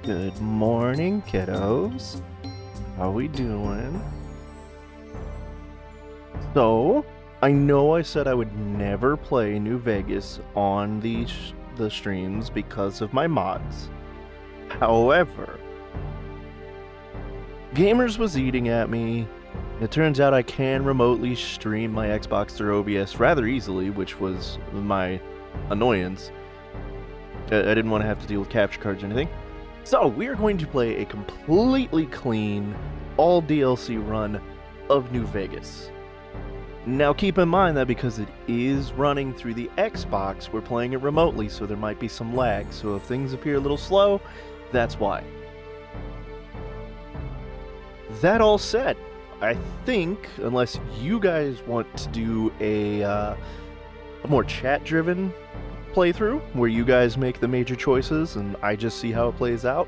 Good morning, kiddos. How we doing? So, I know I said I would never play New Vegas on the streams because of my mods. However, Gamers was eating at me. It turns out I can remotely stream my Xbox through OBS rather easily, which was my annoyance. I didn't want to have to deal with capture cards or anything. So, we are going to play a completely clean, all DLC run of New Vegas. Now, keep in mind that because it is running through the Xbox, we're playing it remotely, so there might be some lag. So if things appear a little slow, that's why. That all said, I think, unless you guys want to do a more chat-driven playthrough where you guys make the major choices and I just see how it plays out,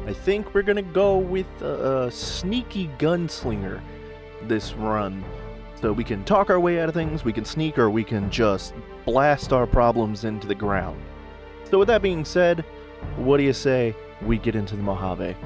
I think we're gonna go with a sneaky gunslinger this run. So we can talk our way out of things, we can sneak, or we can just blast our problems into the ground. So with that being said, what do you say we get into the Mojave?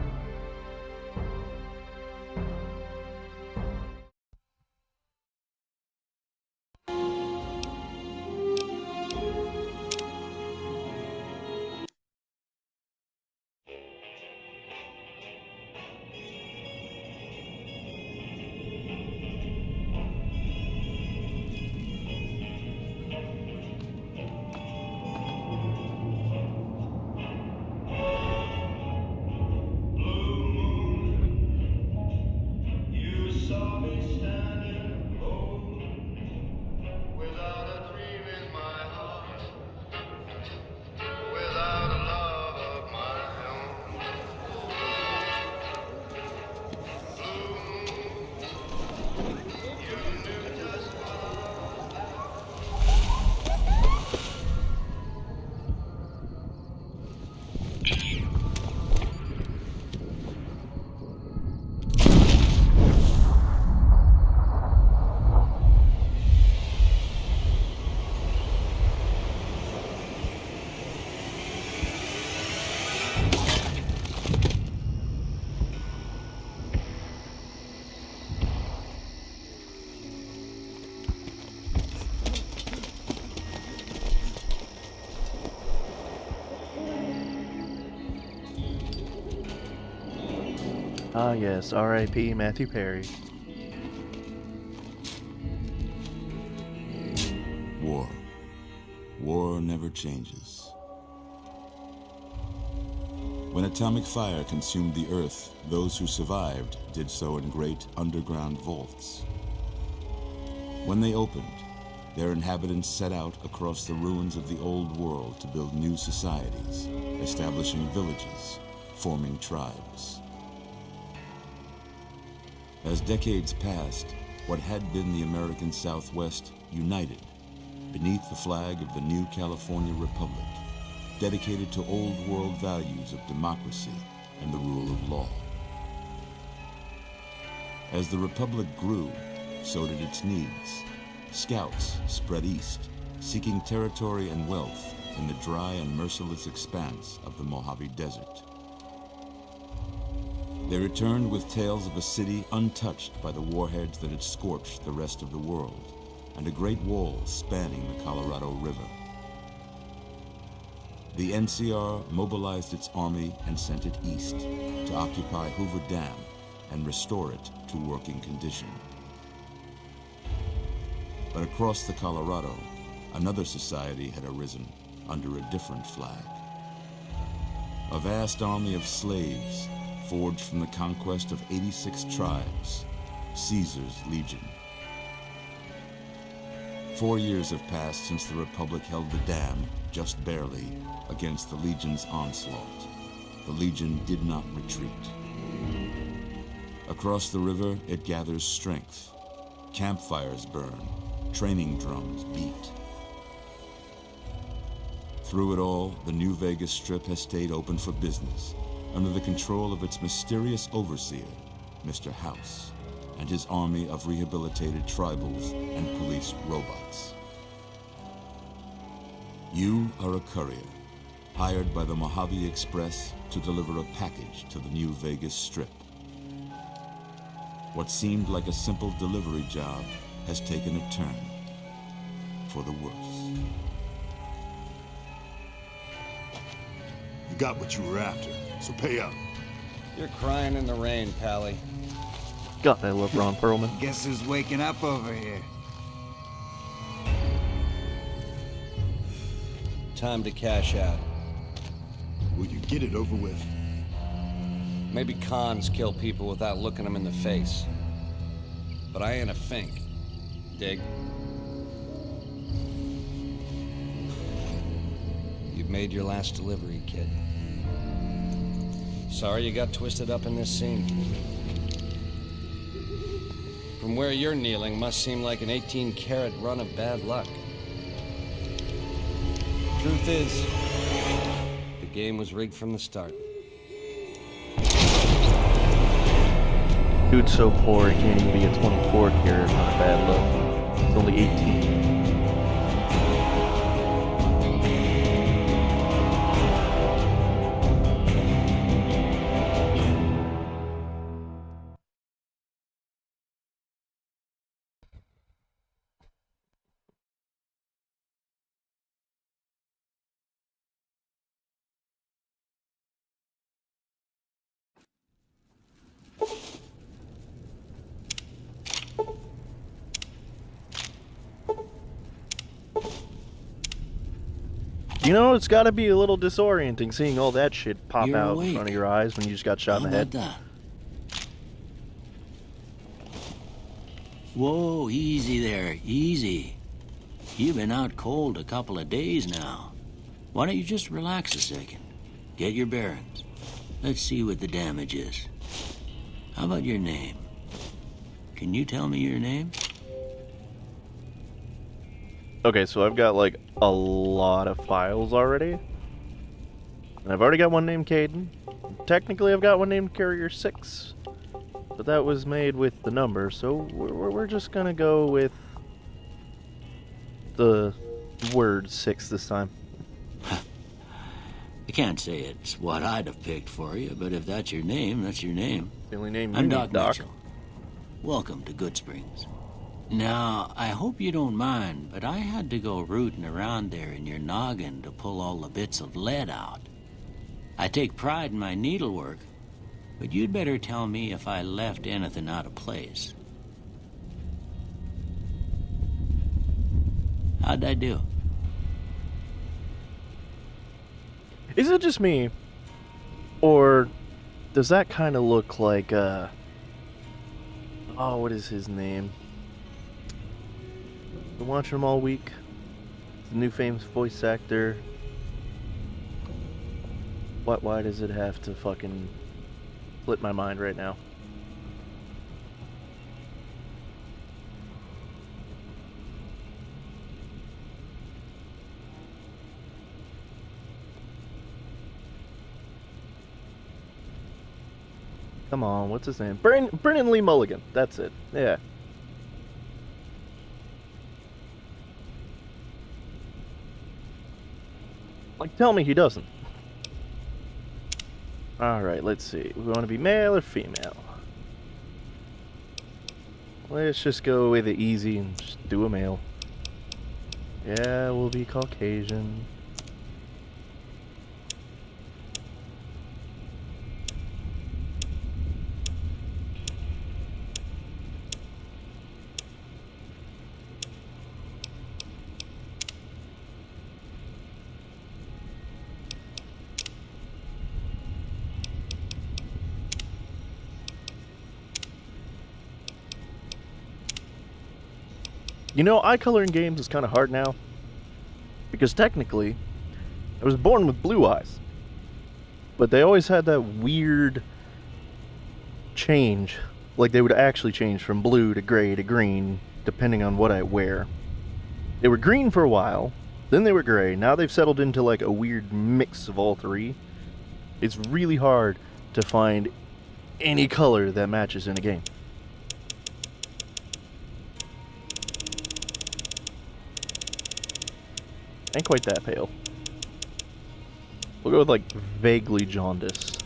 Ah yes, R.I.P. Matthew Perry. War. War never changes. When atomic fire consumed the Earth, those who survived did so in great underground vaults. When they opened, their inhabitants set out across the ruins of the old world to build new societies, establishing villages, forming tribes. As decades passed, what had been the American Southwest united beneath the flag of the new California Republic, dedicated to old world values of democracy and the rule of law. As the Republic grew, so did its needs. Scouts spread east, seeking territory and wealth in the dry and merciless expanse of the Mojave Desert. They returned with tales of a city untouched by the warheads that had scorched the rest of the world, and a great wall spanning the Colorado River. The NCR mobilized its army and sent it east to occupy Hoover Dam and restore it to working condition. But across the Colorado, another society had arisen under a different flag. A vast army of slaves forged from the conquest of 86 tribes, Caesar's Legion. 4 years have passed since the Republic held the dam, just barely, against the Legion's onslaught. The Legion did not retreat. Across the river, it gathers strength. Campfires burn, training drums beat. Through it all, the New Vegas Strip has stayed open for business, under the control of its mysterious overseer, Mr. House, and his army of rehabilitated tribals and police robots. You are a courier, hired by the Mojave Express to deliver a package to the New Vegas Strip. What seemed like a simple delivery job has taken a turn for the worse. You got what you were after, so pay up. You're crying in the rain, Pally. God, I love Ron Perlman. Guess who's waking up over here? Time to cash out. Will you get it over with? Maybe cons kill people without looking them in the face. But I ain't a fink. Dig? You've made your last delivery, kid. Sorry you got twisted up in this scene. From where you're kneeling must seem like an 18-carat run of bad luck. Truth is, the game was rigged from the start. Dude's so poor he can't even be a 24 carat on a bad look. It's only 18. You know, it's gotta be a little disorienting seeing all that shit pop You're out awake. in front of your eyes when you just got shot How in the about head. that? Whoa, easy there, easy. You've been out cold a couple of days now. Why don't you just relax a second? Get your bearings. Let's see what the damage is. How about your name? Can you tell me your name? Okay, so I've got like a lot of files already. And I've already got one named Caden. Technically, I've got one named Carrier 6. But that was made with the number, so we're just gonna go with the word 6 this time. I can't say it's what I'd have picked for you, but if that's your name, that's your name. The only name you I'm need, Doc Doc. Mitchell. Welcome to Good Springs. Now, I hope you don't mind, but I had to go rooting around there in your noggin to pull all the bits of lead out. I take pride in my needlework, but you'd better tell me if I left anything out of place. How'd I do? Is it just me? Or does that kind of look like, oh, what is his name? Been watching him all week. The new famous voice actor. Why does it have to fucking split my mind right now? Come on, what's his name? Brennan Lee Mulligan. That's it. Yeah. Like, tell me he doesn't. Alright, let's see. We want to be male or female? Let's just go with it easy and just do a male. Yeah, we'll be Caucasian. You know, eye color in games is kind of hard now. Because technically, I was born with blue eyes. But they always had that weird change. Like they would actually change from blue to gray to green, depending on what I wear. They were green for a while, then they were gray. Now they've settled into like a weird mix of all three. It's really hard to find any color that matches in a game. Ain't quite that pale. We'll go with, like, vaguely jaundiced.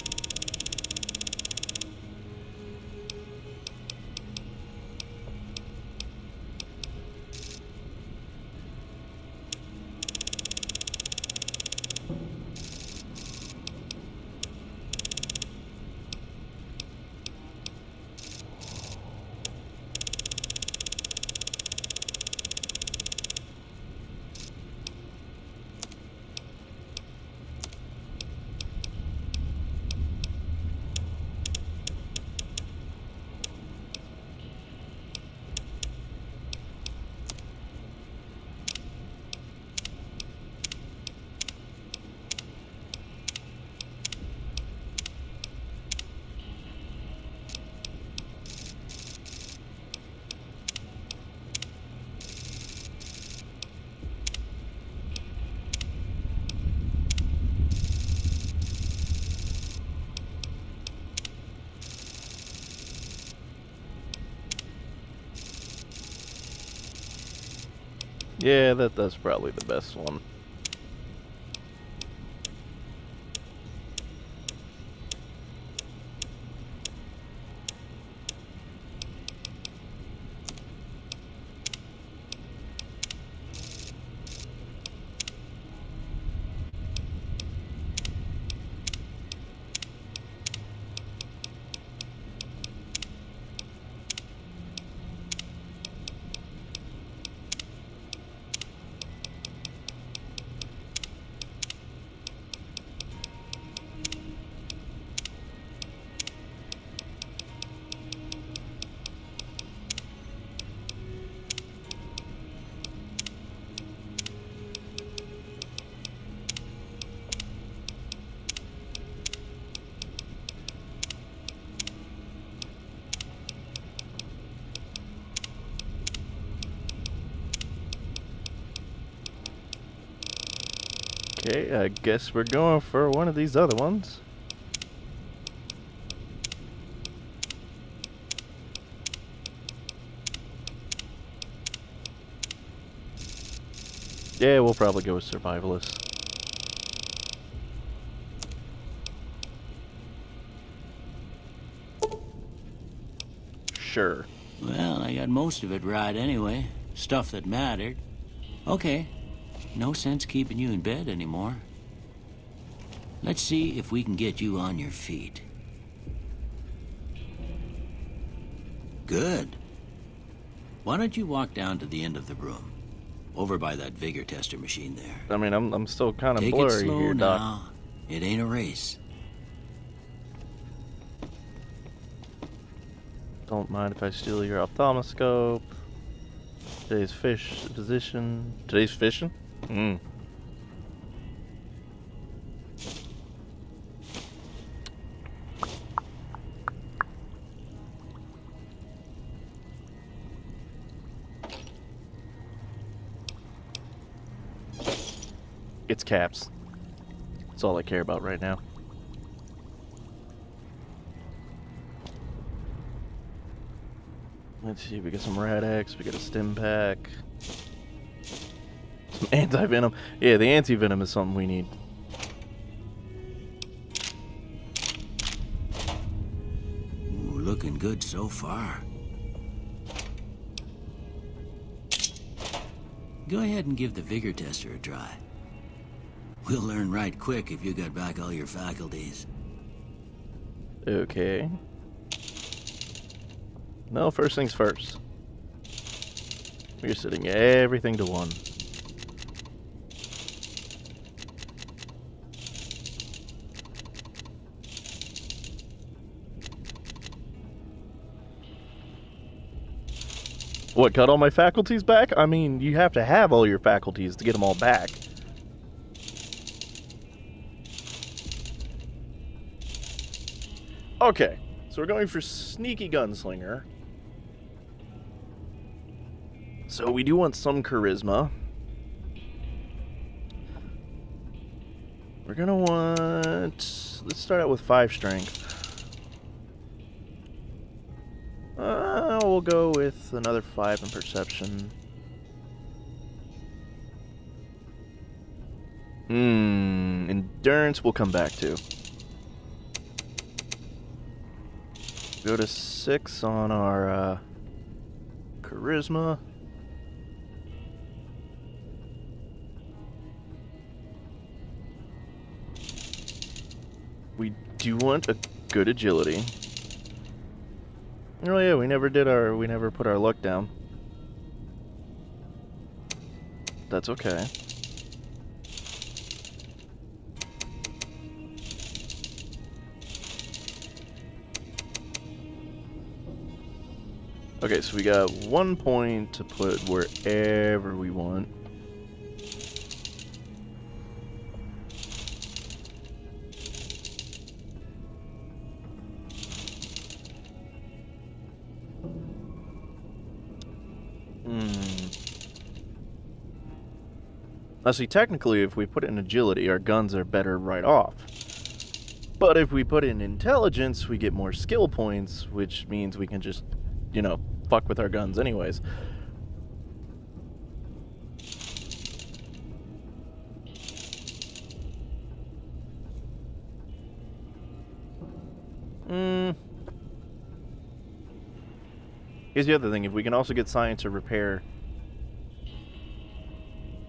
Yeah, that's probably the best one. Okay, I guess we're going for one of these other ones. Yeah, we'll probably go with survivalist. Sure. Well, I got most of it right anyway. Stuff that mattered. Okay. No sense keeping you in bed anymore. Let's see if we can get you on your feet. Good. Why don't you walk down to the end of the room? Over by that vigor tester machine there. I mean, I'm still kind of Take blurry it slow here, Doc. now. It ain't a race. Don't mind if I steal your ophthalmoscope. Today's fish position. Today's fishing? It's caps. That's all I care about right now. Let's see, we got some Rad-X, we got a stim pack. Some anti-venom. Yeah, the anti-venom is something we need. Ooh, looking good so far. Go ahead and give the vigor tester a try. We'll learn right quick if you got back all your faculties. Okay. No, first things first. We're setting everything to 1. What, got all my faculties back? I mean, you have to have all your faculties to get them all back. Okay, so we're going for Sneaky Gunslinger. So we do want some charisma. We're gonna want... Let's start out with 5 strength. We'll go with another 5 in perception. Endurance we'll come back to. Go to 6 on our charisma. We do want a good agility. Oh yeah, we never put our luck down. That's okay. Okay, so we got 1 point to put wherever we want. Now see, technically, if we put it in agility, our guns are better right off. But if we put in intelligence, we get more skill points, which means we can just, you know, fuck with our guns anyways. Here's the other thing, if we can also get science or repair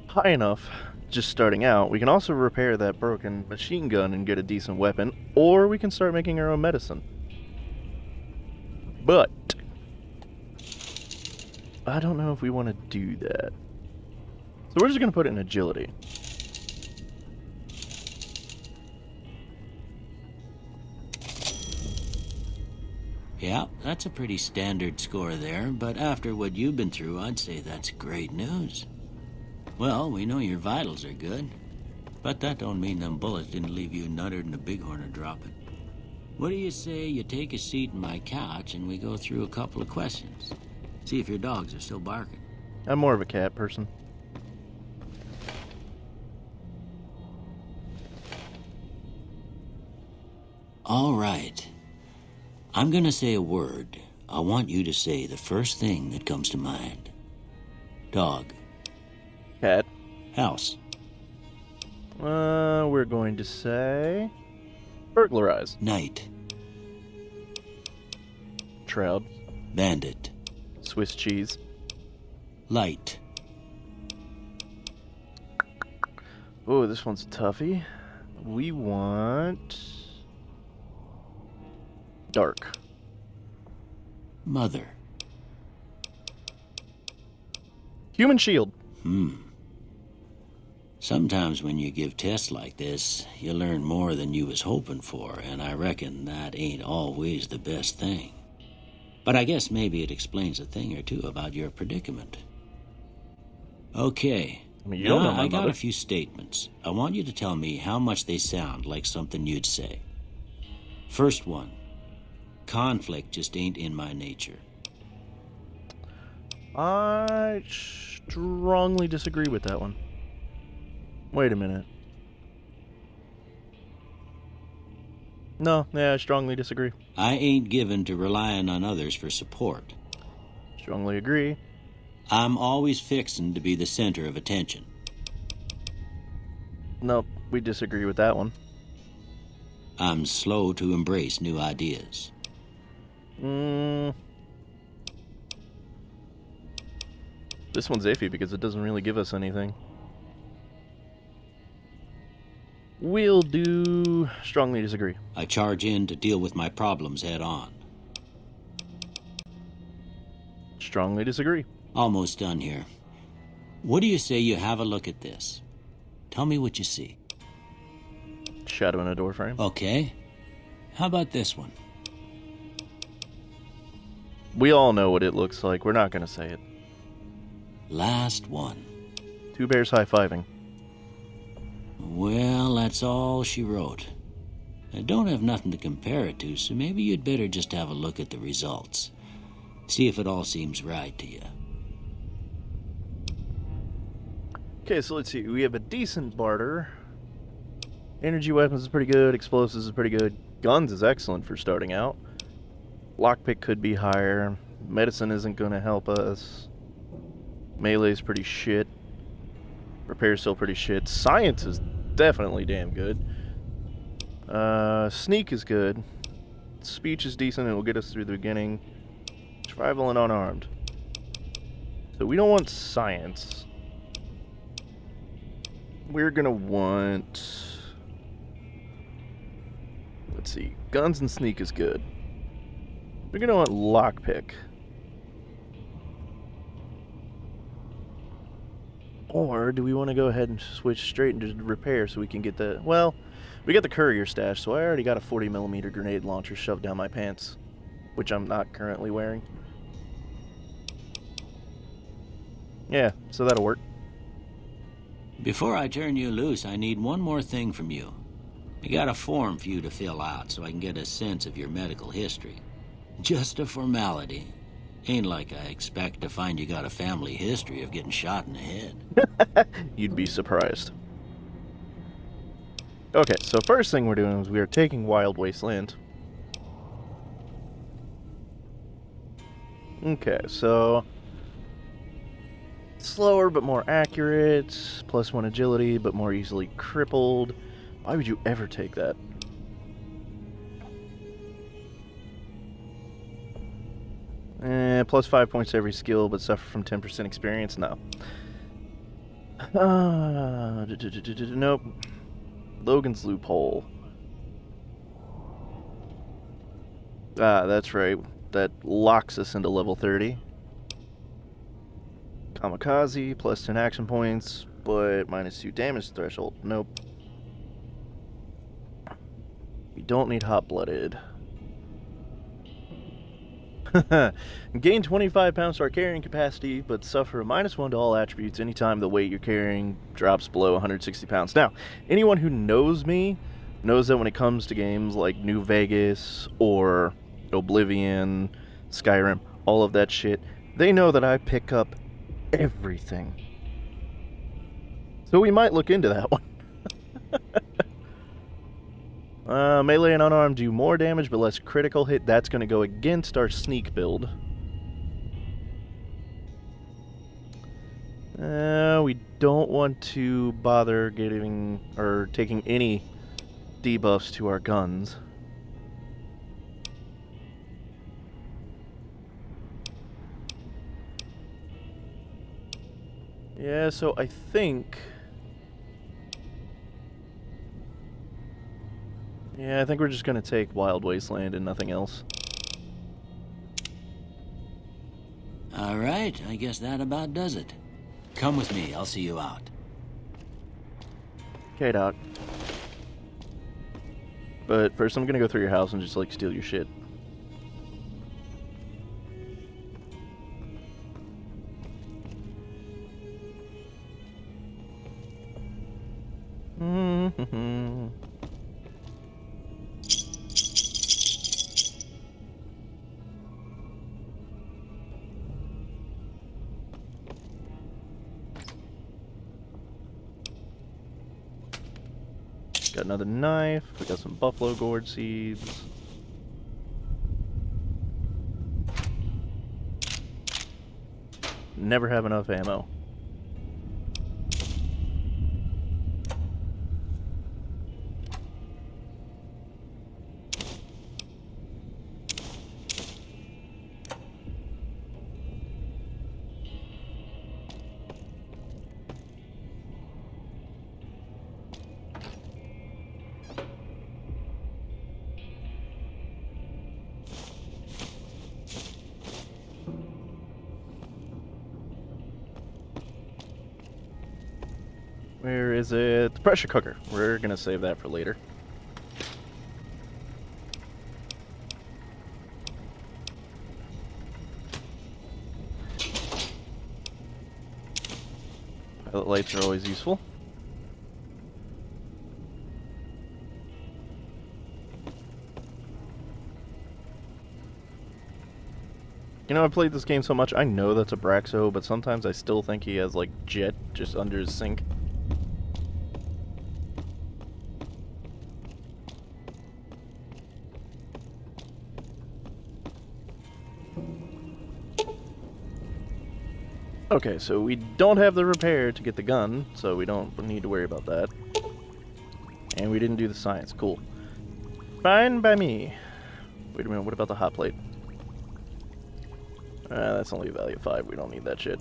high enough, just starting out, we can also repair that broken machine gun and get a decent weapon, or we can start making our own medicine. But I don't know if we want to do that. So we're just going to put it in agility. Yeah, that's a pretty standard score there, but after what you've been through, I'd say that's great news. Well, we know your vitals are good, but that don't mean them bullets didn't leave you nuttered and a bighorn a dropping. What do you say you take a seat in my couch and we go through a couple of questions? See if your dogs are still barking. I'm more of a cat person. All right. I'm gonna say a word. I want you to say the first thing that comes to mind. Dog. Cat. House. We're going to say burglarize. Night. Shroud. Bandit. Swiss cheese. Light. Oh, this one's a toughie. We want dark. Mother. Human shield. Sometimes when you give tests like this, you learn more than you was hoping for, and I reckon that ain't always the best thing. But I guess maybe it explains a thing or two about your predicament. Okay. I mean, you don't know my I got mother. a few statements. I want you to tell me how much they sound like something you'd say. First one. Conflict just ain't in my nature. I strongly disagree with that one. Wait a minute. No, I strongly disagree. I ain't given to relying on others for support. Strongly agree. I'm always fixin' to be the center of attention. Nope, we disagree with that one. I'm slow to embrace new ideas. This one's iffy because it doesn't really give us anything. We'll do strongly disagree. I charge in to deal with my problems head on. Strongly disagree. Almost done here. What do you say you have a look at this? Tell me what you see. Shadow in a door frame. Okay. How about this one? We all know what it looks like. We're not going to say it. Last one. Two bears high-fiving. Well, that's all she wrote. I don't have nothing to compare it to, so maybe you'd better just have a look at the results. See if it all seems right to you. Okay, so let's see. We have a decent barter. Energy weapons is pretty good. Explosives is pretty good. Guns is excellent for starting out. Lockpick could be higher. Medicine isn't going to help us. Melee's pretty shit. Repair's still pretty shit. Science is definitely damn good. Sneak is good. Speech is decent, it will get us through the beginning. Survival and unarmed. So we don't want science. We're gonna want... Let's see. Guns and sneak is good. We're gonna want lockpick. Or do we want to go ahead and switch straight into repair so we can get the... Well, we got the courier stash, so I already got a 40mm grenade launcher shoved down my pants, which I'm not currently wearing. Yeah, so that'll work. Before I turn you loose, I need one more thing from you. I got a form for you to fill out so I can get a sense of your medical history. Just a formality. Ain't like I expect to find you got a family history of getting shot in the head. You'd be surprised. Okay, so first thing we're doing is we are taking Wild Wasteland. Okay, so... slower but more accurate, +1 agility but more easily crippled. Why would you ever take that? +5 points to every skill, but suffer from 10% experience? No. Nope. Logan's Loophole. Ah, that's right. That locks us into level 30. Kamikaze, +10 action points, but -2 damage threshold. Nope. We don't need hot-blooded. Gain 25 pounds to our carrying capacity, but suffer a -1 to all attributes anytime the weight you're carrying drops below 160 pounds. Now, anyone who knows me knows that when it comes to games like New Vegas or Oblivion, Skyrim, all of that shit, they know that I pick up everything. So we might look into that one. Melee and unarmed do more damage but less critical hit. That's going to go against our sneak build. We don't want to bother getting or taking any debuffs to our guns. Yeah, so I think... yeah, I think we're just going to take Wild Wasteland and nothing else. All right, I guess that about does it. Come with me, I'll see you out. Okay, Doc. But first I'm going to go through your house and just, like, steal your shit. Got another knife. We got some buffalo gourd seeds. Never have enough ammo. Where is it? The pressure cooker. We're gonna save that for later. Pilot lights are always useful. You know, I played this game so much, I know that's a Braxo, but sometimes I still think he has, like, jet just under his sink. Okay, so we don't have the repair to get the gun, so we don't need to worry about that. And we didn't do the science. Cool. Fine by me. Wait a minute, what about the hot plate? That's only a value of 5. We don't need that shit.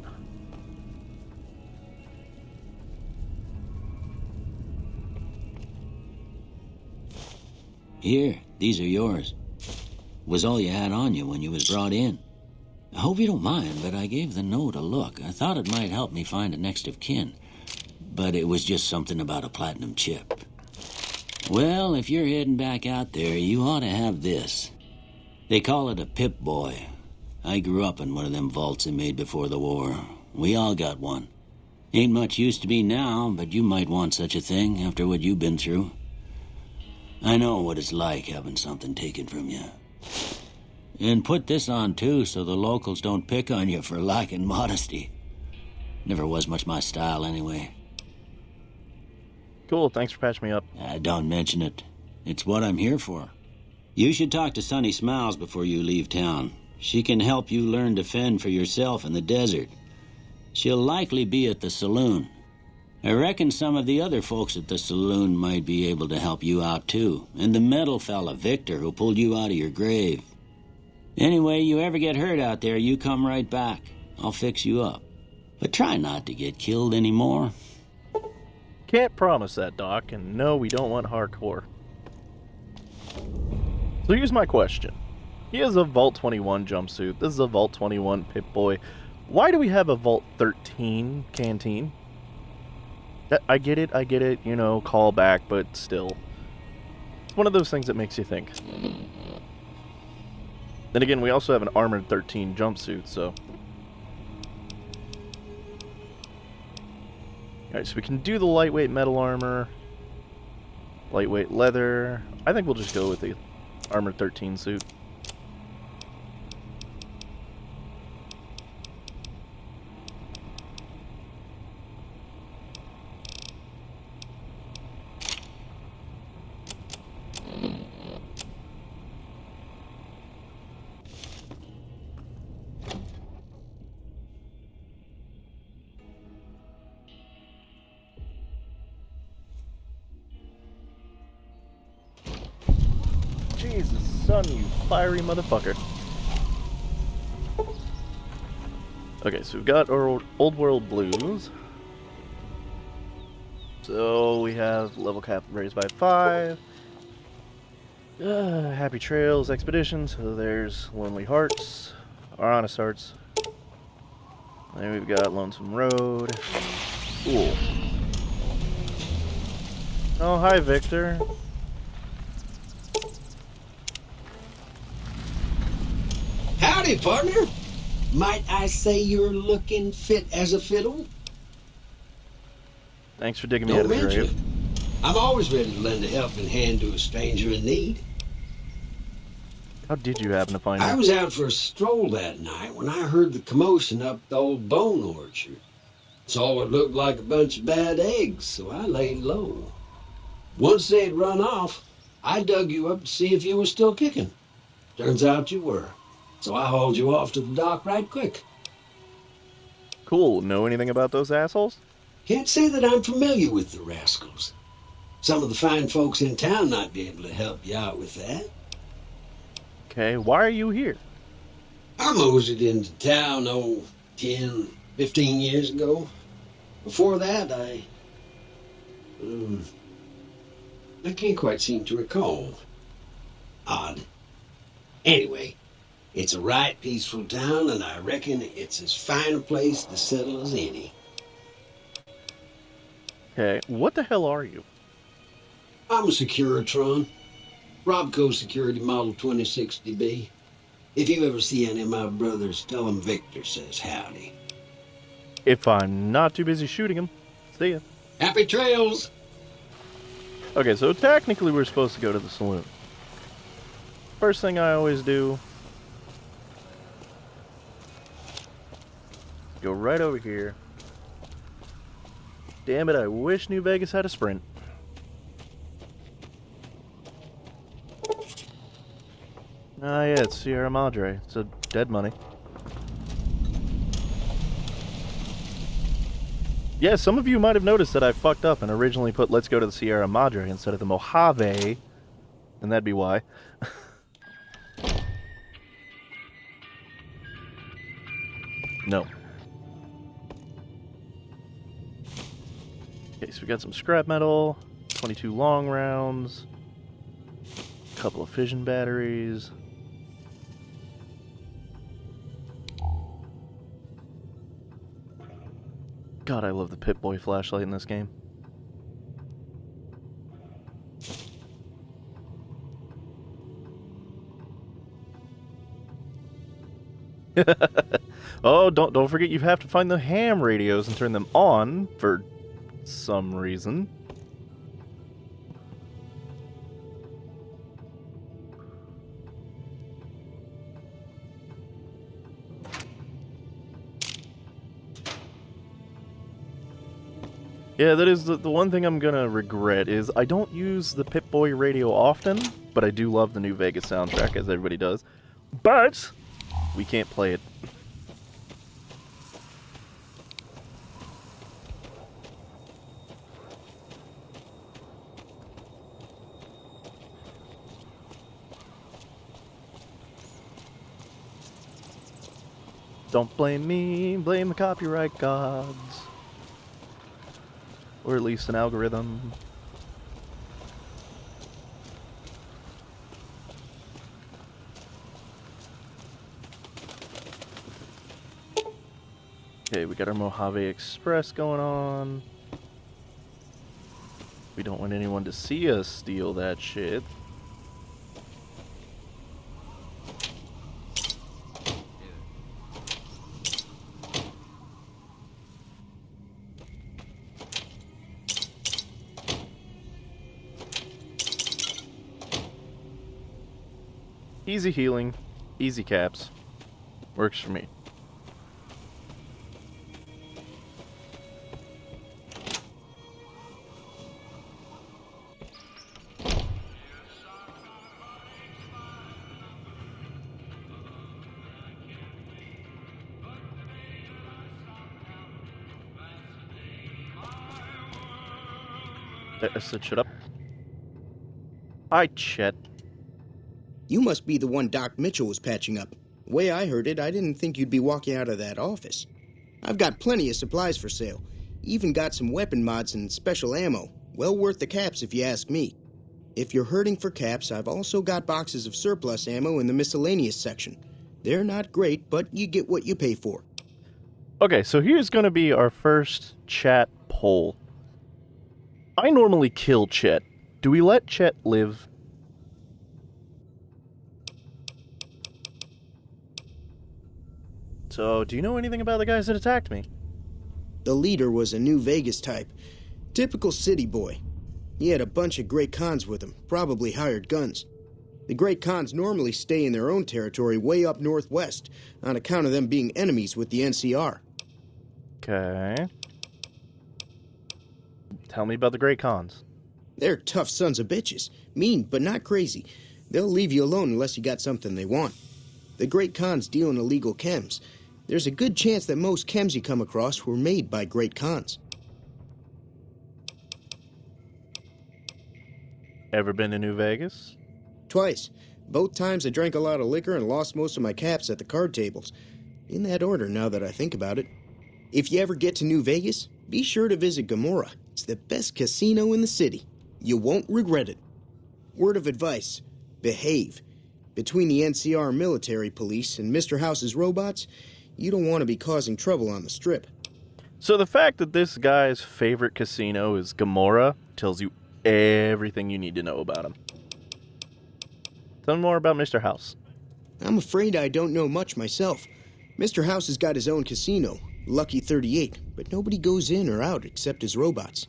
Here, these are yours. Was all you had on you when you was brought in. I hope you don't mind, but I gave the note a look. I thought it might help me find a next of kin. But it was just something about a platinum chip. Well, if you're heading back out there, you ought to have this. They call it a Pip-Boy. I grew up in one of them vaults they made before the war. We all got one. Ain't much use to be now, but you might want such a thing after what you've been through. I know what it's like having something taken from you. And put this on, too, so the locals don't pick on you for lacking modesty. Never was much my style, anyway. Cool, thanks for patching me up. Don't mention it. It's what I'm here for. You should talk to Sunny Smiles before you leave town. She can help you learn to fend for yourself in the desert. She'll likely be at the saloon. I reckon some of the other folks at the saloon might be able to help you out, too. And the metal fella, Victor, who pulled you out of your grave. Anyway, you ever get hurt out there, you come right back. I'll fix you up. But try not to get killed anymore. Can't promise that, Doc, and no, we don't want hardcore. So here's my question. He has a Vault 21 jumpsuit. This is a Vault 21 Pip-Boy. Why do we have a Vault 13 canteen? I get it, you know, call back, but still. It's one of those things that makes you think. Then again, we also have an Armored 13 jumpsuit, so... Alright, so we can do the lightweight metal armor, lightweight leather. I think we'll just go with the Armored 13 suit. Jesus, son, you fiery motherfucker. Okay, so we've got our Old World Blues. So we have level cap raised by 5. Happy Trails Expedition, so there's Lonely Hearts, or Honest Hearts. Then we've got Lonesome Road. Cool. Oh, hi, Victor. Howdy, partner. Might I say you're looking fit as a fiddle? Thanks for digging me out of the mention grave. it. I'm always ready to lend a helping hand to a stranger in need. How did you happen to find I it? was out for a stroll that night when I heard the commotion up the old bone orchard. Saw what looked like a bunch of bad eggs, so I laid low. Once they'd run off, I dug you up to see if you were still kicking. Turns out you were. So I hauled you off to the dock right quick. Cool. Know anything about those assholes? Can't say that I'm familiar with the rascals. Some of the fine folks in town might be able to help you out with that. Okay, why are you here? I moseyed into town, 10, 15 years ago. Before that, I can't quite seem to recall. Odd. Anyway, it's a right peaceful town, and I reckon it's as fine a place to settle as any. Okay, what the hell are you? I'm a Securitron. Robco Security Model 2060B. If you ever see any of my brothers, tell them Victor says howdy. If I'm not too busy shooting him. See ya. Happy trails! Okay, so technically we're supposed to go to the saloon. First thing I always do... go right over here. Damn it, I wish New Vegas had a sprint. Ah, yeah, it's Sierra Madre. It's a dead money. Yeah, some of you might have noticed that I fucked up and originally put Let's Go to the Sierra Madre instead of the Mojave. and that'd be why. No. Okay, so we got some scrap metal, 22 long rounds, a couple of fission batteries. God, I love the Pip-Boy flashlight in this game. Oh, don't forget you have to find the ham radios and turn them on for some reason. Yeah, that is the one thing I'm gonna regret is I don't use the Pip-Boy radio often, but I do love the New Vegas soundtrack, as everybody does. But we can't play it. Don't blame me, blame the copyright gods. Or at least an algorithm. Okay, we got our Mojave Express going on. We don't want anyone to see us steal that shit. Easy healing, easy caps. Works for me. I said shut up. Hi, Chet. You must be the one Doc Mitchell was patching up. The way I heard it, I didn't think you'd be walking out of that office. I've got plenty of supplies for sale. Even got some weapon mods and special ammo. Well worth the caps if you ask me. If you're hurting for caps, I've also got boxes of surplus ammo in the miscellaneous section. They're not great, but you get what you pay for. Okay, so here's going to be our first chat poll. I normally kill Chet. Do we let Chet live? So, do you know anything about the guys that attacked me? The leader was a New Vegas type. Typical city boy. He had a bunch of Great Khans with him, probably hired guns. The Great Khans normally stay in their own territory way up northwest, on account of them being enemies with the NCR. Okay. Tell me about the Great Khans. They're tough sons of bitches. Mean, but not crazy. They'll leave you alone unless you got something they want. The Great Khans deal in illegal chems. There's a good chance that most chems you come across were made by Great Khans. Ever been to New Vegas? Twice. Both times I drank a lot of liquor and lost most of my caps at the card tables. In that order, now that I think about it. If you ever get to New Vegas, be sure to visit Gomorrah. It's the best casino in the city. You won't regret it. Word of advice, behave. Between the NCR military police and Mr. House's robots, you don't want to be causing trouble on the strip. So the fact that this guy's favorite casino is Gomorrah tells you everything you need to know about him. Tell me more about Mr. House. I'm afraid I don't know much myself. Mr. House has got his own casino, Lucky 38, but nobody goes in or out except his robots.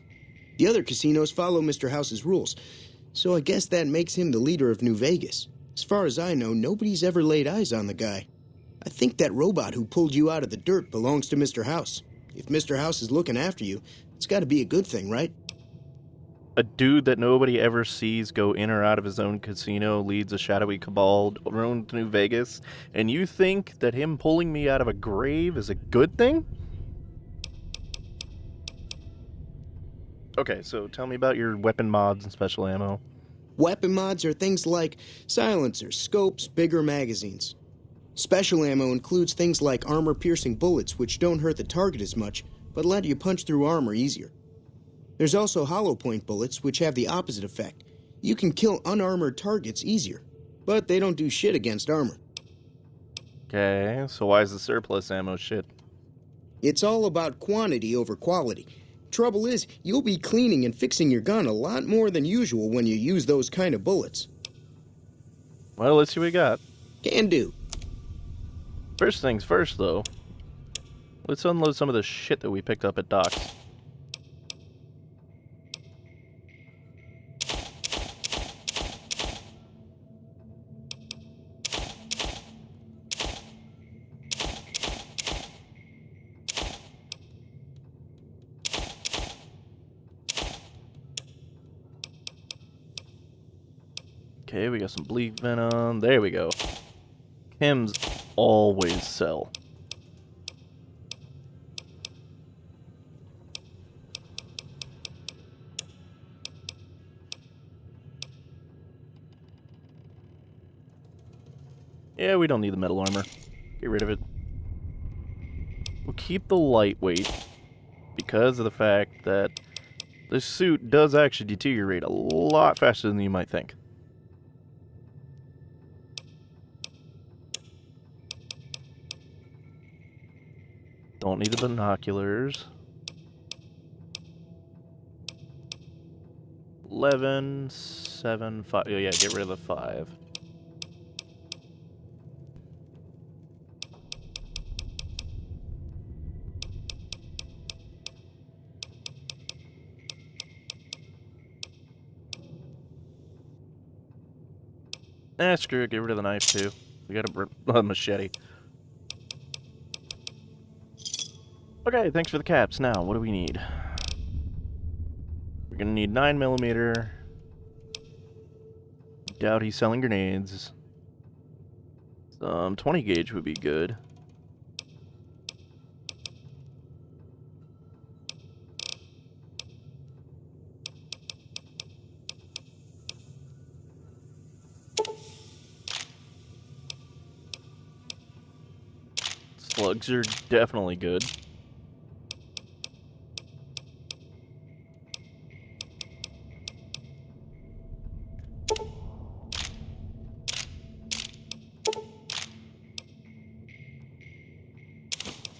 The other casinos follow Mr. House's rules, so I guess that makes him the leader of New Vegas. As far as I know, nobody's ever laid eyes on the guy. I think that robot who pulled you out of the dirt belongs to Mr. House. If Mr. House is looking after you, it's got to be a good thing, right? A dude that nobody ever sees go in or out of his own casino leads a shadowy cabal around New Vegas, and you think that him pulling me out of a grave is a good thing? Okay, so tell me about your weapon mods and special ammo. Weapon mods are things like silencers, scopes, bigger magazines. Special ammo includes things like armor-piercing bullets, which don't hurt the target as much, but let you punch through armor easier. There's also hollow point bullets, which have the opposite effect. You can kill unarmored targets easier, but they don't do shit against armor. Okay, so why is the surplus ammo shit? It's all about quantity over quality. Trouble is, you'll be cleaning and fixing your gun a lot more than usual when you use those kind of bullets. Well, let's see what we got. Can do. First things first, though. Let's unload some of the shit that we picked up at docks. Okay, we got some bleak venom. There we go. Chems always sell. Yeah, we don't need the metal armor. Get rid of it. We'll keep the lightweight because of the fact that this suit does actually deteriorate a lot faster than you might think. Don't need the binoculars. 11, 7, 5. Oh, yeah, get rid of the 5. Screw it, get rid of the knife too. We got a machete. Okay, thanks for the caps. Now, what do we need? We're gonna need 9mm. Doubt he's selling grenades. Some 20 gauge would be good. Slugs are definitely good.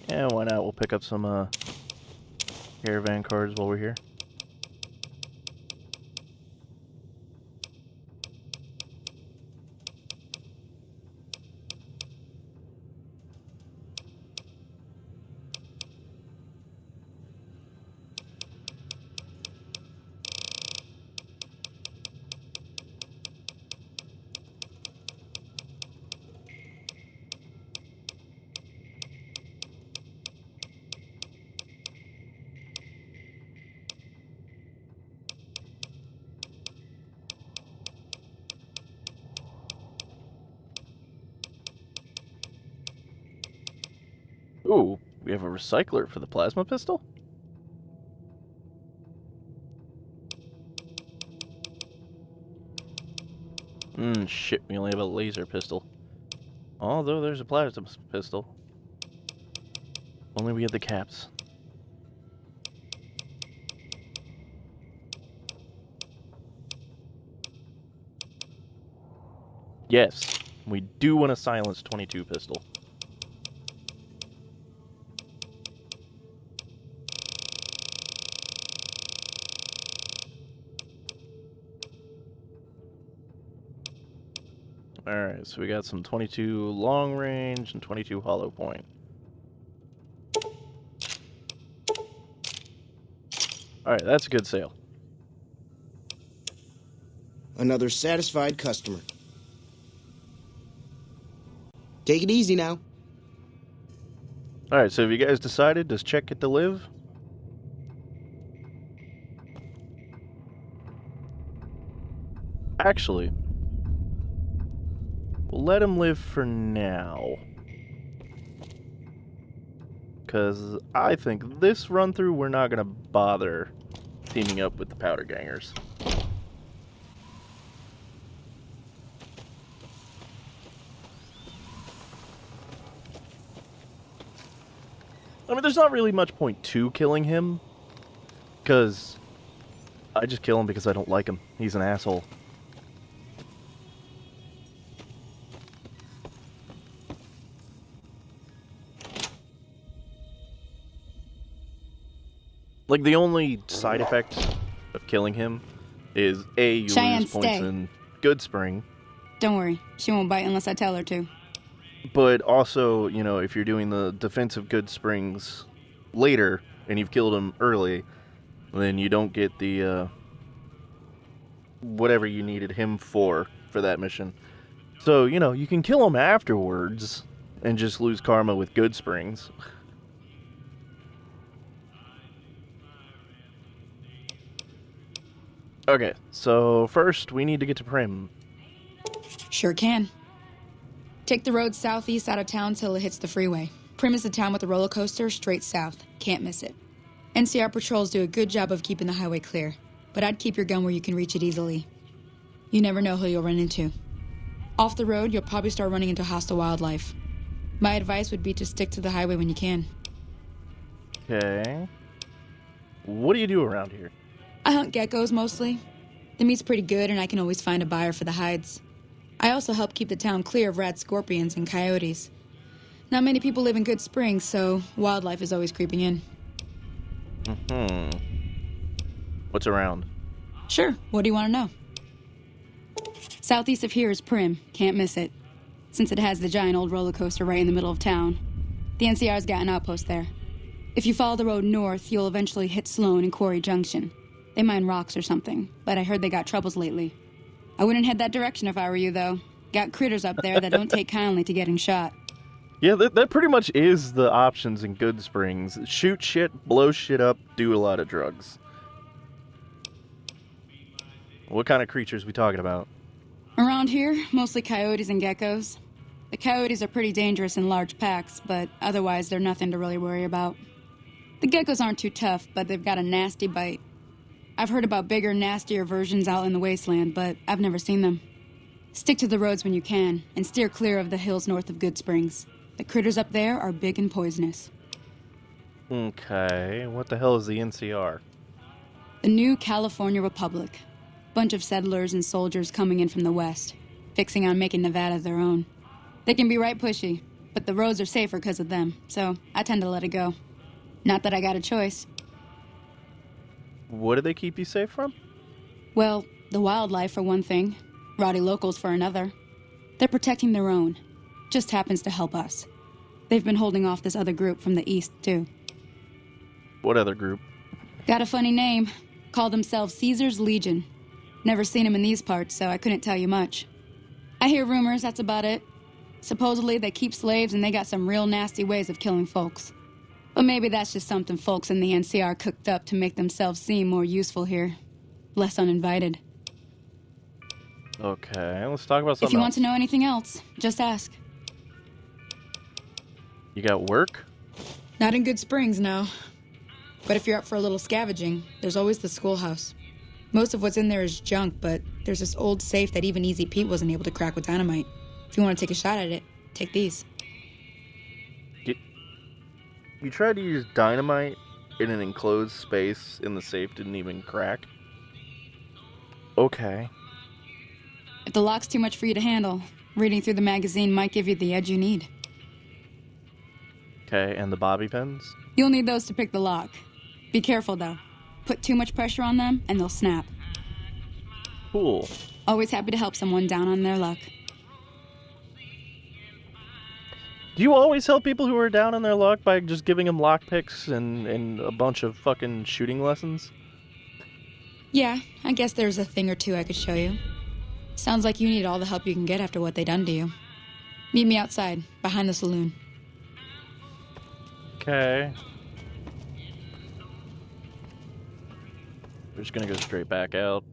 Yeah, why not? We'll pick up some caravan cards while we're here. Ooh, we have a recycler for the plasma pistol? Shit, we only have a laser pistol. Although there's a plasma pistol. Only we have the caps. Yes, we do want a silenced 22 pistol. Alright, so we got some 22 long range and 22 hollow point. Alright, that's a good sale. Another satisfied customer. Take it easy now. Alright, so have you guys decided? Does Chet get to live? Actually, we'll let him live for now. Because I think this run through we're not going to bother teaming up with the powder gangers. I mean, there's not really much point to killing him, because I just kill him because I don't like him. He's an asshole. Like, the only side effect of killing him is, A, you Cheyenne, lose points stay. in Good Spring, Don't worry, she won't bite unless I tell her to. but also, you know, if you're doing the defensive Good Springs later, and you've killed him early, then you don't get the, whatever you needed him for that mission. So, you know, you can kill him afterwards, and just lose karma with Good Springs. Okay, so first we need to get to Prim. Sure can. Take the road southeast out of town till it hits the freeway. Prim is the town with the roller coaster straight south. Can't miss it. NCR patrols do a good job of keeping the highway clear, but I'd keep your gun where you can reach it easily. You never know who you'll run into. Off the road, you'll probably start running into hostile wildlife. My advice would be to stick to the highway when you can. Okay. What do you do around here? I hunt geckos mostly. The meat's pretty good and I can always find a buyer for the hides. I also help keep the town clear of rat scorpions and coyotes. Not many people live in Good Springs, so wildlife is always creeping in. What's around? Sure, what do you want to know? Southeast of here is Prim, can't miss it. Since it has the giant old roller coaster right in the middle of town. The NCR's got an outpost there. If you follow the road north, you'll eventually hit Sloan and Quarry Junction. They mine rocks or something, but I heard they got troubles lately. I wouldn't head that direction if I were you, though. Got critters up there that don't take kindly to getting shot. Yeah, that pretty much is the options in Good Springs. Shoot shit, blow shit up, do a lot of drugs. What kind of creatures we talking about? Around here, mostly coyotes and geckos. The coyotes are pretty dangerous in large packs, but otherwise they're nothing to really worry about. The geckos aren't too tough, but they've got a nasty bite. I've heard about bigger, nastier versions out in the wasteland, but I've never seen them. Stick to the roads when you can, and steer clear of the hills north of Good Springs. The critters up there are big and poisonous. Okay, what the hell is the NCR? The New California Republic. Bunch of settlers and soldiers coming in from the west, fixing on making Nevada their own. They can be right pushy, but the roads are safer because of them, so I tend to let it go. Not that I got a choice. What do they keep you safe from? Well, the wildlife for one thing, rowdy locals for another. They're protecting their own. Just happens to help us. They've been holding off this other group from the east, too. What other group? Got a funny name. Call themselves Caesar's Legion. Never seen them in these parts, so I couldn't tell you much. I hear rumors, that's about it. Supposedly they keep slaves and they got some real nasty ways of killing folks. But maybe that's just something folks in the NCR cooked up to make themselves seem more useful here. Less uninvited. Okay, let's talk about something If you else. want to know anything else, just ask. You got work? Not in Good Springs, no. But if you're up for a little scavenging, there's always the schoolhouse. Most of what's in there is junk, but there's this old safe that even Easy Pete wasn't able to crack with dynamite. If you want to take a shot at it, take these. You tried to use dynamite in an enclosed space and the safe didn't even crack? Okay. If the lock's too much for you to handle, reading through the magazine might give you the edge you need. Okay, and the bobby pins? You'll need those to pick the lock. Be careful, though. Put too much pressure on them, and they'll snap. Cool. Always happy to help someone down on their luck. Do you always help people who are down on their luck by just giving them lockpicks and a bunch of fucking shooting lessons? Yeah, I guess there's a thing or two I could show you. Sounds like you need all the help you can get after what they done to you. Meet me outside, behind the saloon. Okay. We're just gonna go straight back out.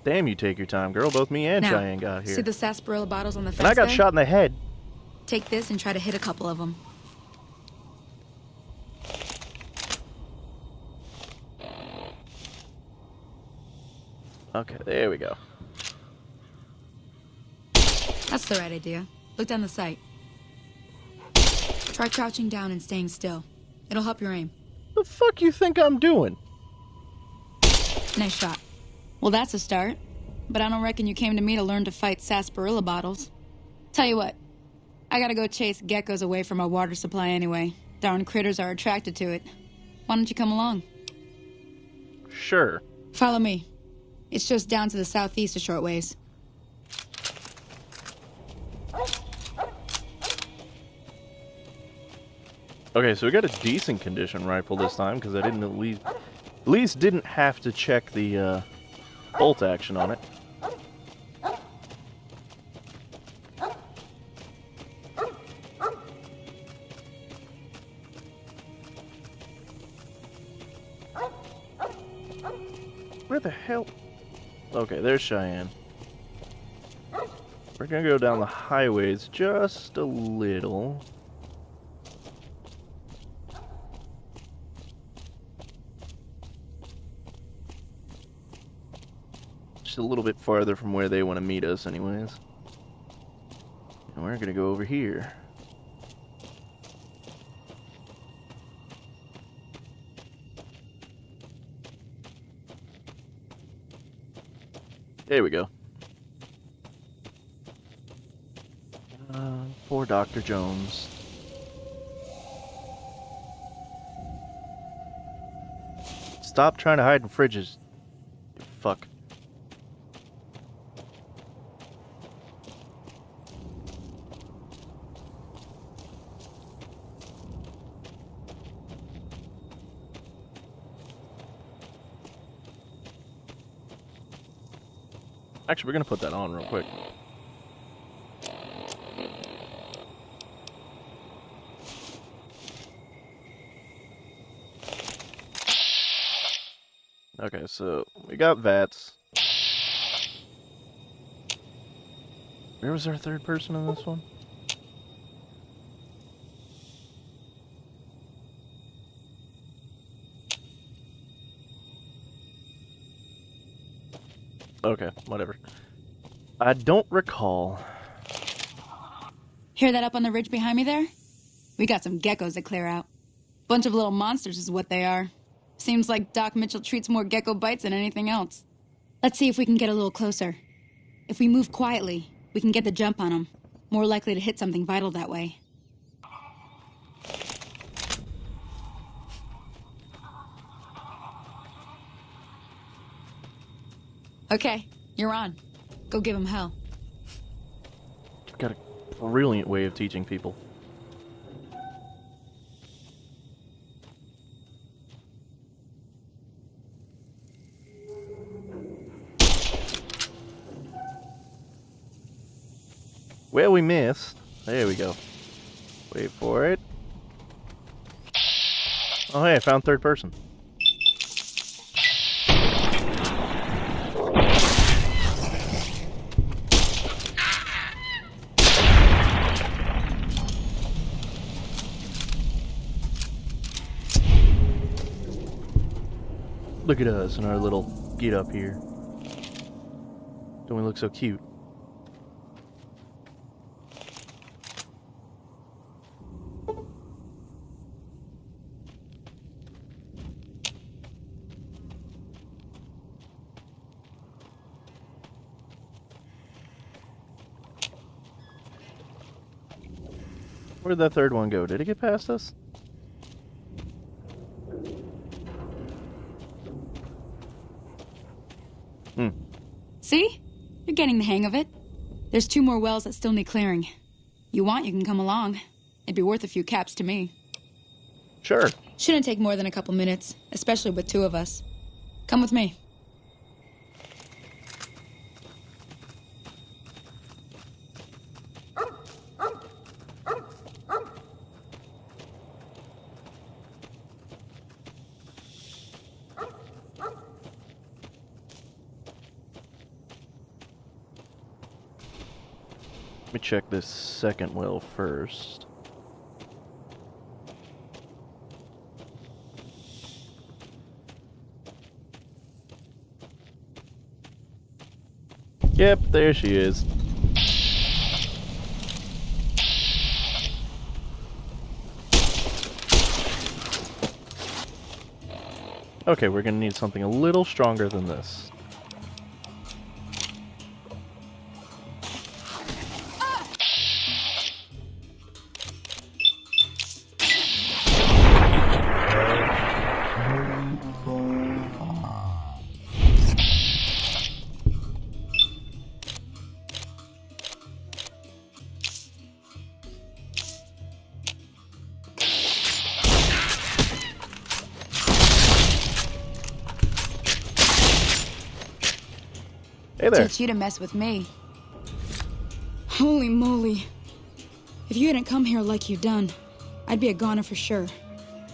Damn, you take your time, girl. Both me and Now, Cheyenne got here. see the sarsaparilla bottles on the fence And I got there? shot in the head. Take this and try to hit a couple of them. Okay, there we go. That's the right idea. Look down the sight. Try crouching down and staying still. It'll help your aim. The fuck you think I'm doing? Nice shot. Well, that's a start. But I don't reckon you came to me to learn to fight sarsaparilla bottles. Tell you what, I gotta go chase geckos away from our water supply anyway. Darn critters are attracted to it. Why don't you come along? Sure. Follow me. It's just down to the southeast a short ways. Okay, so we got a decent condition rifle this time because I didn't at least didn't have to check the bolt action on it. Where the hell? Okay, there's Cheyenne. We're gonna go down the highways just a little. Just a little bit farther from where they want to meet us anyways. And we're gonna go over here. There we go. Poor Dr. Jones. Stop trying to hide in fridges. You fuck. Actually, we're gonna put that on real quick. Okay, so we got VATS. Where was our third person in this one? Okay, whatever. I don't recall. Hear that up on the ridge behind me there? We got some geckos to clear out. Bunch of little monsters is what they are. Seems like Doc Mitchell treats more gecko bites than anything else. Let's see if we can get a little closer. If we move quietly, we can get the jump on them. More likely to hit something vital that way. Okay, you're on. Go give him hell. Got a brilliant way of teaching people. Well, we missed. There we go. Wait for it. Oh, hey, I found third person. Look at us in our little get up here. Don't we look so cute? Where'd that third one go? Did it get past us? See? You're getting the hang of it. There's 2 more wells that still need clearing. You want, you can come along. It'd be worth a few caps to me. Sure. Shouldn't take more than a couple minutes, especially with 2 of us. Come with me. Let me check this second well first. Yep, there she is. Okay, we're gonna need something a little stronger than this. Hey there. Teach you to mess with me. Holy moly. If you hadn't come here like you done, I'd be a goner for sure.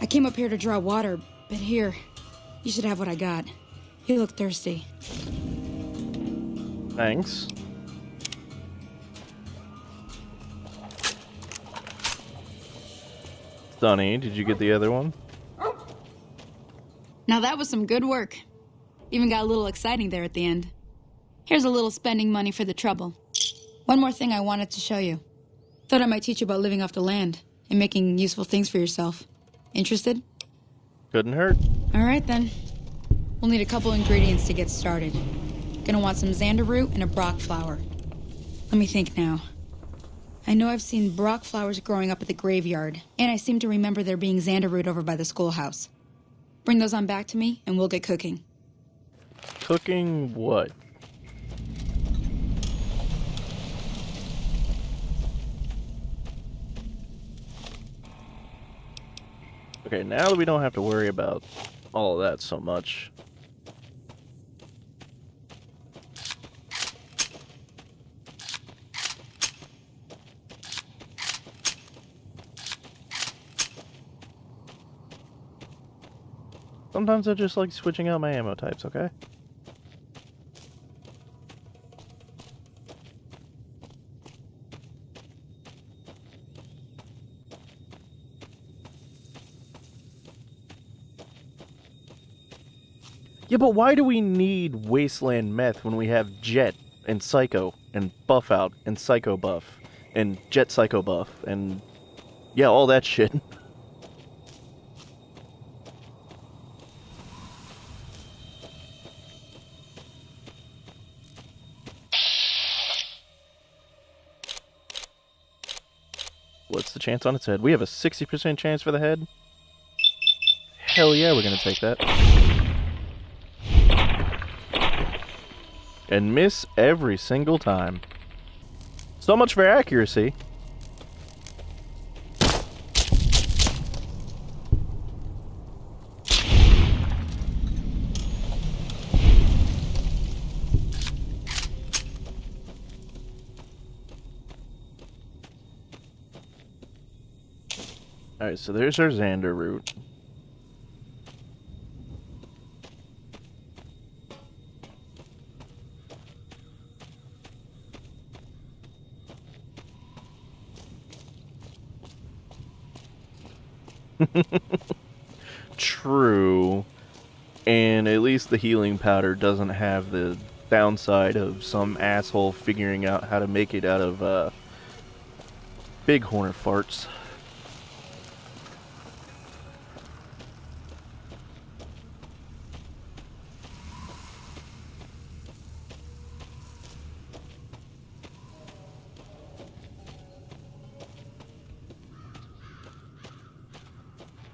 I came up here to draw water, but here, you should have what I got. You look thirsty. Thanks. Sonny, did you get the other one? Now that was some good work. Even got a little exciting there at the end. Here's a little spending money for the trouble. One more thing I wanted to show you. Thought I might teach you about living off the land and making useful things for yourself. Interested? Couldn't hurt. All right then. We'll need a couple ingredients to get started. Gonna want some xander root and a brock flower. Let me think now. I know I've seen brock flowers growing up at the graveyard, and I seem to remember there being xander root over by the schoolhouse. Bring those on back to me, and we'll get cooking. Cooking what? Okay, now that we don't have to worry about all of that so much. Sometimes I just like switching out my ammo types, okay? Yeah, but why do we need Wasteland Meth when we have Jet and Psycho and Buff Out and Psycho Buff and Jet Psycho Buff and yeah, all that shit? What's the chance on its head? We have a 60% chance for the head? Hell yeah, we're gonna take that. And miss every single time. So much for accuracy. Alright, so there's our xander root. True. And at least the healing powder doesn't have the downside of some asshole figuring out how to make it out of bighorn farts.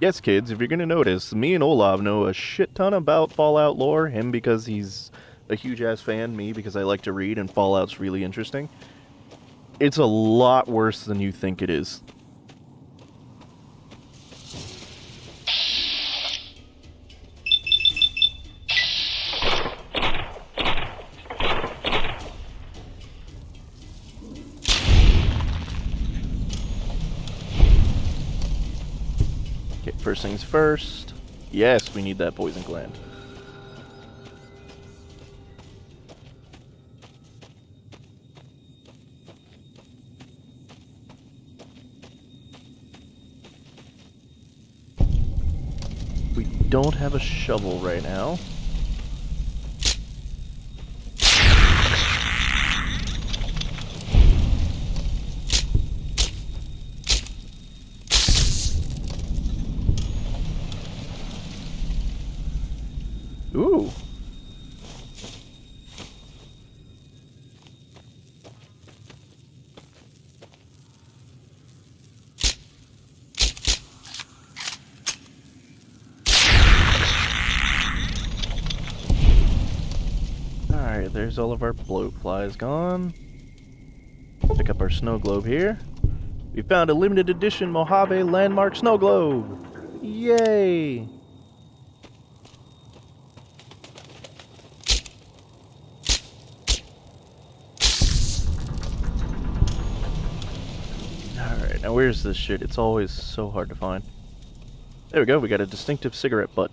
Yes, kids, if you're gonna notice, me and Olav know a shit ton about Fallout lore. Him because he's a huge-ass fan, me because I like to read, and Fallout's really interesting. It's a lot worse than you think it is. First things first. Yes, we need that poison gland. We don't have a shovel right now. Ooh. Alright, there's all of our blowflies gone. Pick up our snow globe here. We found a limited edition Mojave landmark snow globe! Yay! Alright, now where's this shit? It's always so hard to find. There we go, we got a distinctive cigarette butt.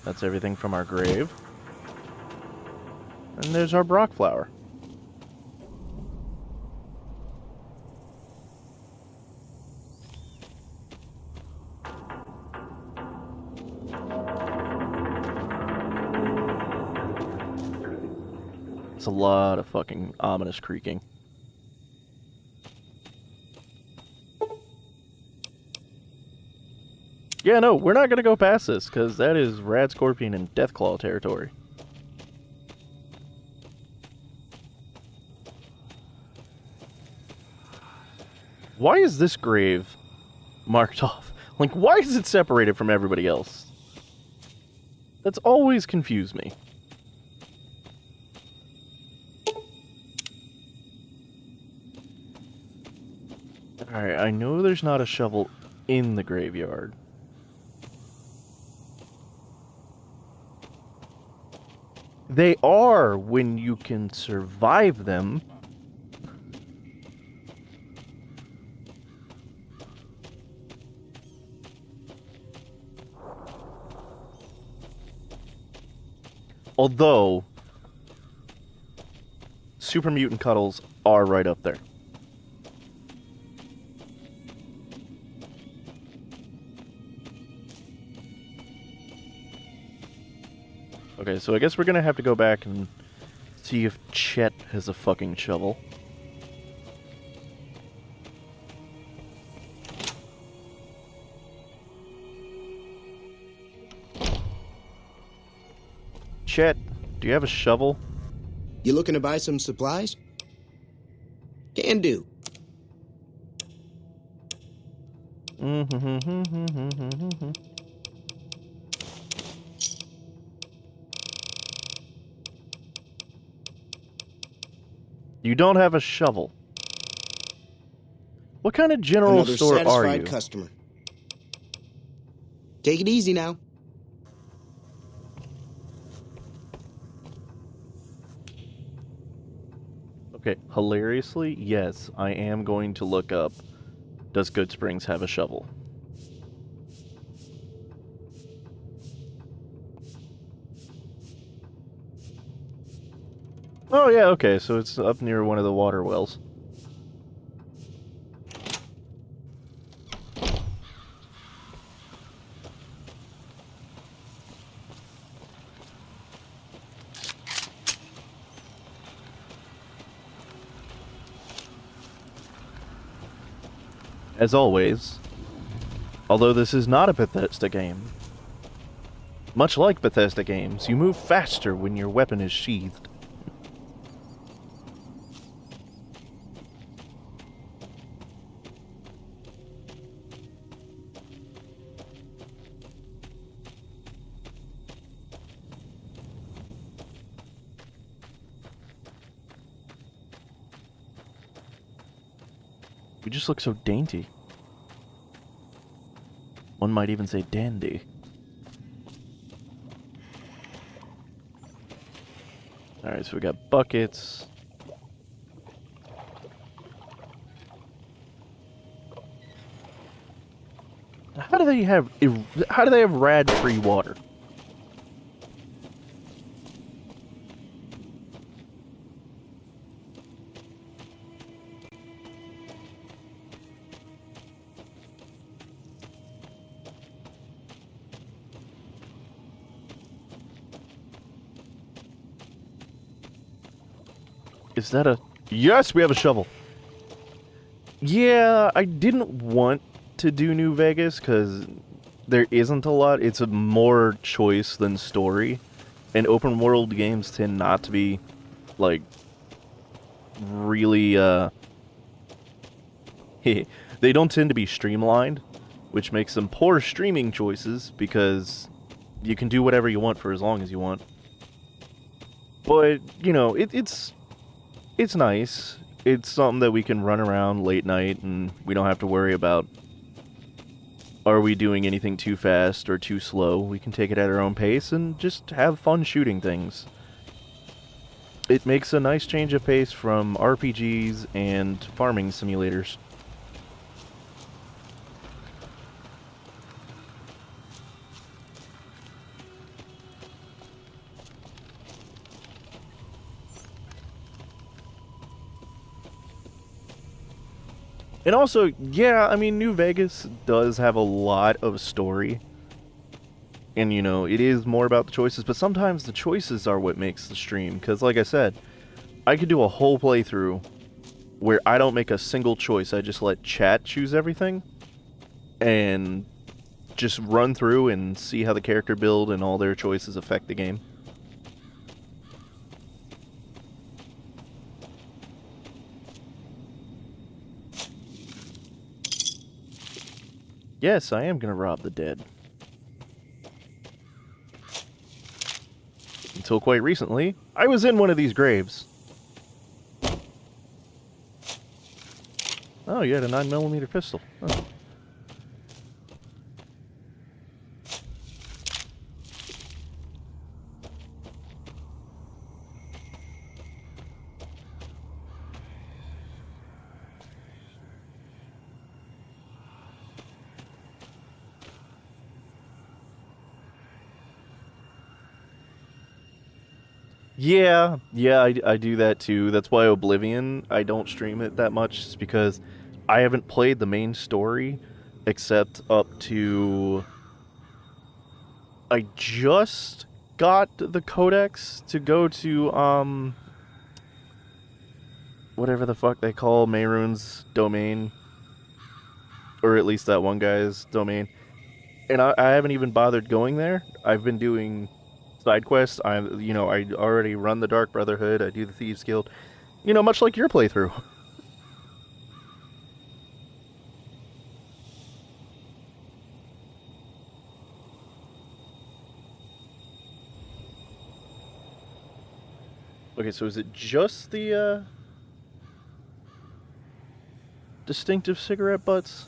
That's everything from our grave. And there's our Brock flower. It's a lot of fucking ominous creaking. Yeah, no, we're not gonna go past this, because that is Rad Scorpion and Deathclaw territory. Why is this grave marked off? Like, why is it separated from everybody else? That's always confused me. Alright, I know there's not a shovel in the graveyard. They are when you can survive them. Although, Super Mutant Cuddles are right up there. Okay, so I guess we're gonna have to go back and see if Chet has a fucking shovel. Chet, do you have a shovel? You looking to buy some supplies? Can do. You don't have a shovel. What kind of general Another store are satisfied you? customer. Take it easy now. Okay, hilariously, yes, I am going to look up, does Good Springs have a shovel? Oh yeah, okay, so it's up near one of the water wells. As always, although this is not a Bethesda game, much like Bethesda games, you move faster when your weapon is sheathed. You just look so dainty. One might even say dandy. Alright, so we got buckets. How do they have rad-free water? Is that a... Yes, we have a shovel. Yeah, I didn't want to do New Vegas because there isn't a lot. It's a more choice than story. And open world games tend not to be, like, really, they don't tend to be streamlined, which makes them poor streaming choices because you can do whatever you want for as long as you want. But, you know, it's nice. It's something that we can run around late night and we don't have to worry about, are we doing anything too fast or too slow? We can take it at our own pace and just have fun shooting things. It makes a nice change of pace from RPGs and farming simulators. And also, yeah, I mean, New Vegas does have a lot of story. And, you know, it is more about the choices, but sometimes the choices are what makes the stream. Because, like I said, I could do a whole playthrough where I don't make a single choice. I just let chat choose everything. And just run through and see how the character build and all their choices affect the game. Yes, I am going to rob the dead. Until quite recently, I was in one of these graves. Oh, you had a 9mm pistol. Oh. Yeah, I do that too. That's why Oblivion, I don't stream it that much, is because I haven't played the main story except up to... I just got the codex to go to, whatever the fuck they call Mehrunes' domain. Or at least that one guy's domain. And I haven't even bothered going there. I've been doing side quests. I already run the Dark Brotherhood. I do the Thieves Guild. You know, much like your playthrough. Okay, so is it just the, distinctive cigarette butts?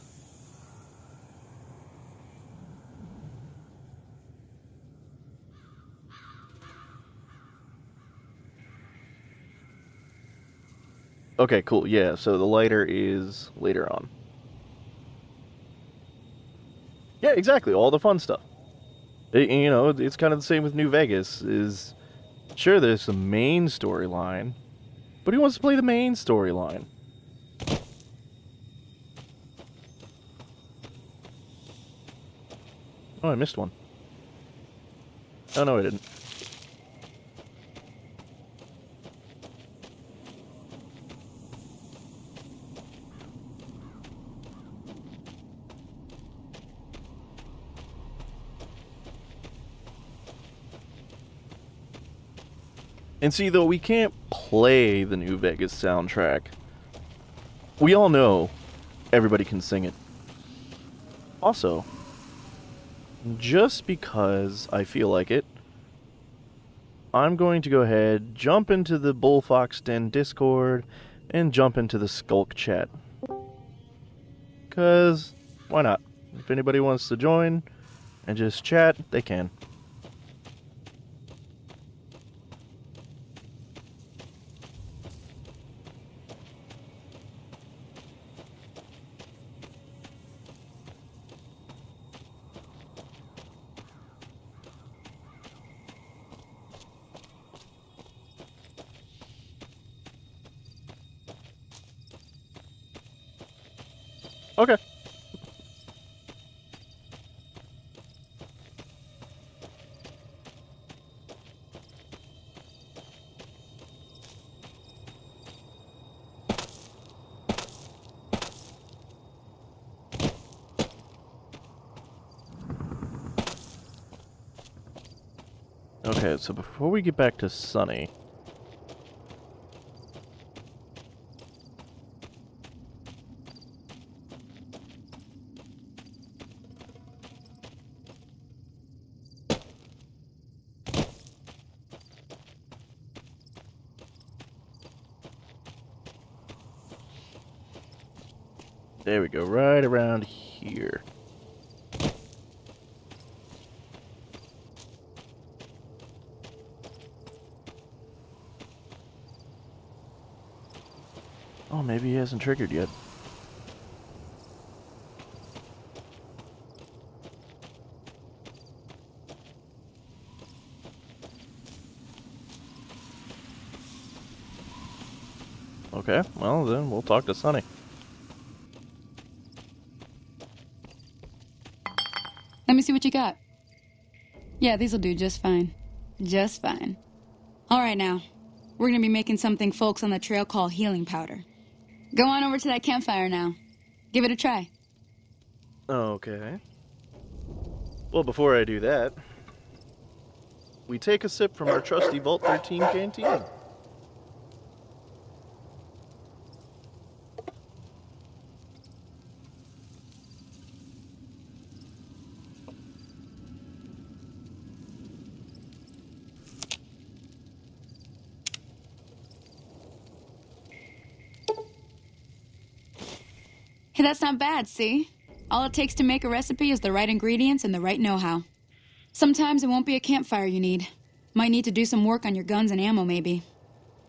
Okay, cool. Yeah, so the lighter is later on. Yeah, exactly. All the fun stuff. It's kind of the same with New Vegas. Is sure, there's some main storyline, but who wants to play the main storyline? Oh, I missed one. Oh, no, I didn't. And see, though, we can't play the New Vegas soundtrack. We all know everybody can sing it. Also, just because I feel like it, I'm going to go ahead, jump into the Bullfox Den Discord, and jump into the Skulk chat. 'Cause, why not? If anybody wants to join and just chat, they can. Okay. Okay, so before we get back to Sunny... There we go, right around here. Oh, maybe he hasn't triggered yet. Okay, well then we'll talk to Sunny. Let me see what you got. Yeah, these'll do just fine. Just fine. All right, now. We're gonna be making something folks on the trail call healing powder. Go on over to that campfire now. Give it a try. Okay. Well, before I do that, we take a sip from our trusty Vault 13 canteen. Hey, that's not bad, see? All it takes to make a recipe is the right ingredients and the right know-how. Sometimes it won't be a campfire you need. Might need to do some work on your guns and ammo, maybe.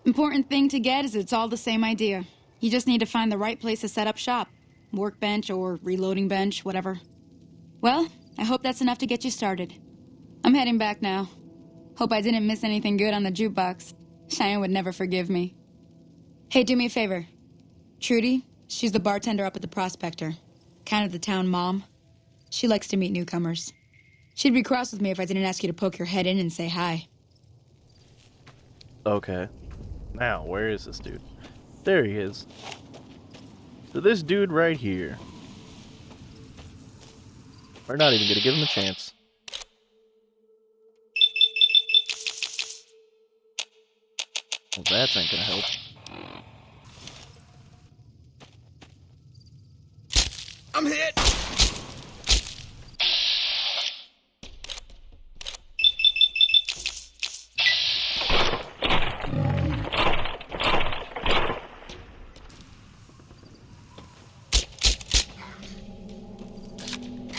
Important thing to get is it's all the same idea. You just need to find the right place to set up shop. Workbench or reloading bench, whatever. Well, I hope that's enough to get you started. I'm heading back now. Hope I didn't miss anything good on the jukebox. Cheyenne would never forgive me. Hey, do me a favor. Trudy, she's the bartender up at the Prospector. Kind of the town mom. She likes to meet newcomers. She'd be cross with me if I didn't ask you to poke your head in and say hi. Okay. Now, where is this dude? There he is. So this dude right here. We're not even gonna give him a chance. Well, that ain't gonna help. I'm hit!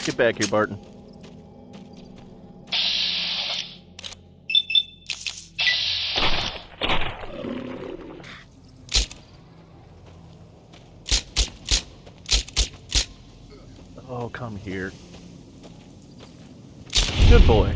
Get back here, Barton. Oh, come here. Good boy.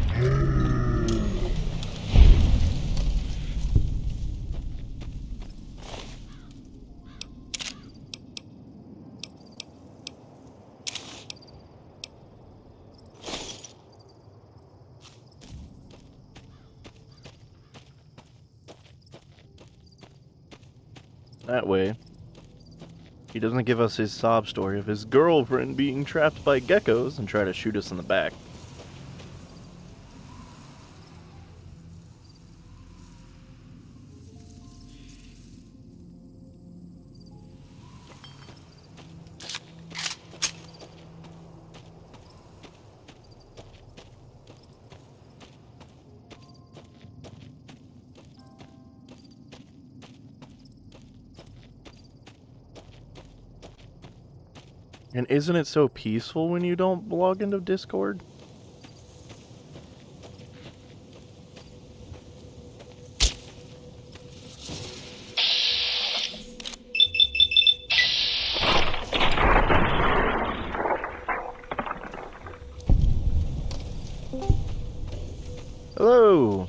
That way, he doesn't give us his sob story of his girlfriend being trapped by geckos and try to shoot us in the back. And isn't it so peaceful when you don't log into Discord? Hello!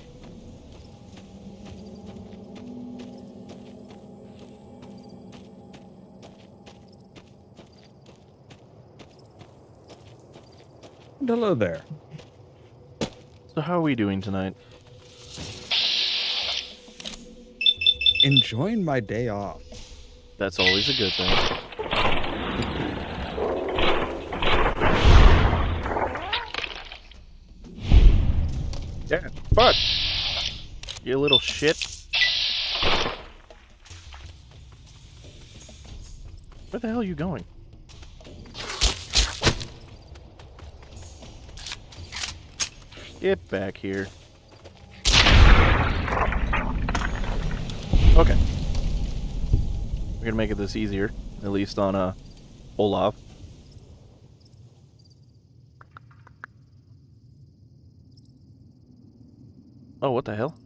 Hello there. So how are we doing tonight? Enjoying my day off. That's always a good thing. Yeah, fuck! You little shit. Where the hell are you going? Get back here. Okay. We're gonna make it this easier, at least on Olaf. Oh, what the hell?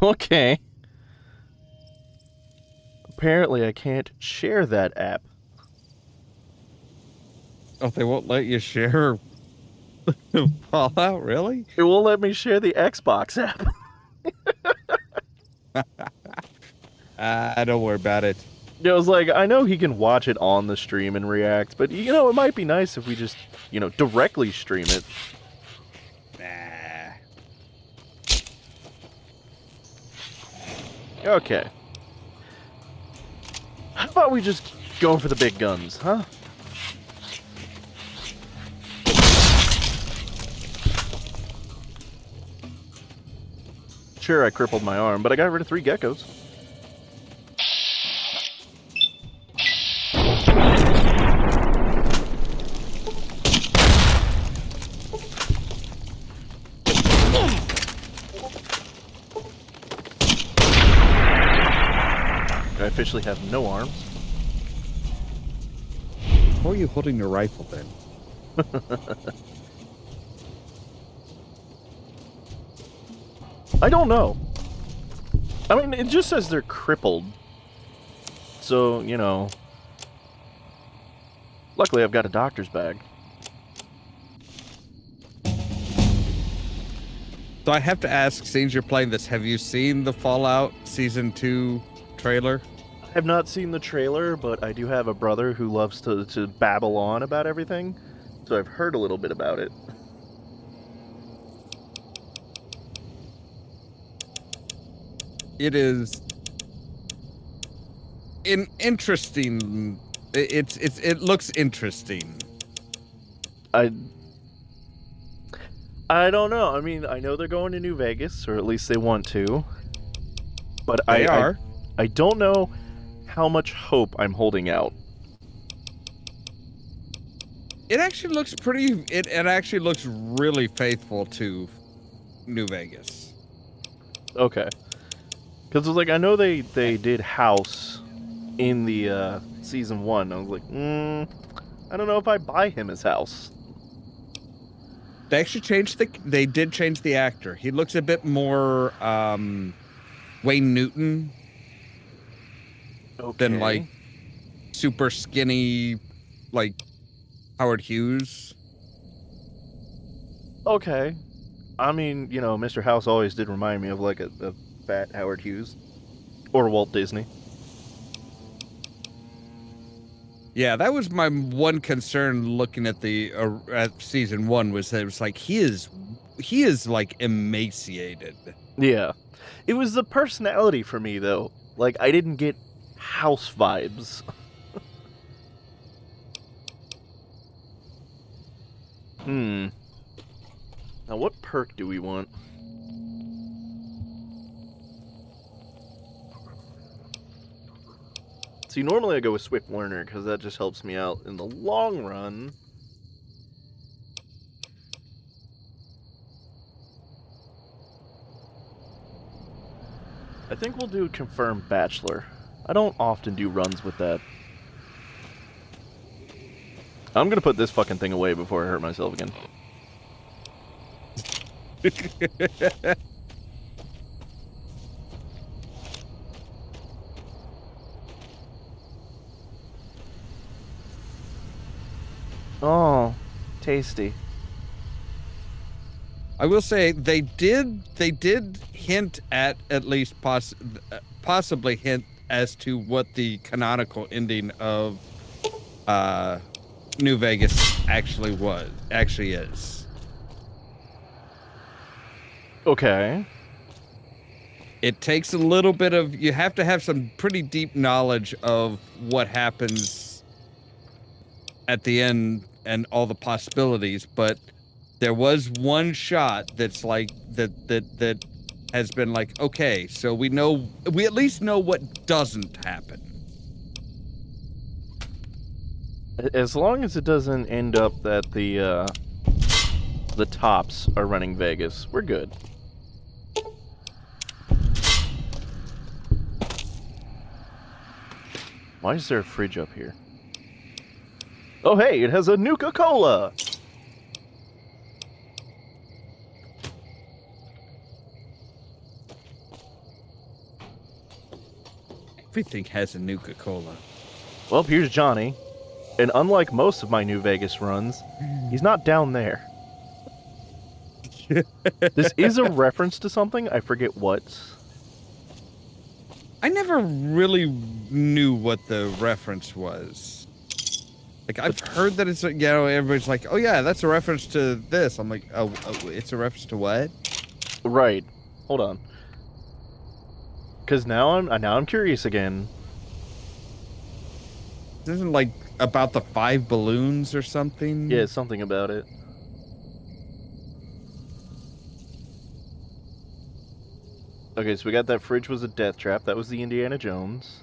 Okay. Apparently I can't share that app. Oh, they won't let you share Fallout, really? It won't let me share the Xbox app. Don't worry about it. It was like, I know he can watch it on the stream and react, but, you know, it might be nice if we just, you know, directly stream it. Nah. Okay. How about we just go for the big guns, huh? Sure, I crippled my arm, but I got rid of 3 geckos. I officially have no arms. Why are you holding your rifle then? I don't know. I mean, it just says they're crippled. So, you know. Luckily, I've got a doctor's bag. So I have to ask, since you're playing this, have you seen the Fallout Season 2 trailer? I have not seen the trailer, but I do have a brother who loves to babble on about everything. So I've heard a little bit about it. It is interesting. It looks interesting. I don't know. I mean, I know they're going to New Vegas, or at least they want to. But I don't know how much hope I'm holding out. It actually looks pretty. It actually looks really faithful to New Vegas. Okay. Because like I know they did House in the season 1. I was like, I don't know if I buy him as House. They actually changed they did change the actor. He looks a bit more Wayne Newton than like super skinny like Howard Hughes. Okay. I mean, you know, Mr. House always did remind me of like a fat Howard Hughes or Walt Disney. Yeah, that was my one concern looking at the at season 1 was that it was like he is like emaciated. Yeah. It was the personality for me though. Like I didn't get House vibes. Now what perk do we want? See, normally I go with Swift Learner because that just helps me out in the long run. I think we'll do Confirmed Bachelor. I don't often do runs with that. I'm gonna put this fucking thing away before I hurt myself again. Oh, tasty. I will say they did hint at least possibly hint as to what the canonical ending of New Vegas actually is. Okay. It takes a little bit of, you have to have some pretty deep knowledge of what happens at the end and all the possibilities, but There was one shot that's like that has been like, okay, so we at least know what doesn't happen. As long as it doesn't end up that the tops are running Vegas, we're good. Why is there a fridge up here? Oh hey, it has a Nuka-Cola! Everything has a Nuka-Cola. Well, here's Johnny. And unlike most of my New Vegas runs, he's not down there. This is a reference to something, I forget what. I never really knew what the reference was. Like, I've heard that it's, everybody's like, oh yeah, that's a reference to this. I'm like, oh it's a reference to what? Right. Hold on. Because now I'm curious again. Isn't like about the 5 balloons or something? Yeah, something about it. Okay, so we got that fridge was a death trap. That was the Indiana Jones.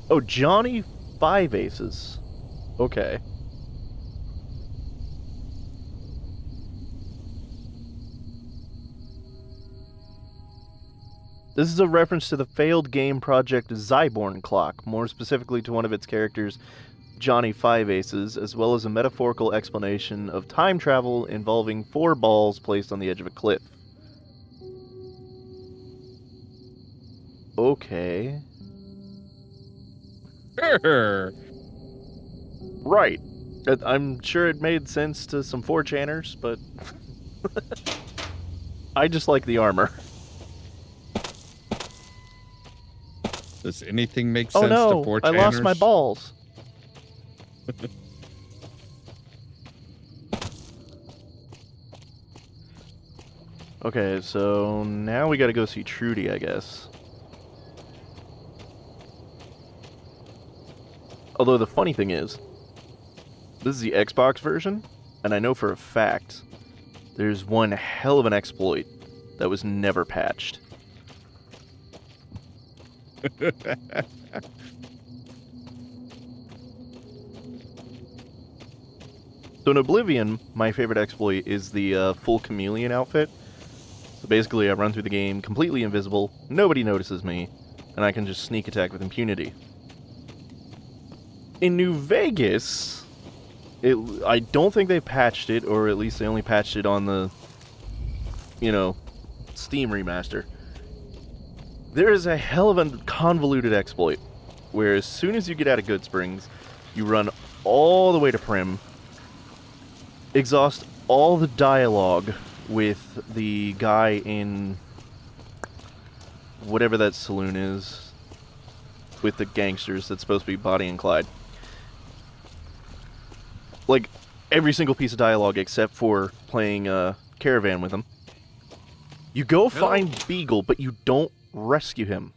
Oh, Johnny 5 Aces. Okay. This is a reference to the failed game project Zyborn Clock, more specifically to one of its characters, Johnny 5 Aces, as well as a metaphorical explanation of time travel involving 4 balls placed on the edge of a cliff. Okay. Sure. Right. I'm sure it made sense to some 4chaners, but I just like the armor. Does anything make sense to 4chaners? I lost my balls. Okay, so now we gotta go see Trudy, I guess. Although the funny thing is, this is the Xbox version, and I know for a fact there's one hell of an exploit that was never patched. So in Oblivion, my favorite exploit is the full chameleon outfit. So basically I run through the game completely invisible, nobody notices me, and I can just sneak attack with impunity. In New Vegas, I don't think they patched it, or at least they only patched it on the, Steam remaster. There is a hell of a convoluted exploit, where as soon as you get out of Good Springs, you run all the way to Prim, exhaust all the dialogue with the guy in whatever that saloon is, with the gangsters that's supposed to be Bonnie and Clyde. Like, every single piece of dialogue except for playing Caravan with him. You go find Beagle, but you don't rescue him.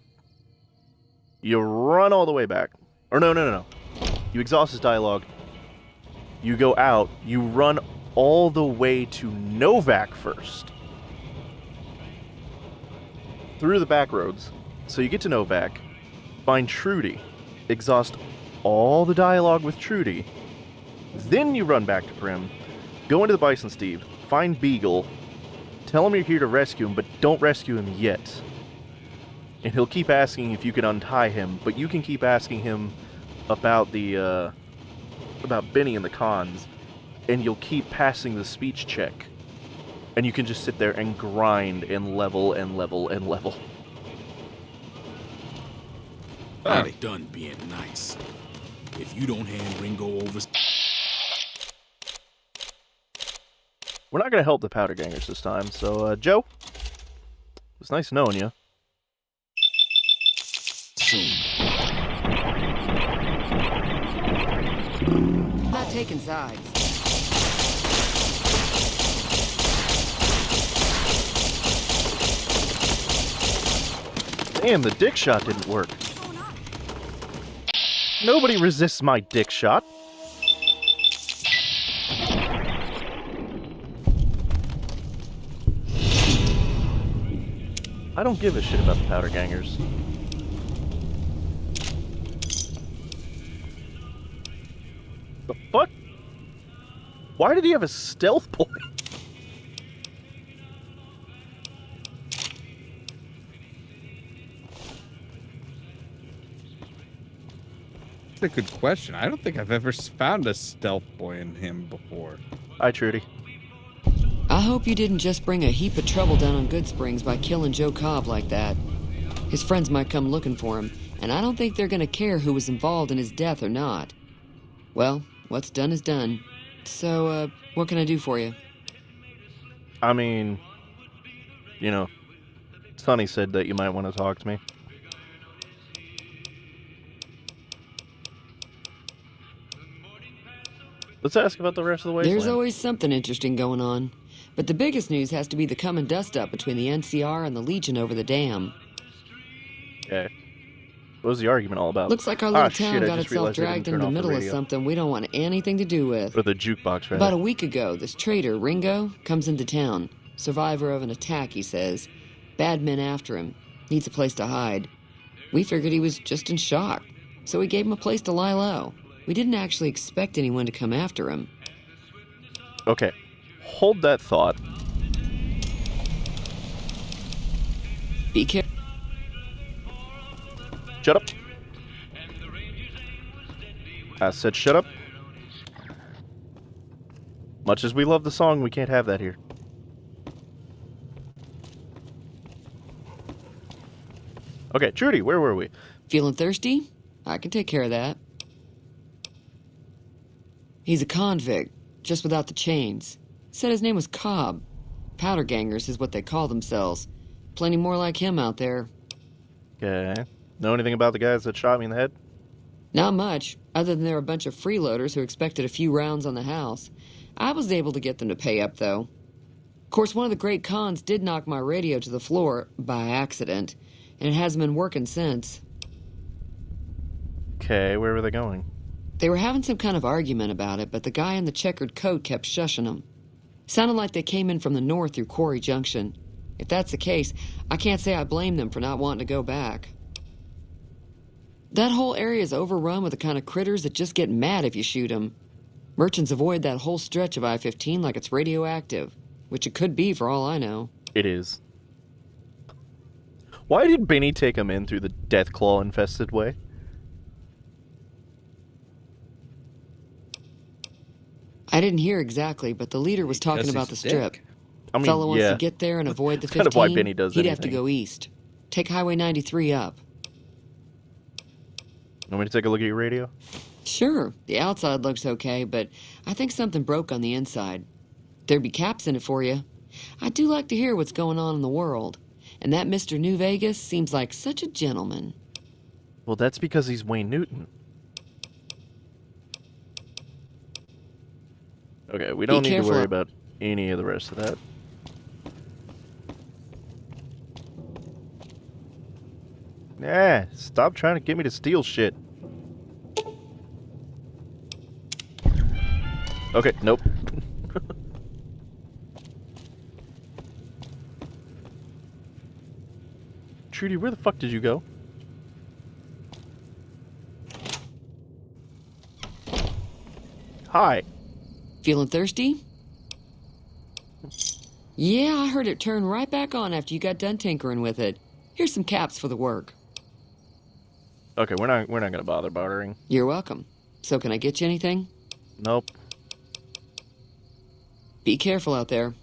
You run all the way back. Or no. You exhaust his dialogue. You go out. You run all the way to Novak first. Through the back roads. So you get to Novak. Find Trudy. Exhaust all the dialogue with Trudy. Then you run back to Prim. Go into the Bison Steve. Find Beagle. Tell him you're here to rescue him, but don't rescue him yet. And he'll keep asking if you can untie him, but you can keep asking him about the, about Benny and the cons, and you'll keep passing the speech check. And you can just sit there and grind and level and level and level. Already done being nice. If you don't hand Ringo over... We're not going to help the Powder Gangers this time, so, Joe, it's nice knowing you. Not taking sides. Damn, the dick shot didn't work. Nobody resists my dick shot. I don't give a shit about the powder gangers. The fuck? Why did he have a stealth point? That's a good question. I don't think I've ever found a stealth boy in him before. Hi, Trudy. I hope you didn't just bring a heap of trouble down on Good Springs by killing Joe Cobb like that. His friends might come looking for him, and I don't think they're gonna care who was involved in his death or not. Well, what's done is done. So, what can I do for you? I mean, you know, Sonny said that you might want to talk to me. Let's ask about the rest of the wasteland. There's always something interesting going on. But the biggest news has to be the come and dust up between the NCR and the Legion over the dam. Okay. What was the argument all about? Looks like our little town got itself dragged into the middle of something we don't want anything to do with. Or the jukebox, rather. About a week ago, this traitor, Ringo, comes into town. Survivor of an attack, he says. Bad men after him. Needs a place to hide. We figured he was just in shock, so we gave him a place to lie low. We didn't actually expect anyone to come after him. Okay. Hold that thought. Be careful. Shut up. I said shut up. Much as we love the song, we can't have that here. Okay, Trudy, where were we? Feeling thirsty? I can take care of that. He's a convict, just without the chains. Said his name was Cobb. Powder gangers is what they call themselves. Plenty more like him out there. Okay. Know anything about the guys that shot me in the head? Not much, other than they're a bunch of freeloaders who expected a few rounds on the house. I was able to get them to pay up, though. Of course, one of the great cons did knock my radio to the floor, by accident, and it hasn't been working since. Okay, where were they going? They were having some kind of argument about it, but the guy in the checkered coat kept shushing them. Sounded like they came in from the north through Quarry Junction. If that's the case, I can't say I blame them for not wanting to go back. That whole area is overrun with the kind of critters that just get mad if you shoot them. Merchants avoid that whole stretch of I-15 like it's radioactive, which it could be for all I know. It is. Why did Benny take him in through the Deathclaw-infested way? I didn't hear exactly, but the leader was talking about the strip. I mean, Fellow wants yeah. to get there and avoid the 15. Kind of why Benny does He'd anything. have to go east. Take Highway 93 up. Want me to take a look at your radio? Sure, the outside looks okay, but I think something broke on the inside. There'd be caps in it for you. I do like to hear what's going on in the world. And that Mr. New Vegas seems like such a gentleman. Well, that's because he's Wayne Newton. Okay, we don't need to worry about any of the rest of that. Yeah, stop trying to get me to steal shit. Okay, nope. Trudy, where the fuck did you go? Hi. Feeling thirsty? Yeah, I heard it turn right back on after you got done tinkering with it. Here's some caps for the work. Okay, we're not gonna bother bartering. You're welcome. So can I get you anything? Nope. Be careful out there.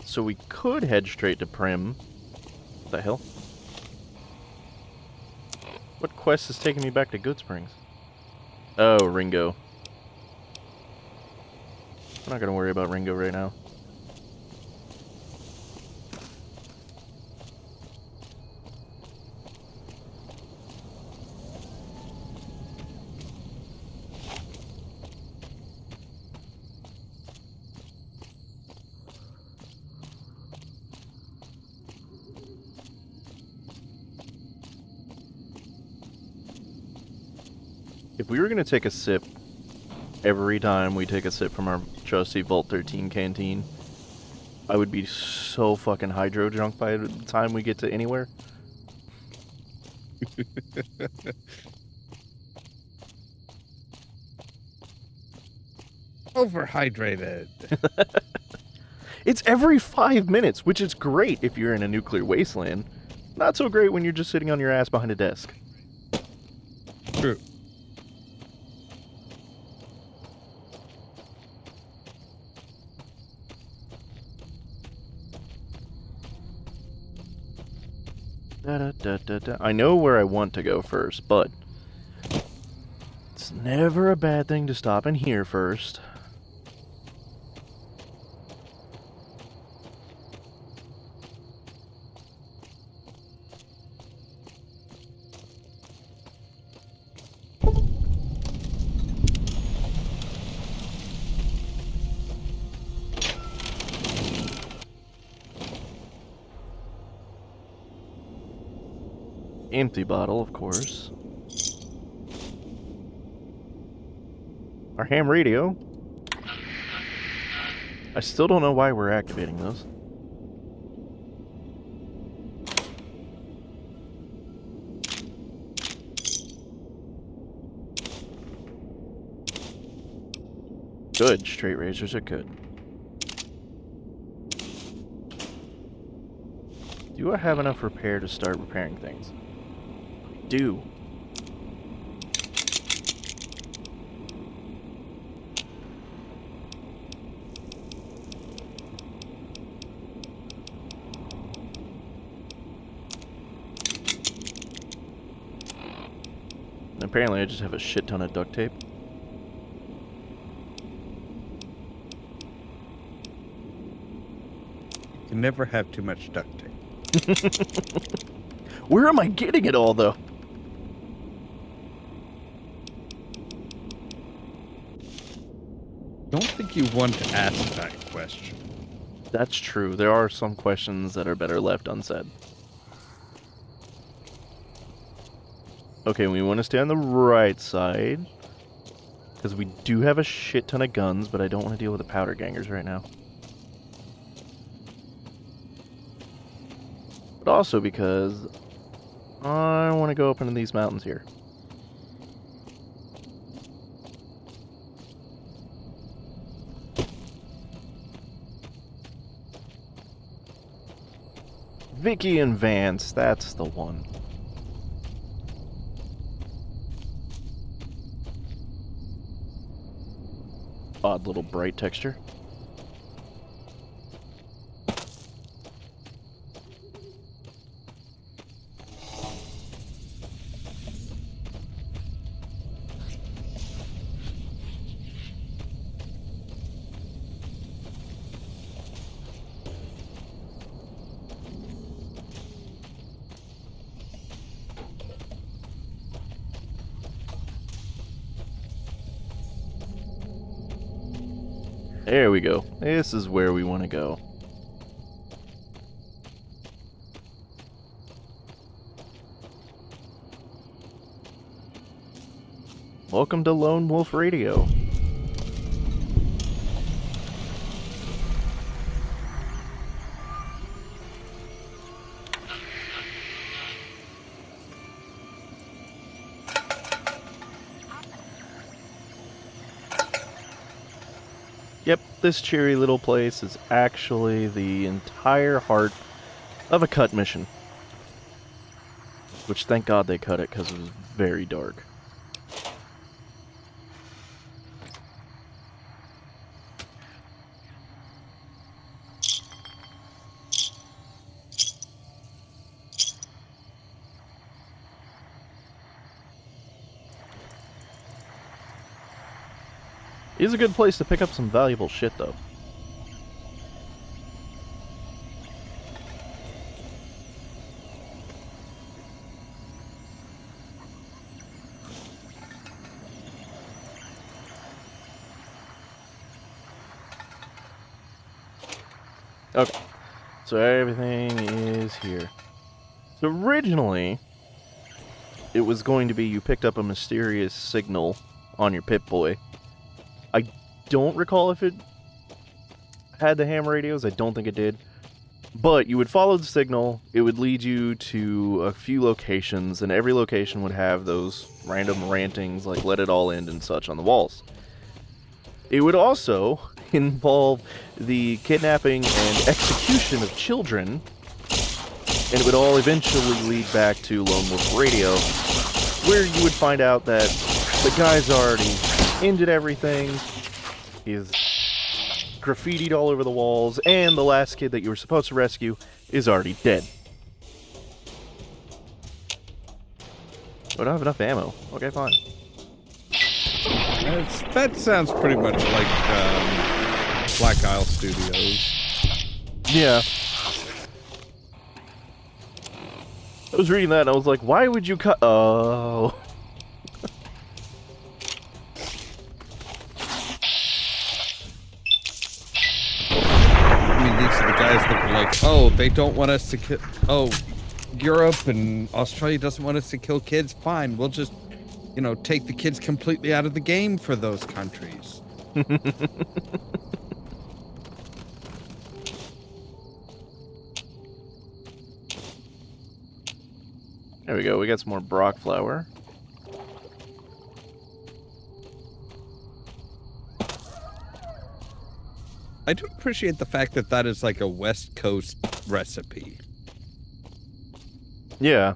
So we could head straight to Prim. What the hell? What quest is taking me back to Good Springs? Oh, Ringo. I'm not gonna worry about Ringo right now. If we were going to take a sip every time we take a sip from our trusty Vault 13 canteen, I would be so fucking hydro drunk by the time we get to anywhere. Overhydrated. It's every 5 minutes, which is great if you're in a nuclear wasteland. Not so great when you're just sitting on your ass behind a desk. True. I know where I want to go first, but it's never a bad thing to stop in here first. Empty bottle, of course. Our ham radio. I still don't know why we're activating those. Good. Straight razors are good. Do I have enough repair to start repairing things? Do. And apparently I just have a shit ton of duct tape. You can never have too much duct tape. Where am I getting it all, though? Don't think you want to ask that question. That's true. There are some questions that are better left unsaid. Okay, we want to stay on the right side. Because we do have a shit ton of guns, but I don't want to deal with the powder gangers right now. But also because I want to go up into these mountains here. Vicky and Vance, that's the one. Odd little bright texture. There we go. This is where we want to go. Welcome to Lone Wolf Radio. Yep, this cheery little place is actually the entire heart of a cut mission. Which, thank God they cut it, because it was very dark. It is a good place to pick up some valuable shit, though. Okay, so everything is here. So originally, it was going to be you picked up a mysterious signal on your Pip-Boy. I don't recall if it had the ham radios. I don't think it did. But you would follow the signal. It would lead you to a few locations, and every location would have those random rantings like "let it all end" and such on the walls. It would also involve the kidnapping and execution of children, and it would all eventually lead back to Lone Wolf Radio, where you would find out that the guy's already ended everything. He's graffitied all over the walls, and the last kid that you were supposed to rescue is already dead. I don't have enough ammo. Okay, fine. That sounds pretty much like Black Isle Studios. Yeah. I was reading that and I was like, why would you cut? Oh. I mean, these are the guys that were like, oh, they don't want us to kill. Oh, Europe and Australia doesn't want us to kill kids. Fine, we'll just, take the kids completely out of the game for those countries. There we go. We got some more Brock flour. I do appreciate the fact that that is like a West Coast recipe. Yeah.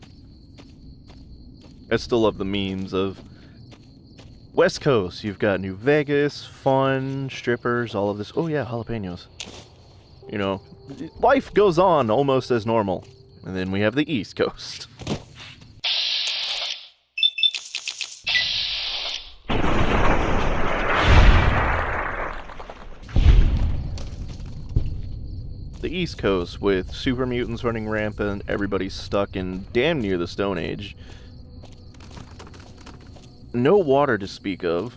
I still love the memes of West Coast. You've got New Vegas, fun, strippers, all of this. Oh yeah, jalapenos. Life goes on almost as normal. And then we have the East Coast. The East Coast with super mutants running rampant, everybody's stuck in damn near the Stone Age. No water to speak of.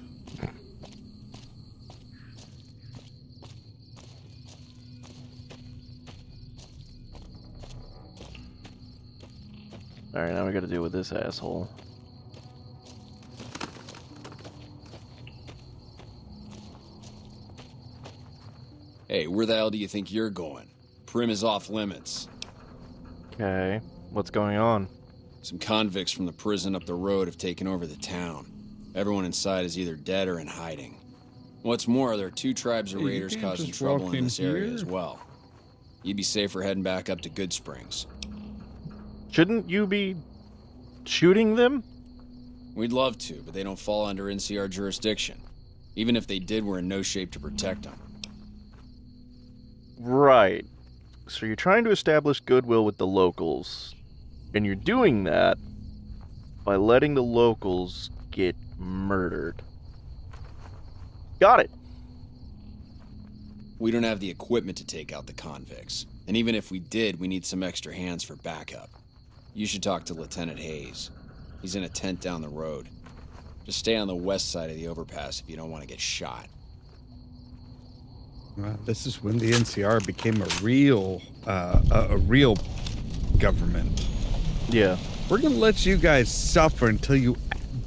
Alright, now we gotta deal with this asshole. Hey, where the hell do you think you're going? Prim is off limits. Okay, what's going on? Some convicts from the prison up the road have taken over the town. Everyone inside is either dead or in hiding. What's more, there are 2 tribes of raiders causing trouble in this area as well. You'd be safer heading back up to Good Springs. Shouldn't you be shooting them? We'd love to, but they don't fall under NCR jurisdiction. Even if they did, we're in no shape to protect them. Right. So you're trying to establish goodwill with the locals. And you're doing that by letting the locals get murdered. Got it. We don't have the equipment to take out the convicts. And even if we did, we need some extra hands for backup. You should talk to Lieutenant Hayes. He's in a tent down the road. Just stay on the west side of the overpass if you don't want to get shot. Well, this is when the NCR became a real government. Yeah. We're going to let you guys suffer until you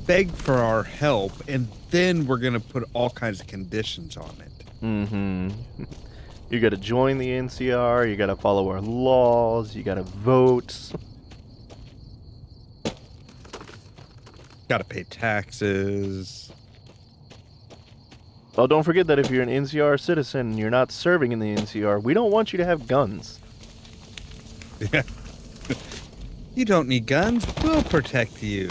beg for our help, and then we're going to put all kinds of conditions on it. Mm-hmm. You got to join the NCR, you got to follow our laws, you got to vote. Got to pay taxes. Well, don't forget that if you're an NCR citizen and you're not serving in the NCR, we don't want you to have guns. Yeah. You don't need guns. We'll protect you.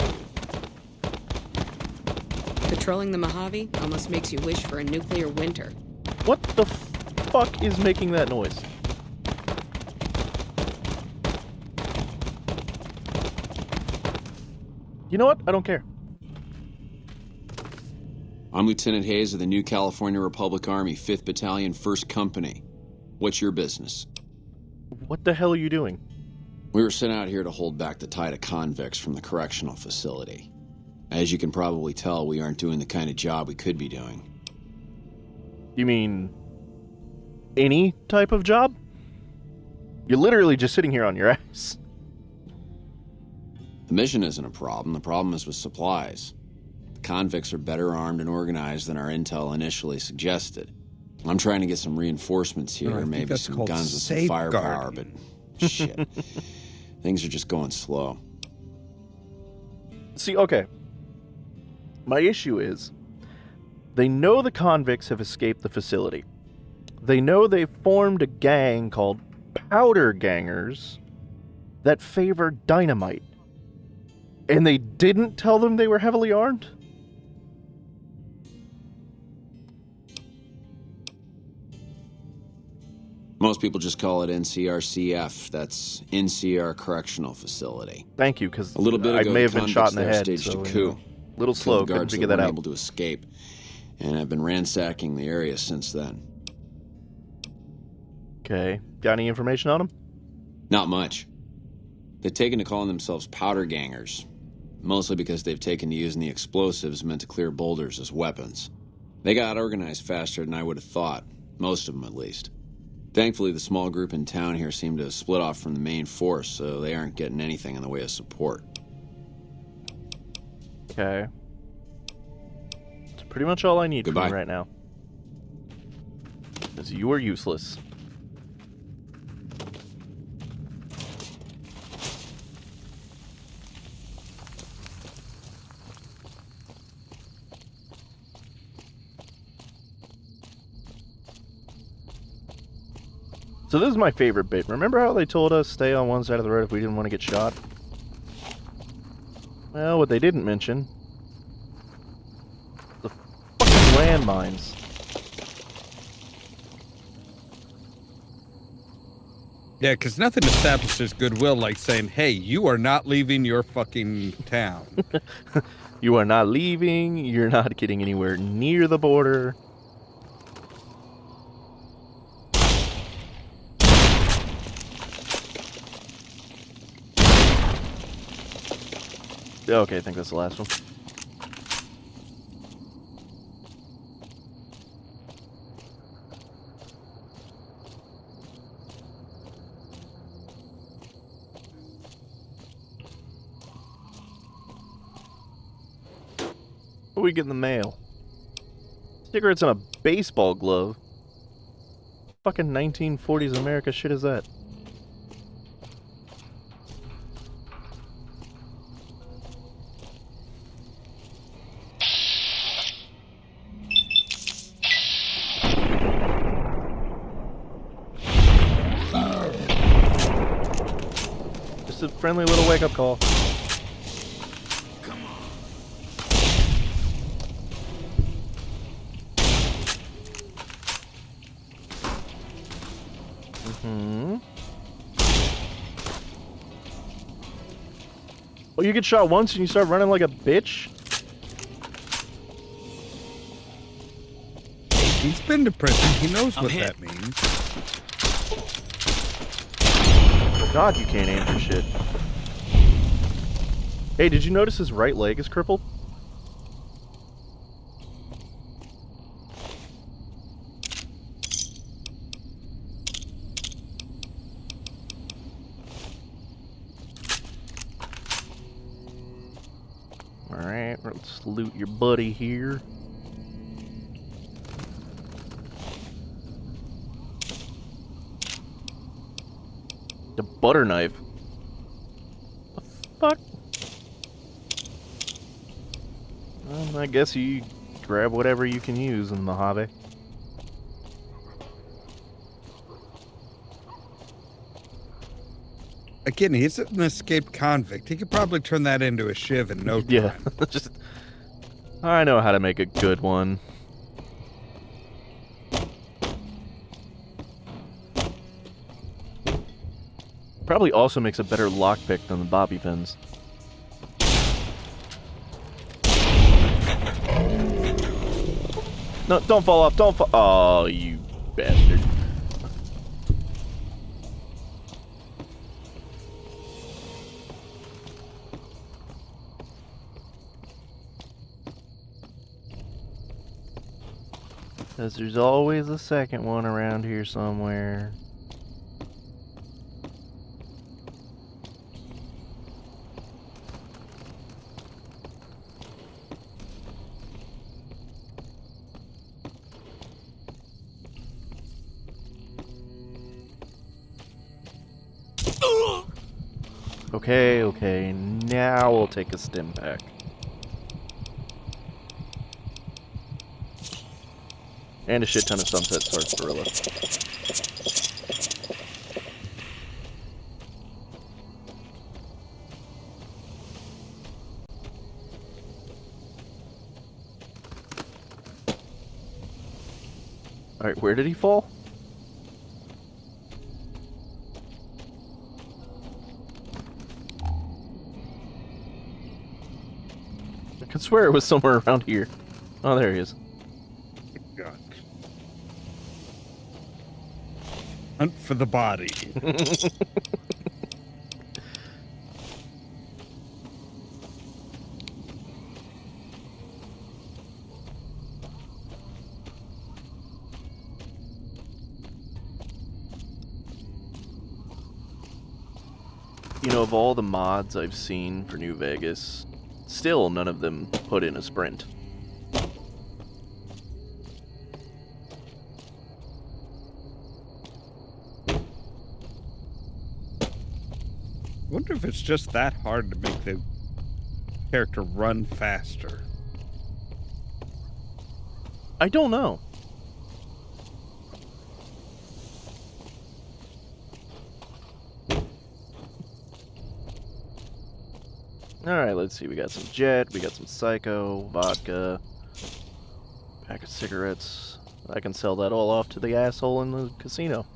Patrolling the Mojave almost makes you wish for a nuclear winter. What the fuck is making that noise? You know what? I don't care. I'm Lieutenant Hayes of the New California Republic Army, 5th Battalion, 1st Company. What's your business? What the hell are you doing? We were sent out here to hold back the tide of convicts from the correctional facility. As you can probably tell, we aren't doing the kind of job we could be doing. You mean any type of job? You're literally just sitting here on your ass. The mission isn't a problem. The problem is with supplies. The convicts are better armed and organized than our intel initially suggested. I'm trying to get some reinforcements here, maybe some guns with some firepower, but shit. Things are just going slow. See, okay. My issue is, they know the convicts have escaped the facility. They know they formed a gang called Powder Gangers that favor dynamite. And they didn't tell them they were heavily armed? Most people just call it NCRCF. That's NCR Correctional Facility. Thank you, because a little bit ago, I may have been shot in the head. Staged So, a coup. Little slow, the couldn't guards figure that that weren't out. able to escape, and I've been ransacking the area since then. Okay, got any information on them? Not much. They've taken to calling themselves Powder Gangers, mostly because they've taken to using the explosives meant to clear boulders as weapons. They got organized faster than I would have thought, most of them at least. Thankfully, the small group in town here seem to have split off from the main force, so they aren't getting anything in the way of support. Okay. That's pretty much all I need from you right now. Because you are useless. So this is my favorite bit. Remember how they told us stay on one side of the road if we didn't want to get shot? Well, what they didn't mention, the fucking landmines. Yeah, because nothing establishes goodwill like saying, hey, you are not leaving your fucking town. You are not leaving. You're not getting anywhere near the border. Okay, I think that's the last one. What do we get in the mail? Cigarettes and a baseball glove? Fucking 1940s America shit is that? Just a friendly little wake-up call. Oh, you get shot once and you start running like a bitch? He's been to prison. He knows what that means. God, you can't aim for shit. Hey, did you notice his right leg is crippled? Alright, let's loot your buddy here. The butter knife. The fuck? Well, I guess you grab whatever you can use in Mojave. Again, he's an escaped convict. He could probably turn that into a shiv in no time. Yeah, just... I know how to make a good one. Probably also makes a better lockpick than the bobby pins. No, don't fall off, don't fall. Oh, you bastard. Because there's always a second one around here somewhere. Okay, now we'll take a stim pack. And a shit ton of Sunset Sarsaparilla. Alright, where did he fall? I could swear it was somewhere around here. Oh, there he is. God. Hunt for the body. You know, of all the mods I've seen for New Vegas, still none of them put in a sprint. I wonder if it's just that hard to make the character run faster. I don't know. Alright, let's see. We got some Jet, we got some Psycho, vodka, pack of cigarettes. I can sell that all off to the asshole in the casino.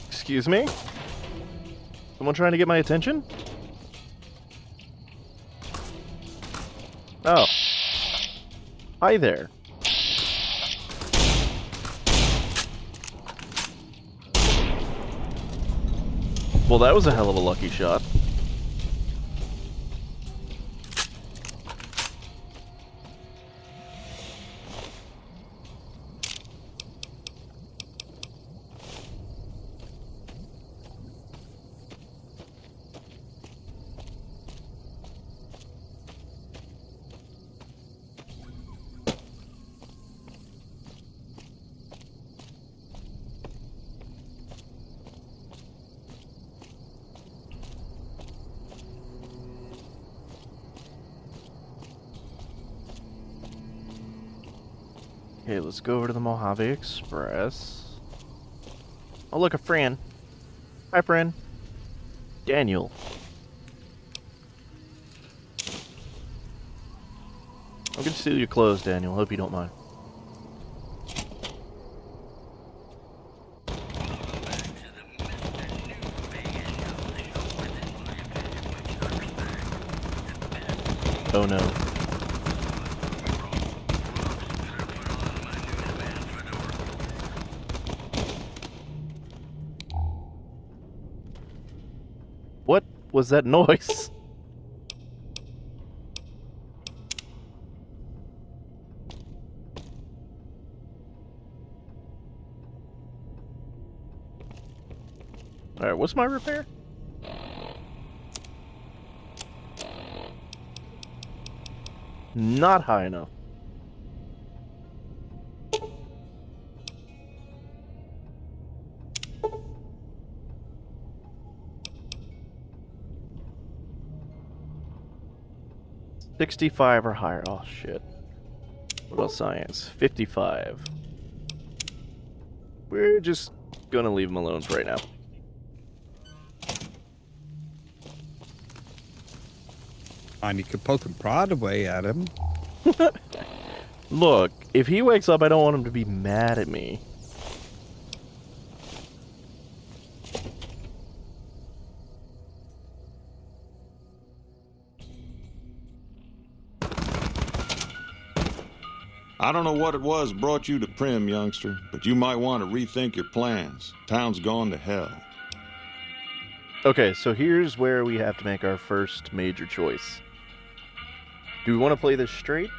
Excuse me? Someone trying to get my attention? Oh. Hi there. Well, that was a hell of a lucky shot. Okay, let's go over to the Mojave Express. Oh, look, a friend. Hi, friend. Daniel. I'm gonna steal your clothes, Daniel. Hope you don't mind. Oh no. What was that noise? Alright, what's my repair? Not high enough. $65 or higher. Oh shit. What about science? 55. We're just gonna leave him alone for right now. And you could poke and prod away at him. Look, if he wakes up, I don't want him to be mad at me. I don't know what it was brought you to Prim, youngster, but you might want to rethink your plans. Town's gone to hell. Okay, so here's where we have to make our first major choice. Do we want to play this straight?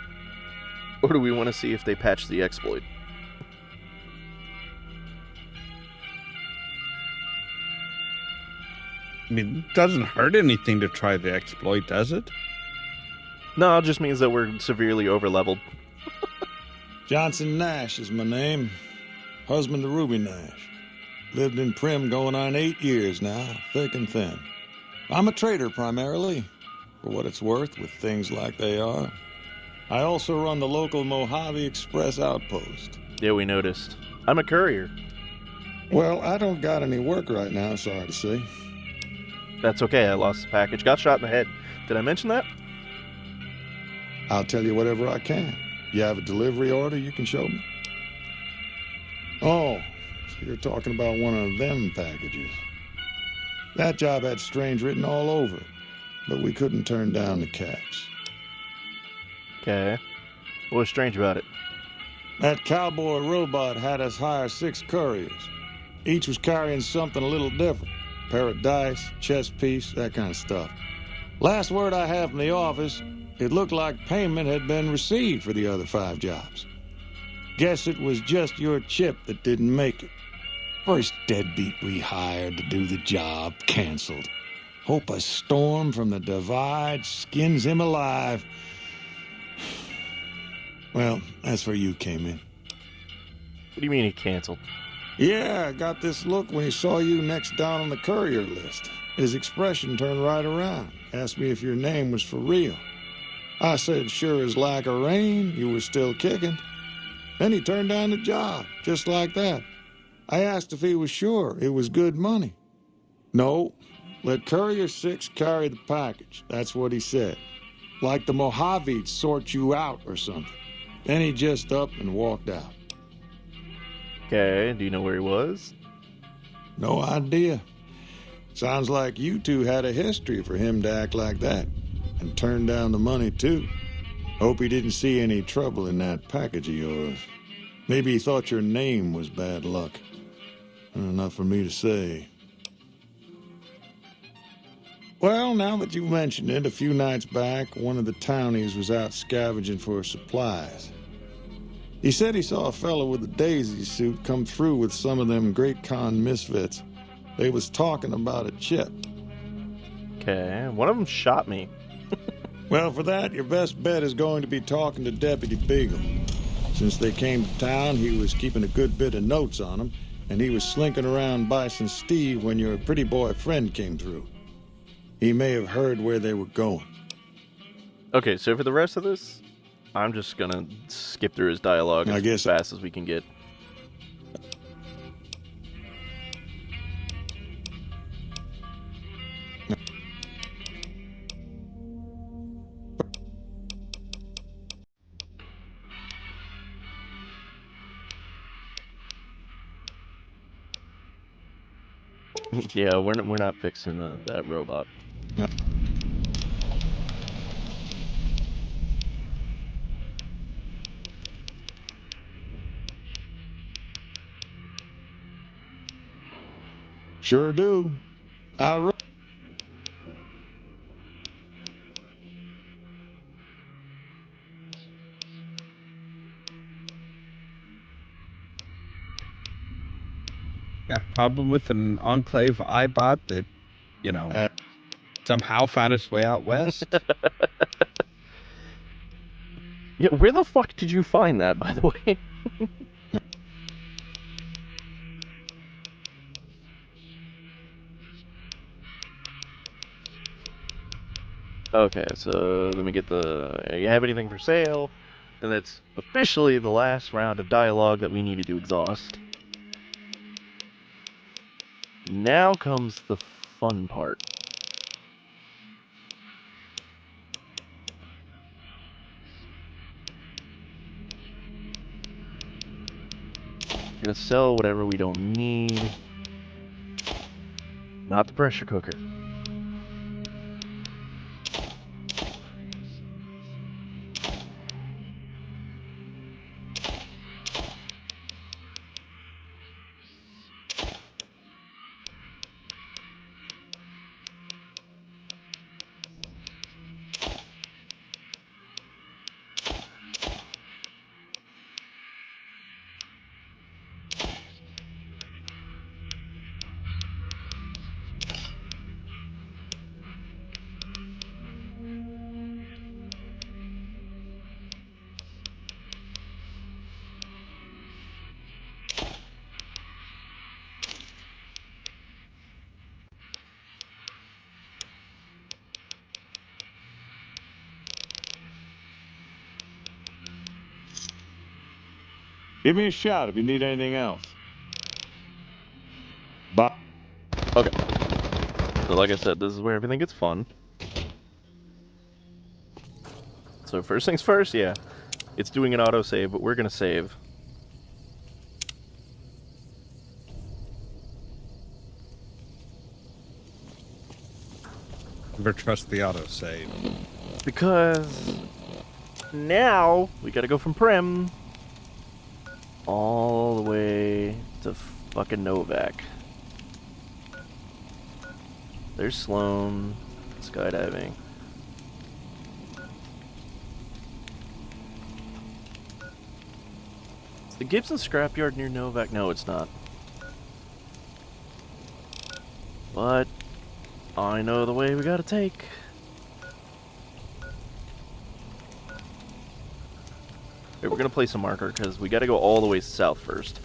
Or do we want to see if they patch the exploit? I mean, it doesn't hurt anything to try the exploit, does it? No, it just means that we're severely overleveled. Johnson Nash is my name. Husband to Ruby Nash. Lived in Prim going on 8 years now, thick and thin. I'm a trader primarily, for what it's worth with things like they are. I also run the local Mojave Express outpost. Yeah, we noticed. I'm a courier. Well, I don't got any work right now, sorry to say. That's okay, I lost the package. Got shot in the head. Did I mention that? I'll tell you whatever I can. You have a delivery order you can show me? Oh, so you're talking about one of them packages. That job had strange written all over it, but we couldn't turn down the cash. Okay. What was strange about it? That cowboy robot had us hire 6 couriers. Each was carrying something a little different. Pair of dice, chess piece, that kind of stuff. Last word I have from the office, it looked like payment had been received for the other 5 jobs. Guess it was just your chip that didn't make it. First deadbeat we hired to do the job canceled. Hope a storm from the divide skins him alive. Well, that's where you came in. What do you mean he canceled? Yeah, I got this look when he saw you next down on the courier list. His expression turned right around. Asked me if your name was for real. I said, sure as lack of rain, you were still kicking. Then he turned down the job, just like that. I asked if he was sure it was good money. No, let Courier 6 carry the package. That's what he said. Like the Mojave'd sort you out or something. Then he just up and walked out. Okay, do you know where he was? No idea. Sounds like you two had a history for him to act like that. And turn down the money, too. Hope he didn't see any trouble in that package of yours. Maybe he thought your name was bad luck. Not for me to say. Well, now that you mentioned it, a few nights back, one of the townies was out scavenging for supplies. He said he saw a fellow with a daisy suit come through with some of them Great Con misfits. They was talking about a chip. Okay, one of them shot me. Well, for that, your best bet is going to be talking to Deputy Beagle. Since they came to town, he was keeping a good bit of notes on them, and he was slinking around Bison Steve when your pretty boy friend came through. He may have heard where they were going. Okay, so for the rest of this, I'm just gonna skip through his dialogue as fast as we can get. Yeah, we're not fixing that robot. No. Sure do. Got a problem with an Enclave iBot that, you know, somehow found its way out west? Yeah, where the fuck did you find that, by the way? Okay, so let me get you have anything for sale? And that's officially the last round of dialogue that we needed to exhaust. Now comes the fun part. We're gonna sell whatever we don't need. Not the pressure cooker. Give me a shout if you need anything else. Bye. Okay. So like I said, this is where everything gets fun. So first things first, yeah. It's doing an autosave, but we're gonna save. Never trust the autosave. Because now we gotta go from Prim all the way to fucking Novak. There's Sloan skydiving. Is the Gibson scrapyard near Novak? No, it's not. But I know the way we gotta take. Okay, we're gonna place a marker because we gotta go all the way south first.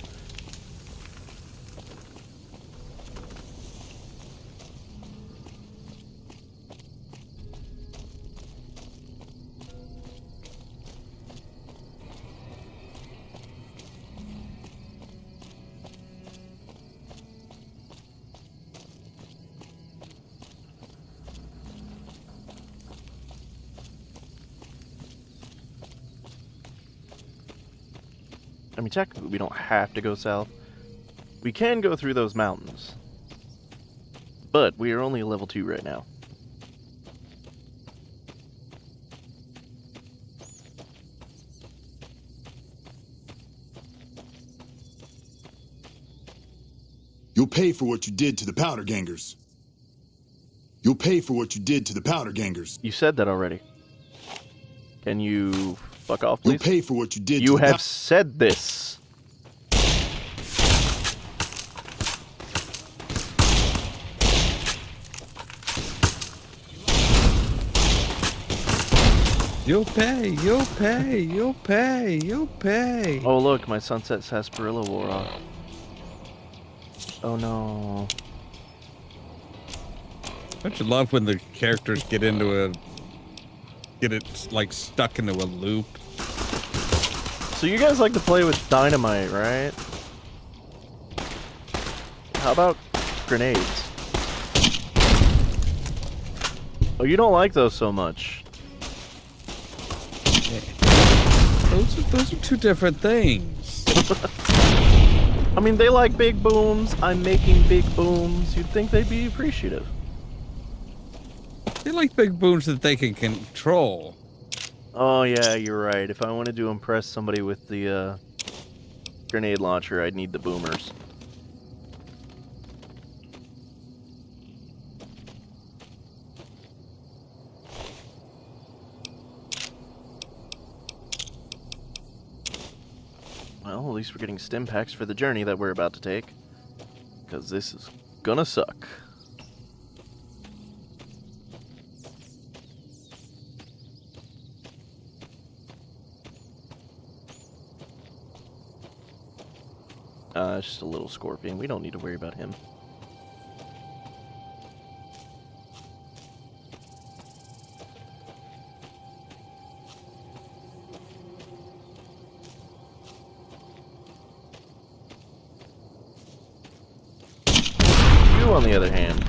I mean, technically, we don't have to go south. We can go through those mountains. But we are only level 2 right now. You'll pay for what you did to the powder gangers. You'll pay for what you did to the powder gangers. You said that already. Can you fuck off, please? You'll pay for what you did You to the have said this. You'll pay, you'll pay, you'll pay, you'll pay. Oh look, my Sunset Sarsaparilla wore off. Oh no. Don't you love when the characters get it like stuck into a loop? So you guys like to play with dynamite, right? How about grenades? Oh, you don't like those so much. Those are two different things. I mean, they like big booms. I'm making big booms. You'd think they'd be appreciative. They like big booms that they can control. Oh yeah, you're right. If I wanted to impress somebody with the grenade launcher, I'd need the boomers. Well, at least we're getting stim packs for the journey that we're about to take. Because this is gonna suck. It's just a little scorpion. We don't need to worry about him. You, on the other hand,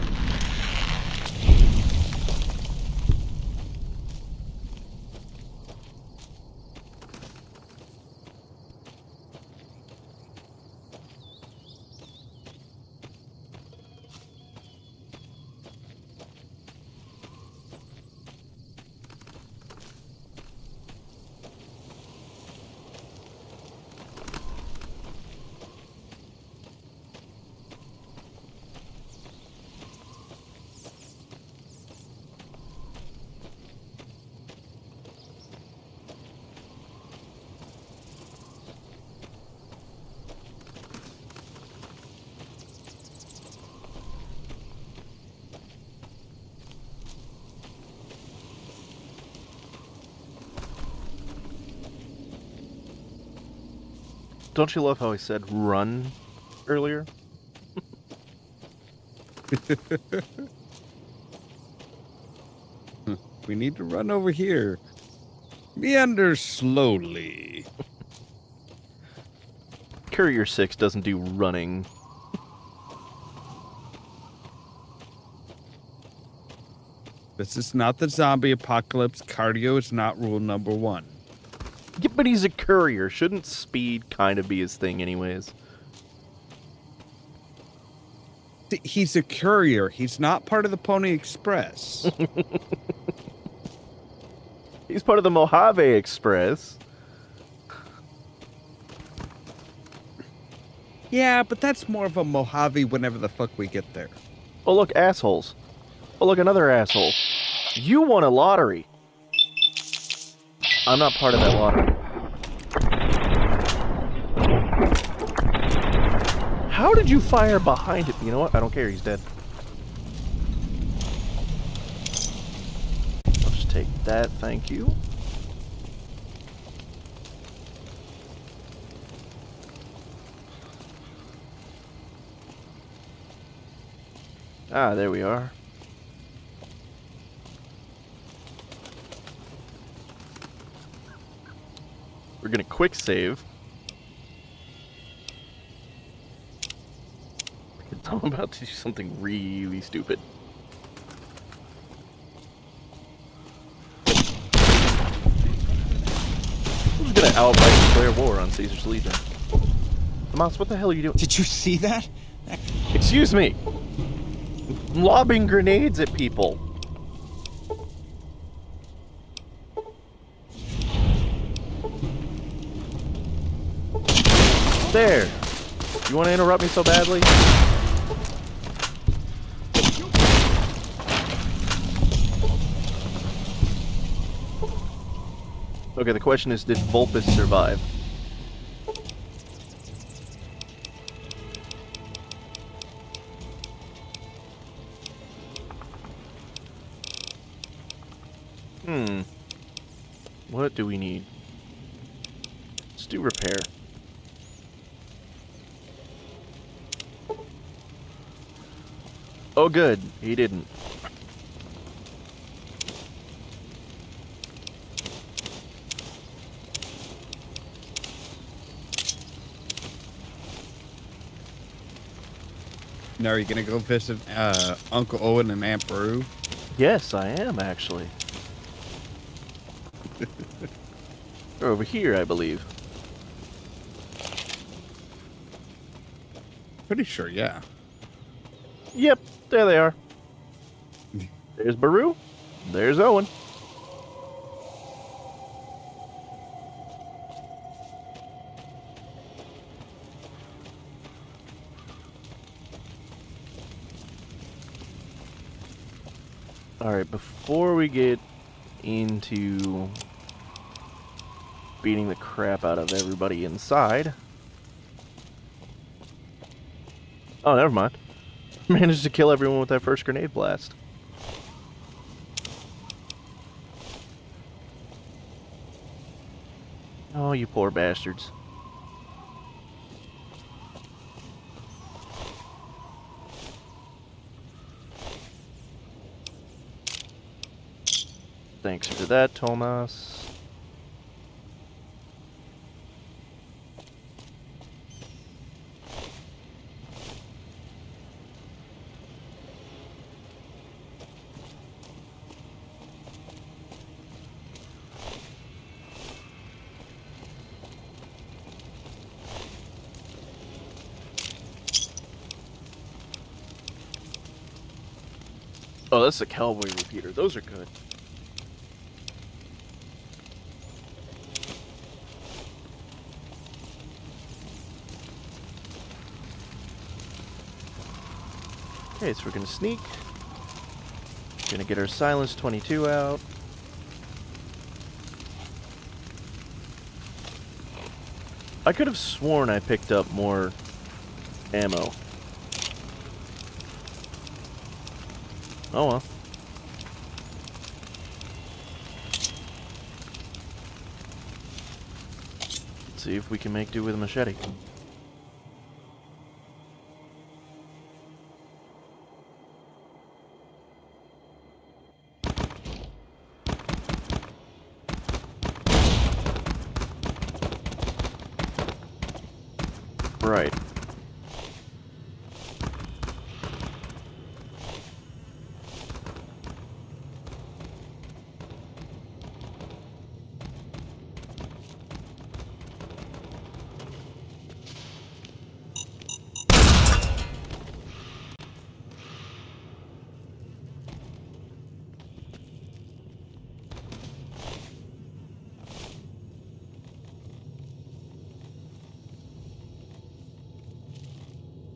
don't you love how I said run earlier? We need to run over here. Meander slowly. Courier 6 doesn't do running. This is not the zombie apocalypse. Cardio is not rule number 1. Yeah, but he's a courier. Shouldn't speed kind of be his thing anyways? He's a courier. He's not part of the Pony Express. He's part of the Mojave Express. Yeah, but that's more of a Mojave whenever the fuck we get there. Oh, look, assholes. Oh, look, another asshole. You won a lottery. I'm not part of that lottery. How did you fire behind him? You know what? I don't care. He's dead. I'll just take that. Thank you. Ah, there we are. We're gonna quick save. I'm about to do something really stupid. Who's gonna outright declare war on Caesar's Legion? Mouse, what the hell are you doing? Did you see that? Excuse me. I'm lobbing grenades at people. There. You want to interrupt me so badly? Okay, the question is, did Vulpus survive? What do we need? Let's do repair. Oh good, he didn't. Now, are you gonna go visit Uncle Owen and Aunt Beru? Yes, I am actually. They're over here, I believe. Pretty sure, yeah. Yep, there they are. There's Beru. There's Owen. Alright, before we get into beating the crap out of everybody inside. Oh, never mind. Managed to kill everyone with that first grenade blast. Oh, you poor bastards. Thanks for that, Tomas. Oh, that's a cowboy repeater. Those are good. Okay, so we're gonna sneak. Gonna get our Silence 22 out. I could have sworn I picked up more ammo. Oh well. Let's see if we can make do with a machete. right.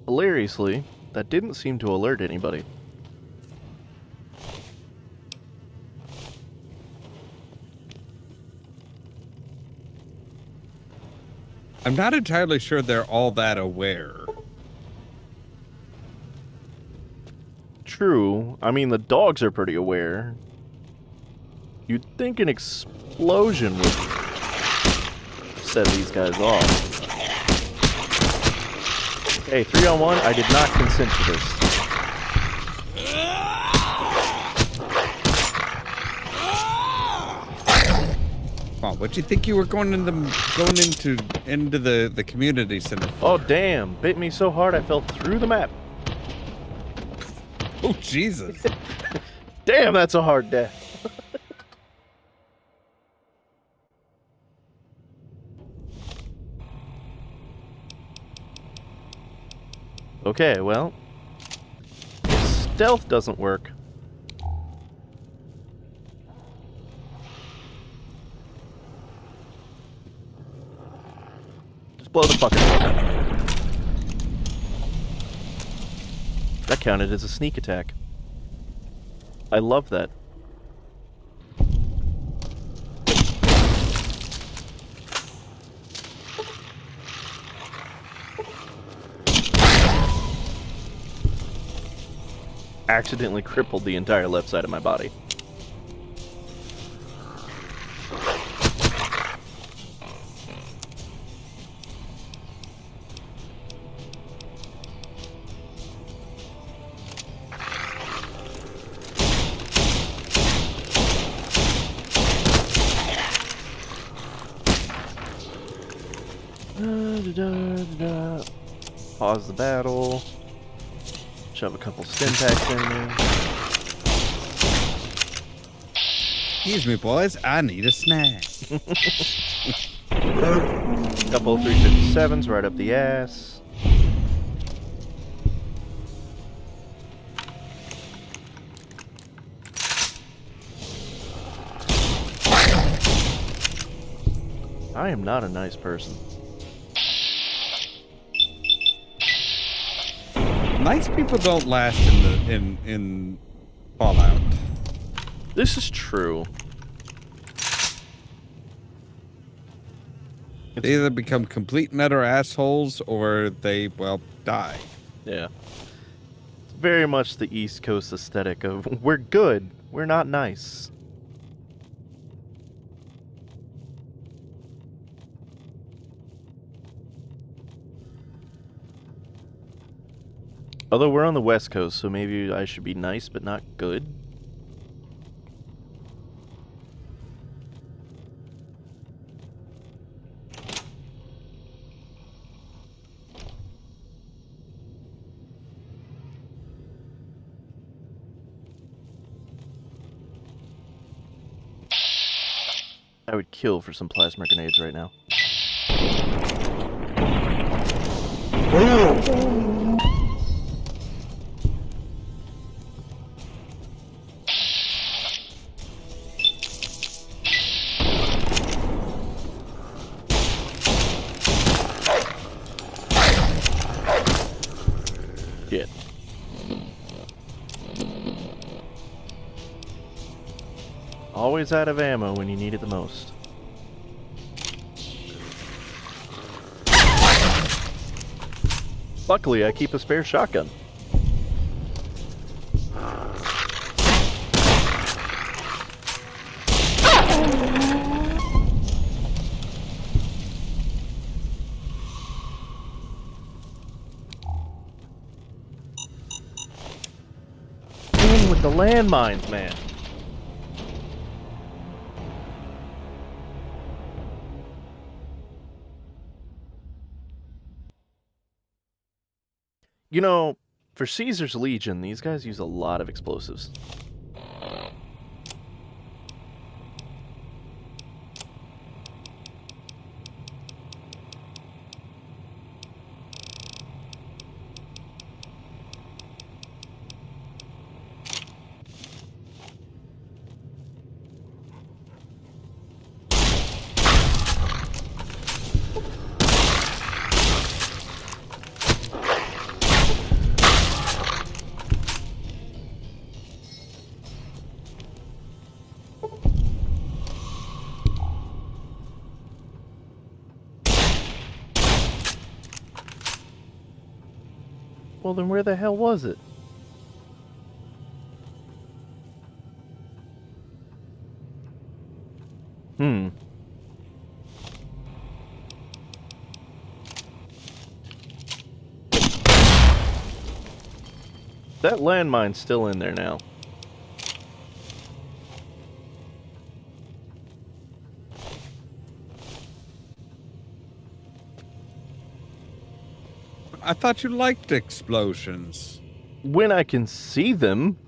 Hilariously, that didn't seem to alert anybody. I'm not entirely sure they're all that aware. True. I mean, the dogs are pretty aware. You'd think an explosion would set these guys off. Hey, 3-on-1, I did not consent to this. Oh, what'd you think you were going into the community center for? Oh damn, bit me so hard I fell through the map. Oh Jesus. Damn, that's a hard death. Okay, well, if stealth doesn't work, just blow the fucker up. That counted as a sneak attack. I love that. Accidentally crippled the entire left side of my body. Pause the battle. Shove a couple stim packs in there. Excuse me, boys. I need a snack. Couple 357s right up the ass. I am not a nice person. Nice people don't last in Fallout. This is true. They either become complete and utter assholes or they, well, die. Yeah. It's very much the East Coast aesthetic of we're good, we're not nice. Although we're on the West Coast, so maybe I should be nice but not good. I would kill for some plasma grenades right now. Shit. Always out of ammo when you need it the most. Luckily, I keep a spare shotgun. In with the landmines, man. You know, for Caesar's Legion, these guys use a lot of explosives. Well, then where the hell was it? That landmine's still in there now. I thought you liked explosions. When I can see them.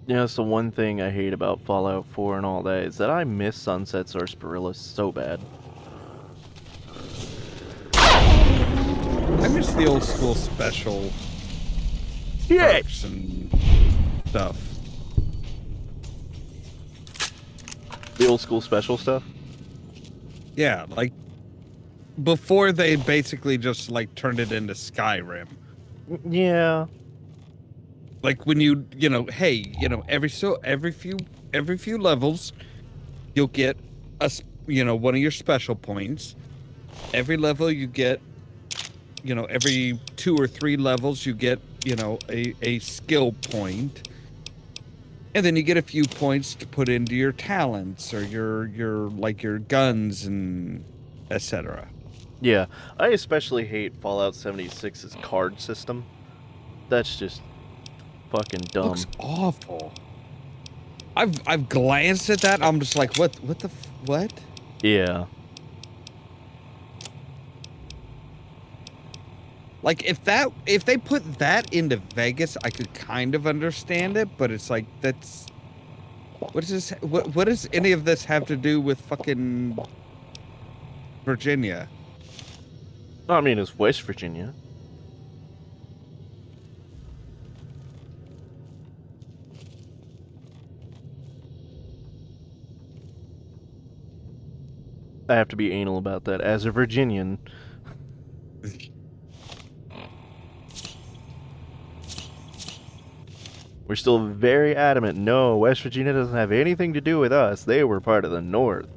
Yeah, that's the one thing I hate about Fallout 4 and all that, is that I miss Sunset Sarsaparilla so bad. I miss the old school special perks and stuff. The old school special stuff? Yeah, like before they basically just like turned it into Skyrim. Yeah. Like when you know, hey, you know, every few levels you'll get one of your special points. Every level you get, every 2 or 3 levels you get, a skill point. And then you get a few points to put into your talents or your guns and etc. Yeah, I especially hate Fallout 76's card system. That's just fucking dumb. Looks awful. I've glanced at that. I'm just like, what? Yeah. Like if they put that into Vegas, I could kind of understand it, but it's like that's what is this? What does any of this have to do with fucking Virginia? I mean, it's West Virginia. I have to be anal about that as a Virginian. We're still very adamant. No, West Virginia doesn't have anything to do with us. They were part of the North.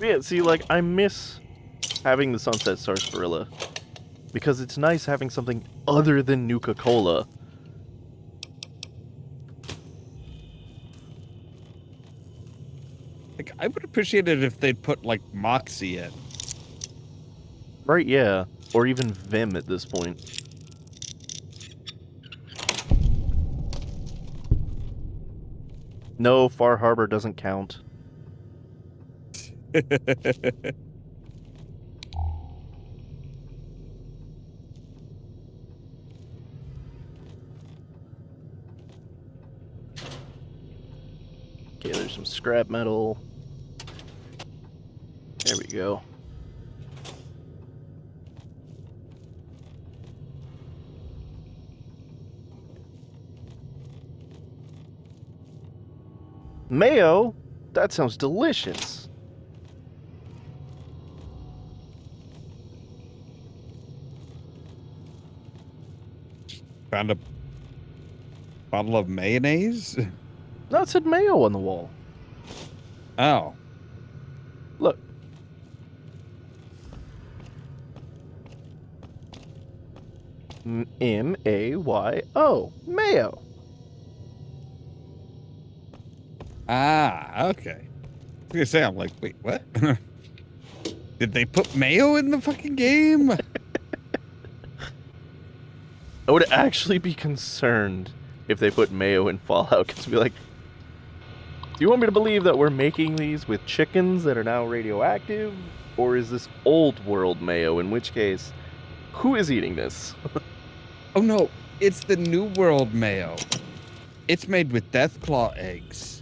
Yeah, see, like, I miss having the Sunset Sarsaparilla because it's nice having something other than Nuka-Cola. Like, I would appreciate it if they'd put, like, Moxie in. Right, yeah. Or even Vim at this point. No, Far Harbor doesn't count. Okay, there's some scrap metal. There we go. Mayo? That sounds delicious. Found a bottle of mayonnaise? No, it said mayo on the wall. Oh. Look. M-A-Y-O. Mayo. Ah, okay. I was gonna say, I'm like, wait, what? Did they put mayo in the fucking game? I would actually be concerned if they put mayo in Fallout, because I'd be like, do you want me to believe that we're making these with chickens that are now radioactive? Or is this old world mayo, in which case, who is eating this? Oh no, it's the New World mayo. It's made with Deathclaw eggs.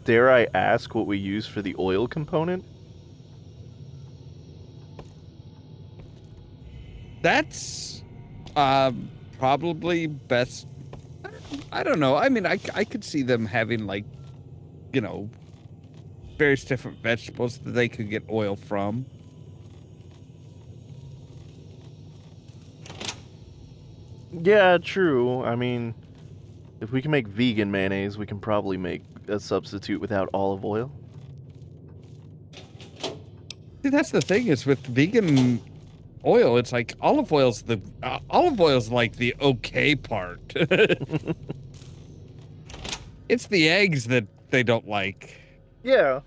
Dare I ask what we use for the oil component? That's probably best. I don't know. I mean, I could see them having, like, you know, various different vegetables that they could get oil from. Yeah, true. I mean, if we can make vegan mayonnaise, we can probably make a substitute without olive oil. See, that's the thing is with vegan oil, it's like olive oil's like the okay part. It's the eggs that they don't like. Yeah.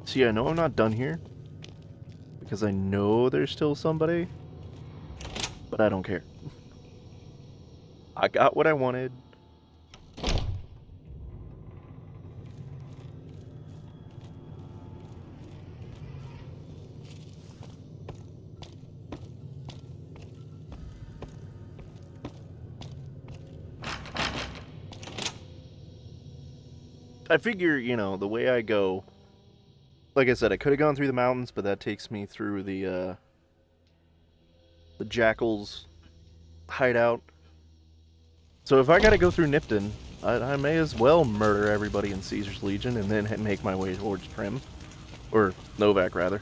See, I know I'm not done here, because I know there's still somebody, but I don't care. I got what I wanted. I figure, you know, the way I go, like I said, I could have gone through the mountains, but that takes me through the Jackal's hideout. So if I gotta go through Nipton, I may as well murder everybody in Caesar's Legion and then make my way towards Prim. Or Novak, rather.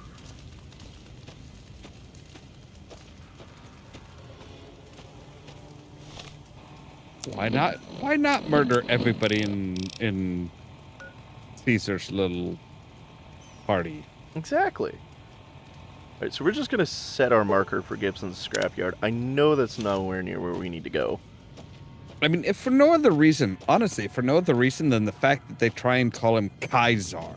Why not murder everybody in Caesar's little party? Exactly. Alright, so we're just gonna set our marker for Gibson's scrapyard. I know that's nowhere near where we need to go. I mean, if for no other reason, honestly, for no other reason than the fact that they try and call him Kaiser.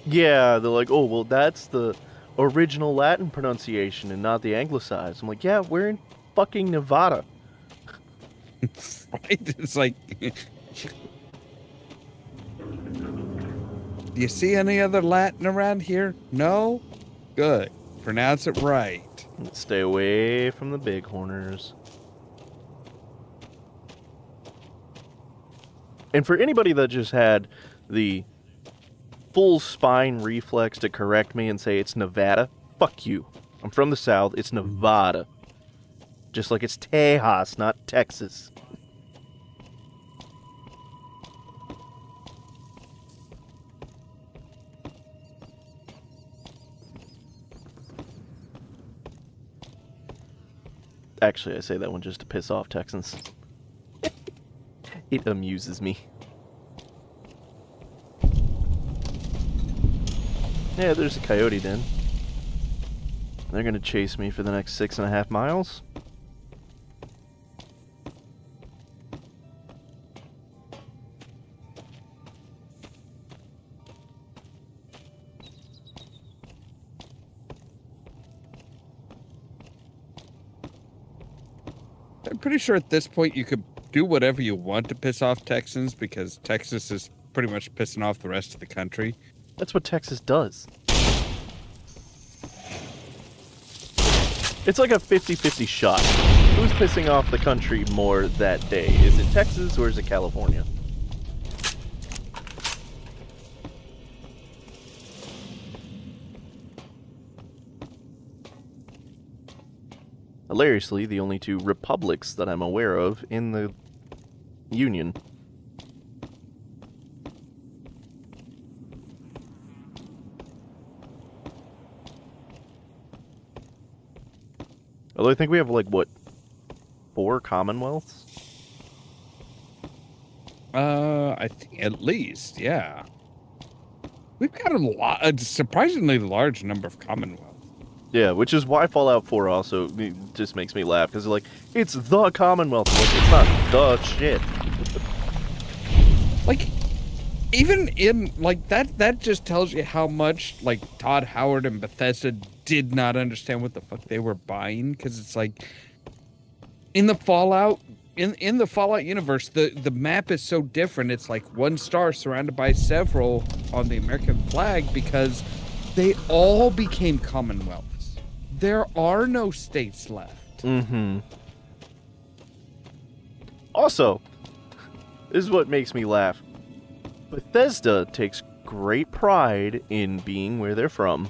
Yeah, they're like, oh, well, that's the original Latin pronunciation and not the anglicized. I'm like, yeah, we're in fucking Nevada. Right? It's like... Do you see any other Latin around here? No? Good. Pronounce it right. Stay away from the bighorners. And for anybody that just had the full spine reflex to correct me and say it's Nevada, fuck you. I'm from the South. It's Nevada. Just like it's Tejas, not Texas. Actually, I say that one just to piss off Texans. It amuses me. Yeah, there's a coyote den. They're gonna chase me for the next 6.5 miles. I'm pretty sure at this point you could do whatever you want to piss off Texans because Texas is pretty much pissing off the rest of the country. That's what Texas does. It's like a 50-50 shot. Who's pissing off the country more that day? Is it Texas or is it California? Hilariously, the only two republics that I'm aware of in the Union. Although I think we have, like, what, 4 Commonwealths? I think at least, yeah. We've got a surprisingly large number of Commonwealths. Yeah, which is why Fallout 4 also just makes me laugh, because, like, it's the Commonwealth. Like, it's not the shit. Like, even in, like, that just tells you how much, like, Todd Howard and Bethesda did not understand what the fuck they were buying, because it's like, in the Fallout universe, the map is so different. It's like 1 star surrounded by several on the American flag because they all became Commonwealths. There are no states left. Mm-hmm. Also, this is what makes me laugh. Bethesda takes great pride in being where they're from.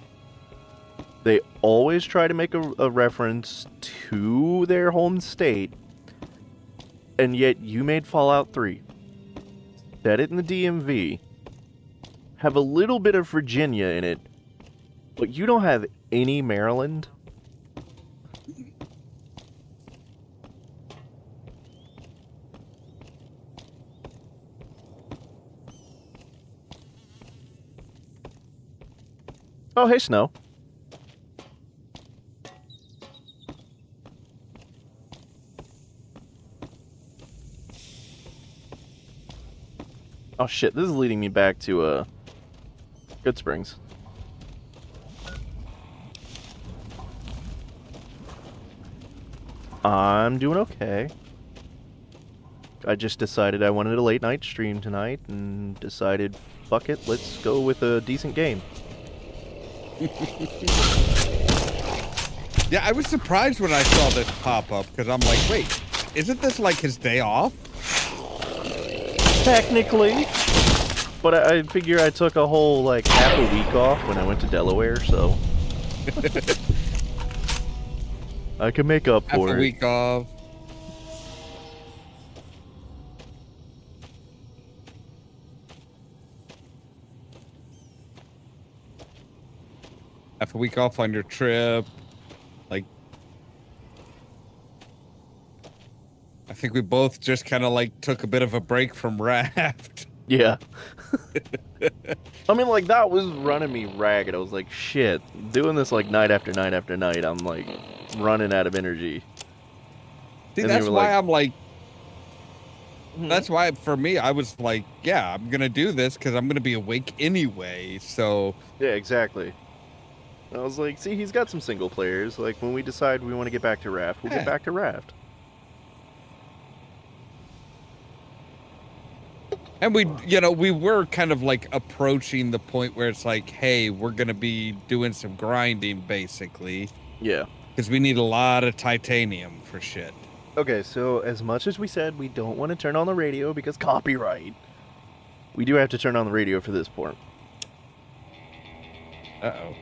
They always try to make a reference to their home state. And yet you made Fallout 3. Set it in the DMV. Have a little bit of Virginia in it. But you don't have any Maryland. Oh, hey, Snow. Oh shit, this is leading me back to, Good Springs. I'm doing okay. I just decided I wanted a late night stream tonight and decided, fuck it, let's go with a decent game. Yeah, I was surprised when I saw this pop up because I'm like, wait, isn't this like his day off? Technically. But I figure I took a whole, like, half a week off when I went to Delaware, so... I can make up for it. Half a week off. Half a week off on your trip. Like, I think we both just kind of like took a bit of a break from Raft. Yeah. I mean, like, that was running me ragged. I was like, shit, doing this like night after night after night, I'm like running out of energy. See, and that's why I'm like, that's why for me, I was like, yeah, I'm going to do this because I'm going to be awake anyway. So, yeah, exactly. I was like, see, he's got some single players. Like, when we decide we want to get back to Raft, we'll get back to Raft. And we, you know, we were kind of like approaching the point where it's like, hey, we're going to be doing some grinding, basically. Yeah. Because we need a lot of titanium for shit. Okay, so as much as we said we don't want to turn on the radio because copyright, we do have to turn on the radio for this point. Uh-oh.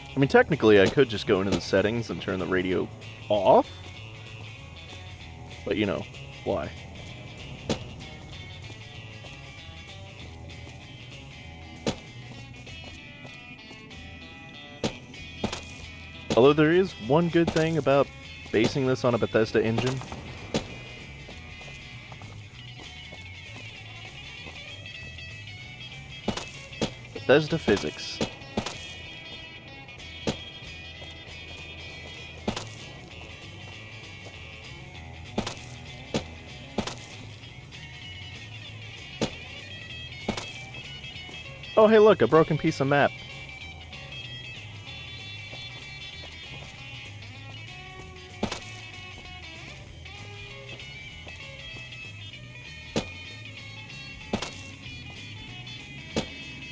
I mean, technically, I could just go into the settings and turn the radio off. But, you know, why? Although there is one good thing about basing this on a Bethesda engine. Bethesda physics. Oh, hey, look, a broken piece of map.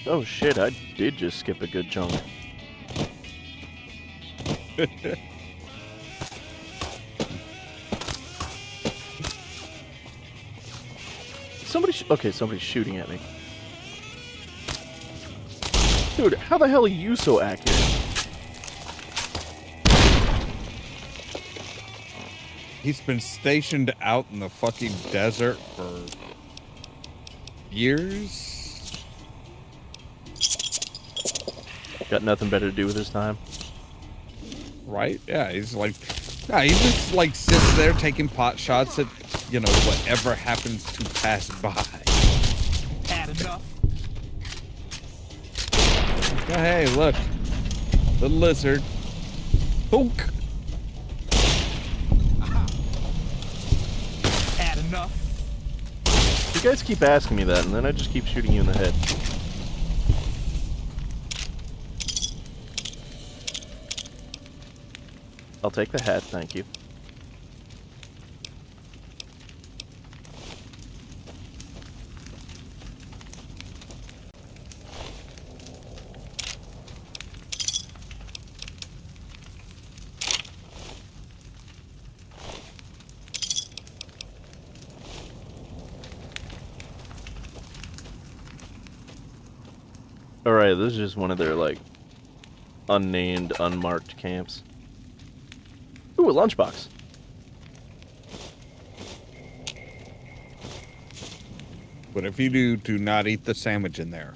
Oh shit, I did just skip a good chunk. Okay, somebody's shooting at me. Dude, how the hell are you so accurate? He's been stationed out in the fucking desert for years. Got nothing better to do with his time. Right? Yeah, he just like sits there taking pot shots at, you know, whatever happens to pass by. Had enough. Oh, hey, look. The lizard. Poke. Had enough. You guys keep asking me that, and then I just keep shooting you in the head. I'll take the hat, thank you. Alright, this is just one of their, like, unnamed, unmarked camps. Ooh, a lunchbox. But if you do not eat the sandwich in there.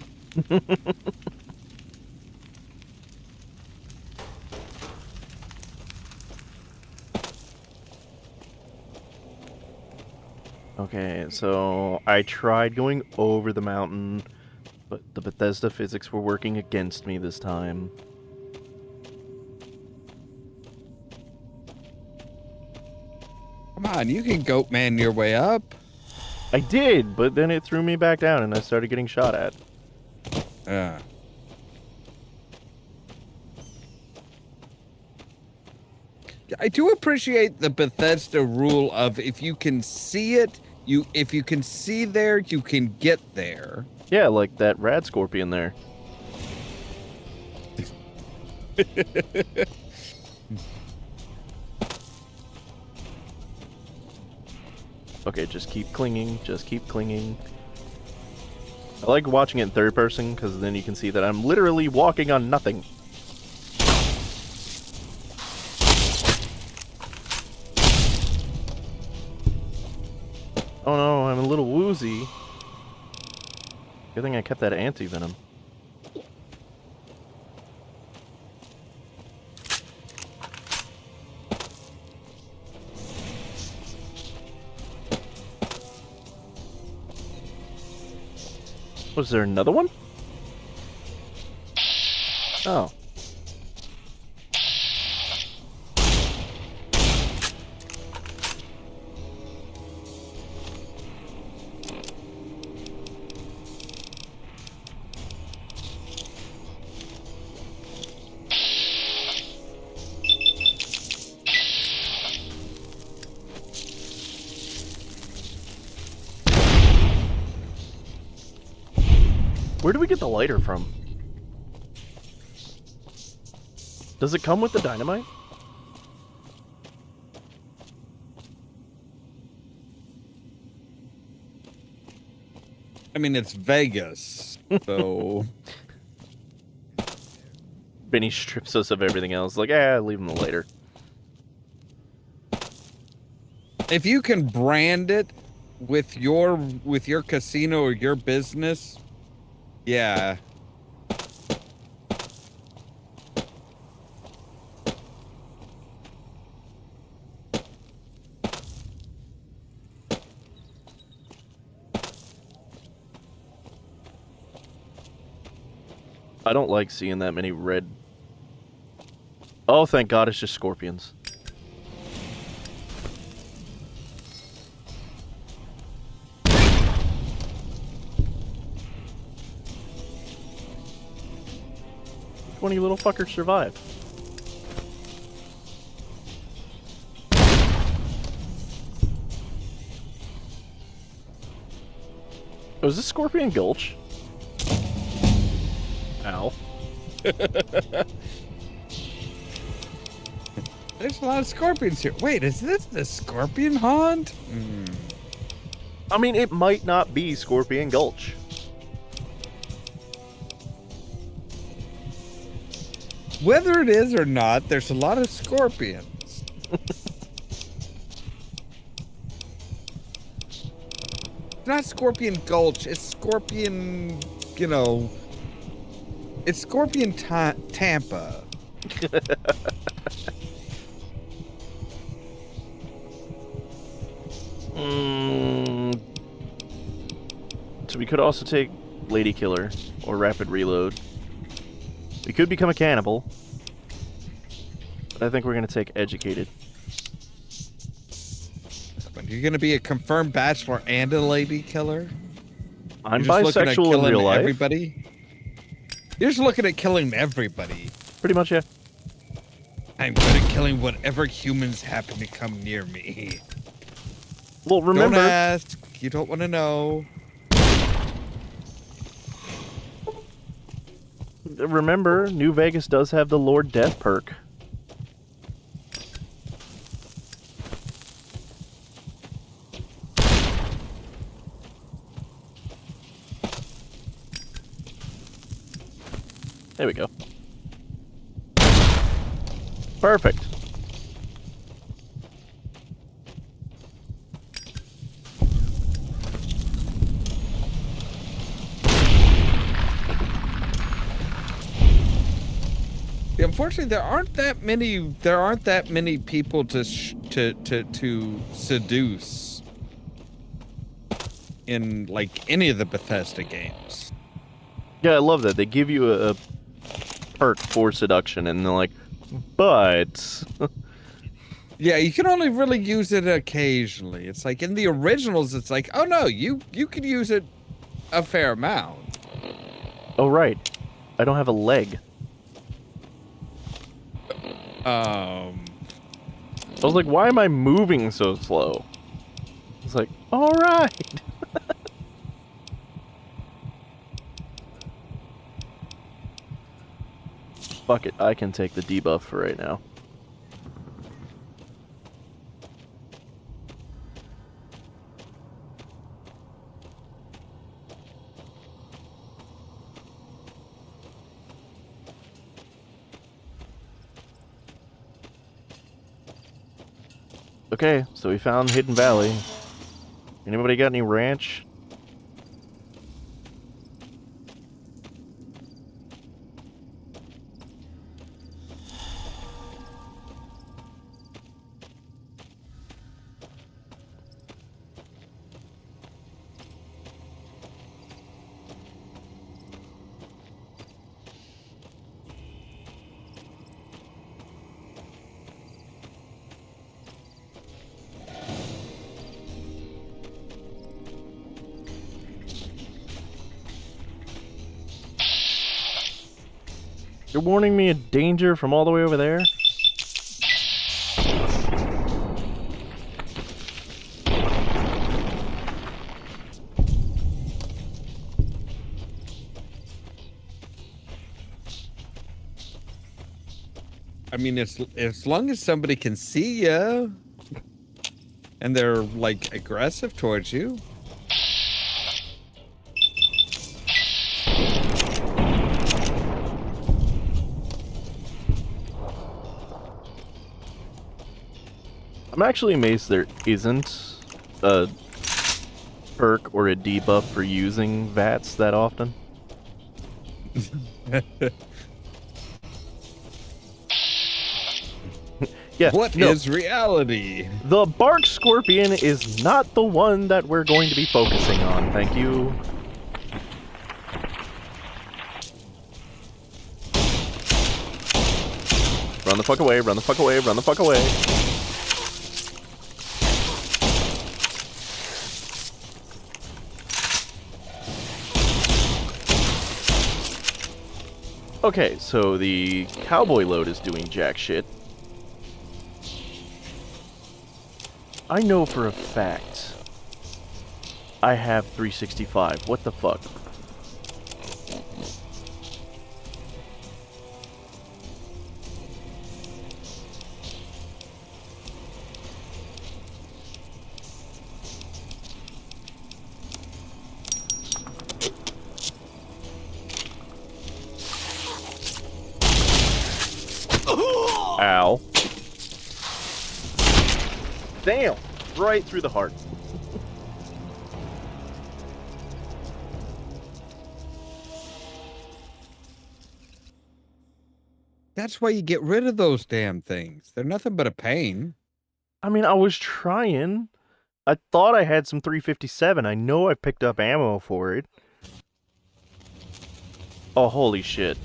Okay, so I tried going over the mountain, but the Bethesda physics were working against me this time. Come on, you can goat man your way up. I did, but then it threw me back down and I started getting shot at. I do appreciate the Bethesda rule of if you can see it, if you can see there, you can get there. Yeah, like that rad scorpion there. Okay, just keep clinging, just keep clinging. I like watching it in third person, because then you can see that I'm literally walking on nothing. Oh no, I'm a little woozy. Good thing I kept that anti-venom. Was there another one? Oh. Where do we get the lighter from? Does it come with the dynamite? I mean, it's Vegas, so... Benny strips us of everything else. Like, leave him the lighter. If you can brand it with your casino or your business... Yeah. I don't like seeing that many red... Oh, thank God, it's just scorpions. Which one of you little fuckers survived? Oh, is this Scorpion Gulch? Ow. There's a lot of scorpions here. Wait, is this the scorpion haunt? I mean, it might not be Scorpion Gulch. Whether it is or not, there's a lot of scorpions. not Scorpion Gulch. It's Scorpion, you know, it's Scorpion Tampa. So we could also take Lady Killer or Rapid Reload. We could become a cannibal. But I think we're going to take Educated. You're going to be a confirmed bachelor and a lady killer? I'm bisexual in real life. Everybody? You're just looking at killing everybody. Pretty much, yeah. I'm good at killing whatever humans happen to come near me. Well, remember... Don't ask. You don't want to know. Remember, New Vegas does have the Lord Death perk. There we go. Perfect. Unfortunately, there aren't that many people to seduce in like any of the Bethesda games. Yeah, I love that. They give you a perk for seduction, and they're like, but... Yeah, you can only really use it occasionally. It's like in the originals, it's like, oh no, you could use it a fair amount. Oh, right. I don't have a leg. I was like, why am I moving so slow? It's like, all right. Fuck it, I can take the debuff for right now. Okay, so we found Hidden Valley. Anybody got any ranch? You're warning me of danger from all the way over there? I mean, as long as somebody can see you and they're like aggressive towards you. I'm actually amazed there isn't a perk or a debuff for using VATS that often. Yeah, what is reality? The Bark Scorpion is not the one that we're going to be focusing on, thank you. Run the fuck away, run the fuck away, run the fuck away. Okay, so the cowboy load is doing jack shit. I know for a fact I have 365. What the fuck? Ow. Damn! Right through the heart. That's why you get rid of those damn things. They're nothing but a pain. I mean, I was trying. I thought I had some 357. I know I picked up ammo for it. Oh, holy shit.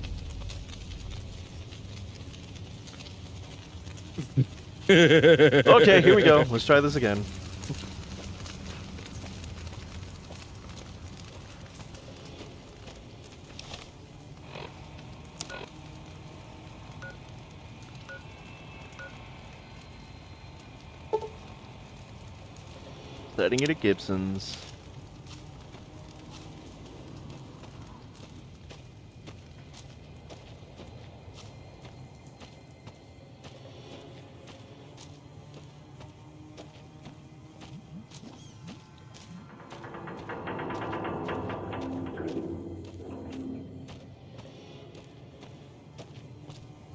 Okay, here we go. Let's try this again. Setting it at Gibson's.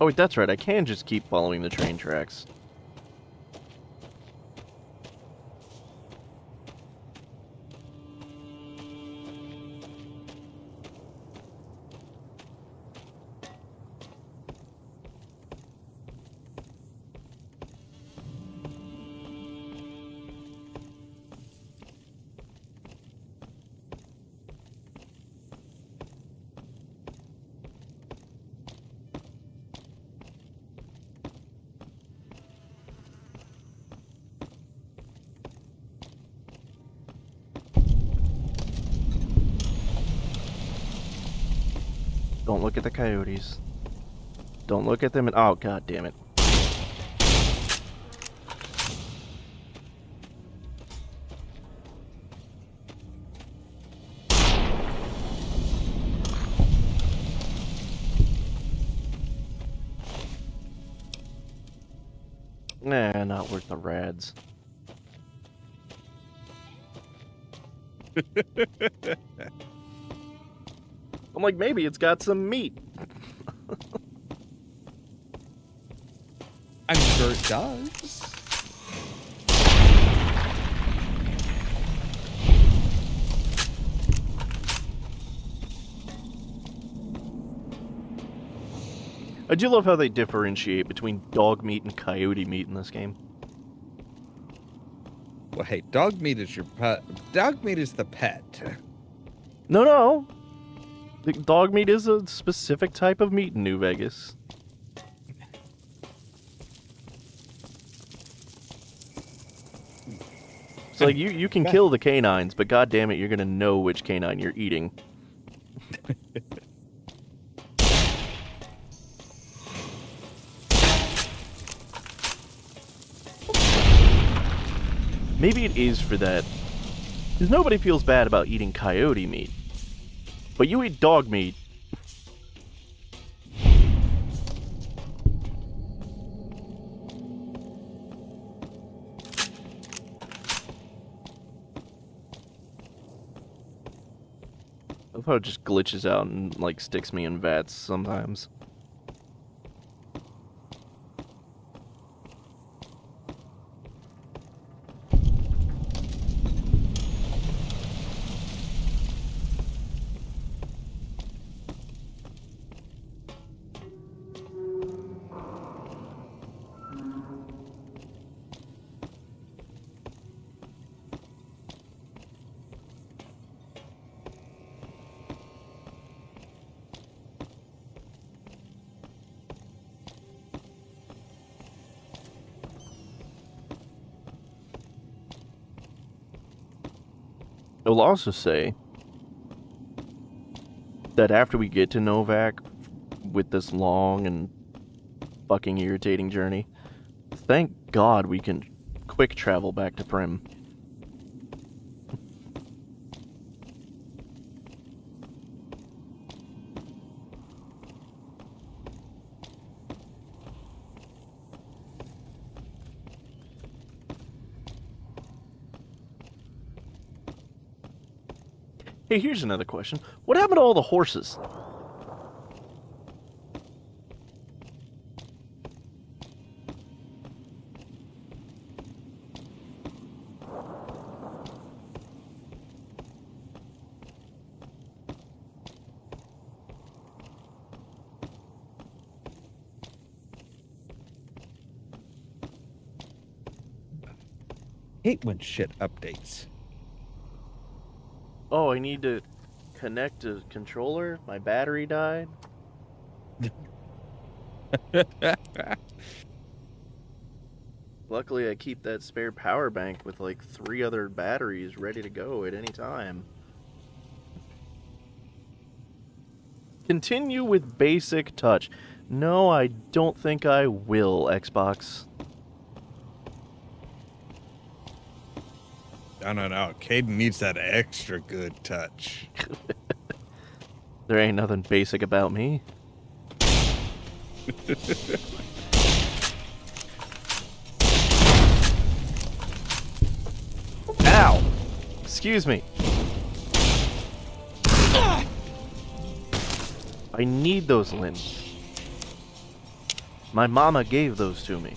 Oh wait, that's right. I can just keep following the train tracks. Don't look at the coyotes. Don't look at them and... Oh, god damn it. Nah, not worth the rads. I'm like, maybe it's got some meat. I'm sure it does. I do love how they differentiate between dog meat and coyote meat in this game. Well, hey, dog meat is your pet. Dog meat is the pet. No. The dog meat is a specific type of meat in New Vegas. It's like you can kill the canines, but god damn it, you're gonna know which canine you're eating. Maybe it is for that. Because nobody feels bad about eating coyote meat. But you eat dog meat. I love how it just glitches out and, like, sticks me in vats sometimes. I will also say that after we get to Novak with this long and fucking irritating journey, thank God we can quick travel back to Prim. Hey, here's another question. What happened to all the horses? hate when shit updates. Oh, I need to connect a controller? My battery died? Luckily, I keep that spare power bank with like 3 other batteries ready to go at any time. Continue with basic touch. No, I don't think I will, Xbox. No. Caden needs that extra good touch. There ain't nothing basic about me. Ow! Excuse me. I need those limbs. My mama gave those to me.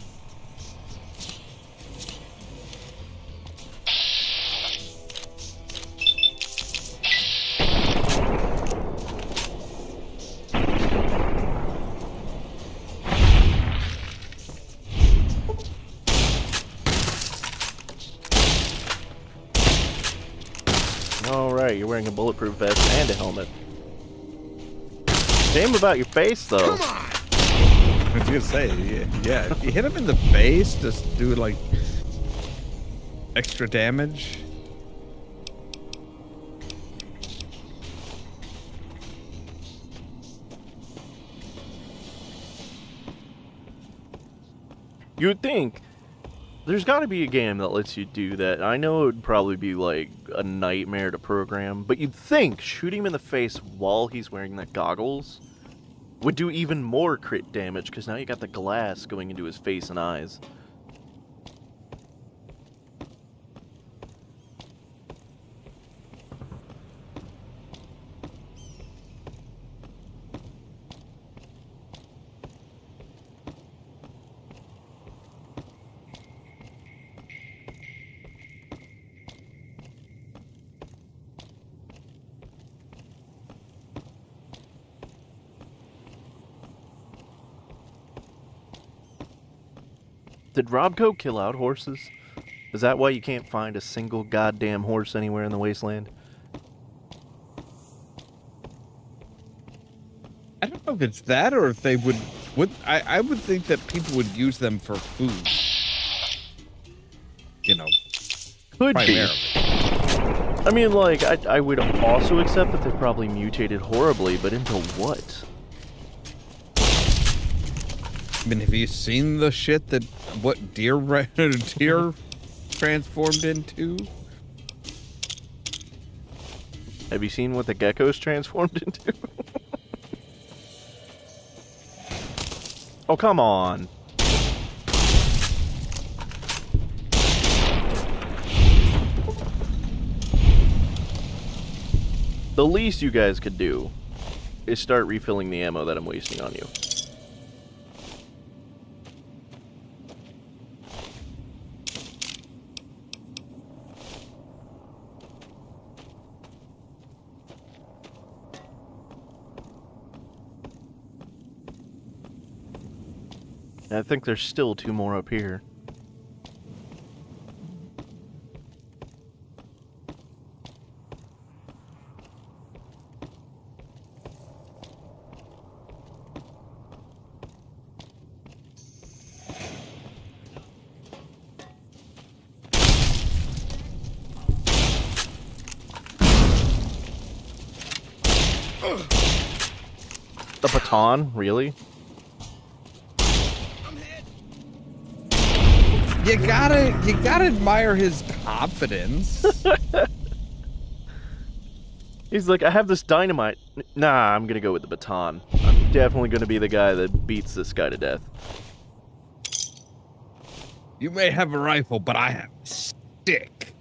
Alright, you're wearing a bulletproof vest and a helmet. Shame about your face, though. Come on! I was gonna say, yeah, if you hit him in the face, just do like extra damage. You'd think there's got to be a game that lets you do that. I know it would probably be like a nightmare to program, but you'd think shooting him in the face while he's wearing the goggles would do even more crit damage, because now you got the glass going into his face and eyes. Did Robco kill out horses? Is that why you can't find a single goddamn horse anywhere in the wasteland? I don't know if it's that or if they would I would think that people would use them for food. You know, Could primarily. be. I mean, like, I would also accept that they probably mutated horribly, but into what? I mean, have you seen the shit that what deer transformed into? Have you seen what the geckos transformed into? Oh, come on. The least you guys could do is start refilling the ammo that I'm wasting on you. I think there's still 2 more up here. The baton? Really? You gotta admire his confidence. He's like, I have this dynamite. Nah, I'm gonna go with the baton. I'm definitely gonna be the guy that beats this guy to death. You may have a rifle, but I have a stick.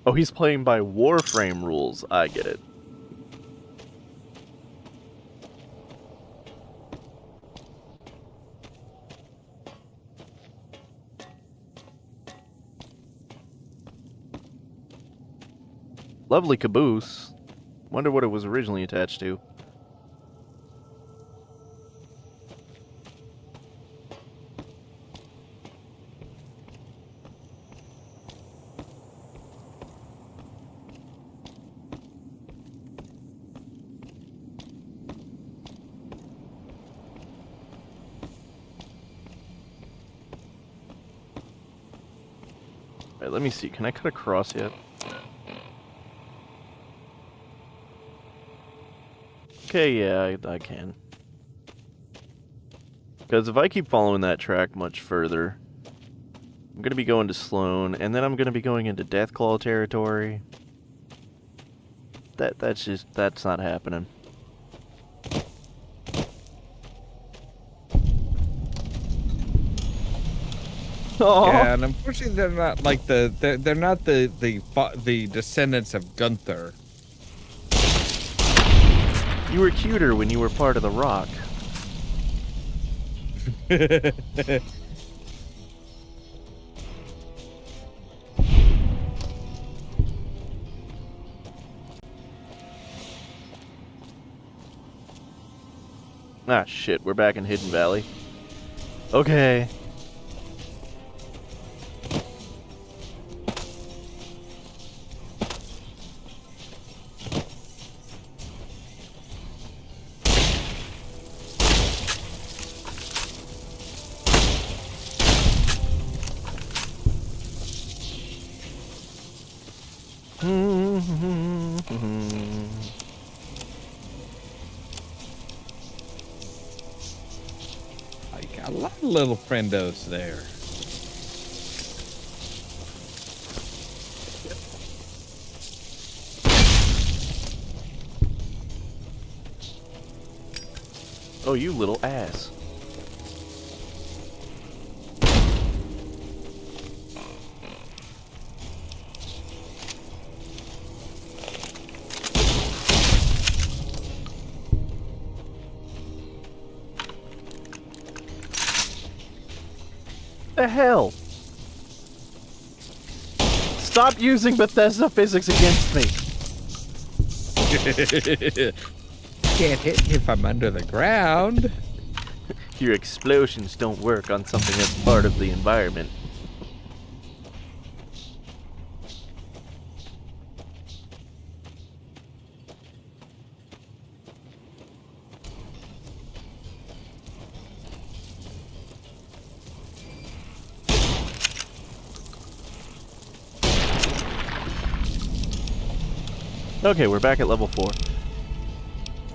Oh, he's playing by Warframe rules. I get it. Lovely caboose. Wonder what it was originally attached to. let me see. Can I cut across yet? Okay, yeah, I can. Because if I keep following that track much further, I'm going to be going to Sloan, and then I'm going to be going into Deathclaw territory. That's not happening. Aww. Yeah, and unfortunately they're not like they're not the descendants of Gunther. You were cuter when you were part of the Rock. Ah, shit, we're back in Hidden Valley. Okay. I got a lot of little friendos there. Oh, you little ass. The hell? Stop using Bethesda physics against me. Can't hit me if I'm under the ground. Your explosions don't work on something that's part of the environment. Okay, we're back at level 4.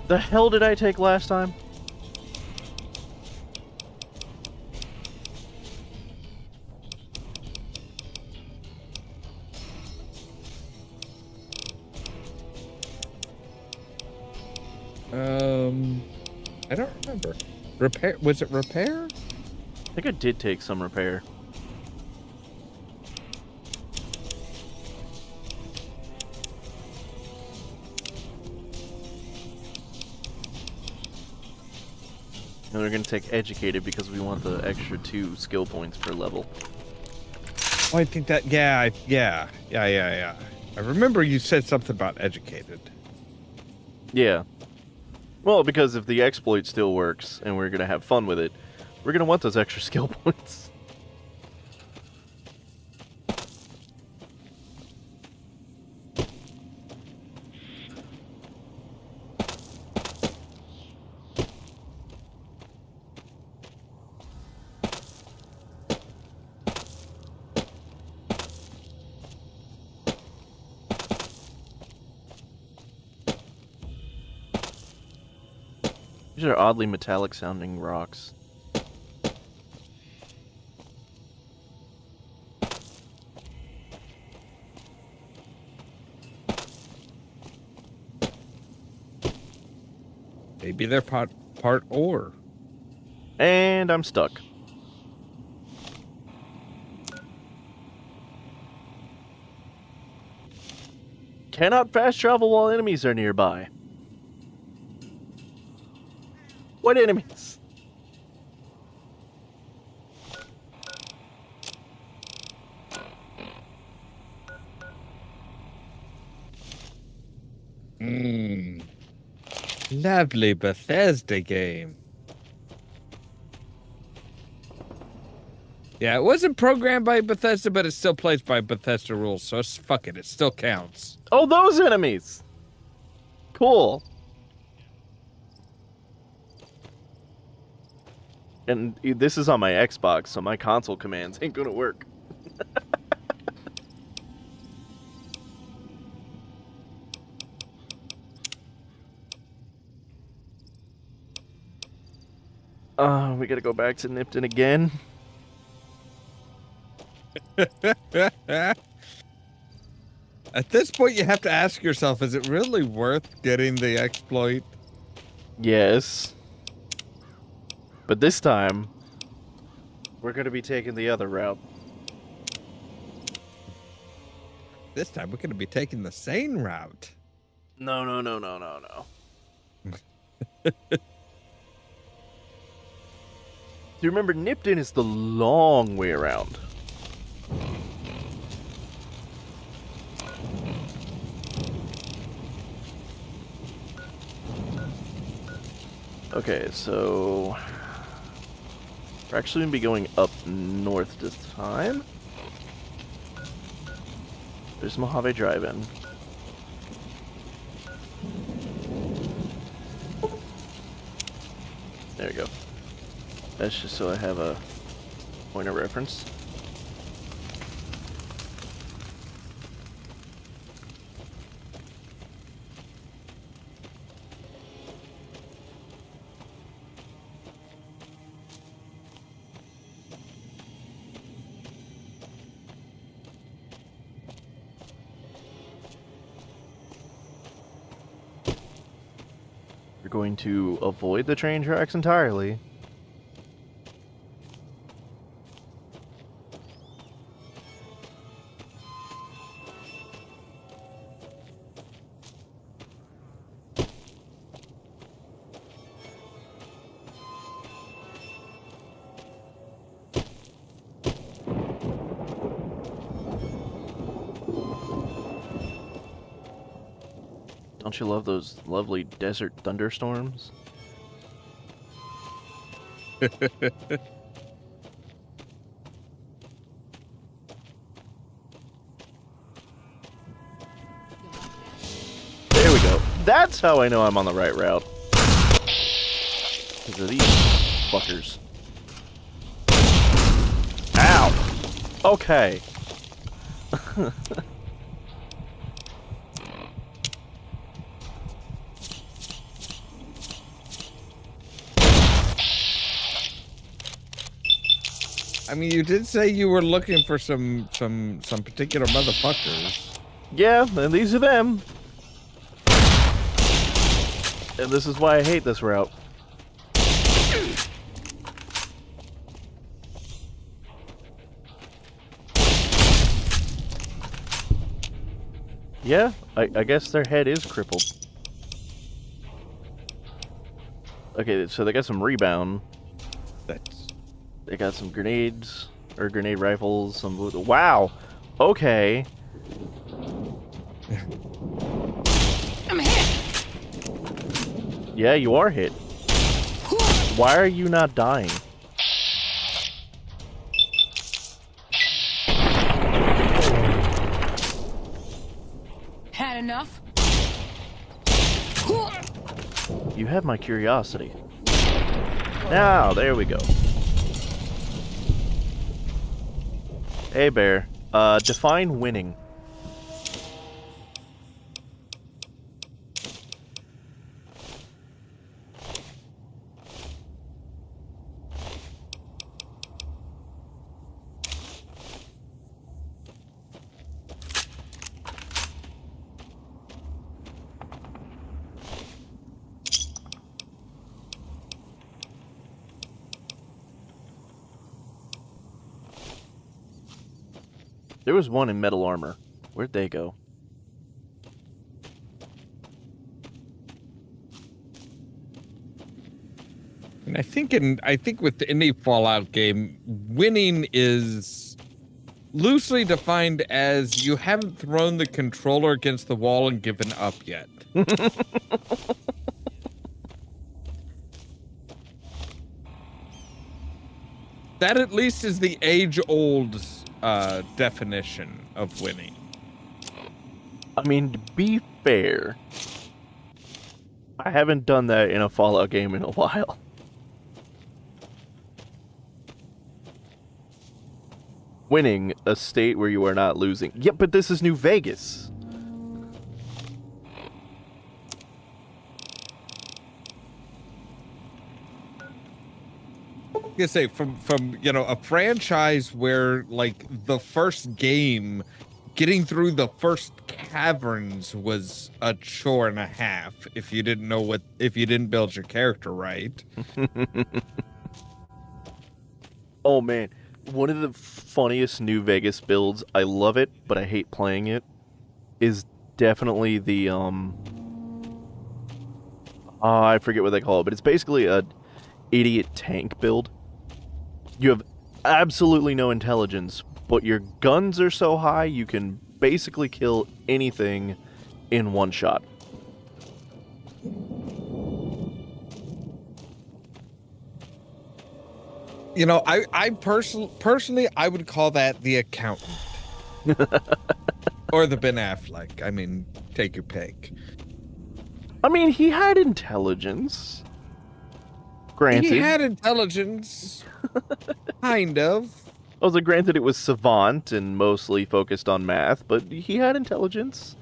The hell did I take last time? I don't remember. Repair? Was it repair? I think I did take some repair. And we're going to take educated because we want the extra 2 skill points per level. Oh, I think that, yeah. I remember you said something about educated. Yeah. Well, because if the exploit still works and we're going to have fun with it, we're going to want those extra skill points. These are oddly metallic sounding rocks. Maybe they're part ore. And I'm stuck. Cannot fast travel while enemies are nearby. What enemies? Lovely Bethesda game. Yeah, it wasn't programmed by Bethesda, but it still plays by Bethesda rules, so fuck it, it still counts. Oh, those enemies! Cool. And this is on my Xbox, so my console commands ain't gonna work. We gotta go back to Nipton again. At this point, you have to ask yourself, is it really worth getting the exploit? Yes. But this time, we're gonna be taking the other route. This time, we're gonna be taking the sane route. No. You remember, Nipton is the long way around. Okay, so we're actually going to be going up north this time. There's Mojave Drive-In. There we go. That's just so I have a point of reference. We're going to avoid the train tracks entirely. Don't you love those lovely desert thunderstorms? There we go. That's how I know I'm on the right route. Because of these fuckers. Ow! Okay. I mean, you did say you were looking for some particular motherfuckers. Yeah, and these are them. And this is why I hate this route. Yeah, I guess their head is crippled. Okay, so they got some rebound. They got some grenades, or grenade rifles, some... Wow! Okay. I'm hit! Yeah, you are hit. Why are you not dying? Had enough? You have my curiosity. Now, there we go. Hey, Bear. Define winning. There was one in metal armor. Where'd they go? And I think with any Fallout game, winning is loosely defined as you haven't thrown the controller against the wall and given up yet. That at least is the age-old definition of winning. I mean, to be fair, I haven't done that in a Fallout game in a while. Winning a state where you are not losing. Yeah, but this is New Vegas. gonna say from a franchise where like the first game, getting through the first caverns was a chore and a half if you didn't build your character right. Oh man, one of the funniest New Vegas builds, I love it, but I hate playing it, is definitely the I forget what they call it, but it's basically a idiot tank build. You have absolutely no intelligence, but your guns are so high you can basically kill anything in one shot. I personally I would call that the accountant. Or the Ben Affleck. I mean, take your pick. I mean, he had intelligence. Granted. He had intelligence. Kind of. Also, granted, it was savant and mostly focused on math, but he had intelligence.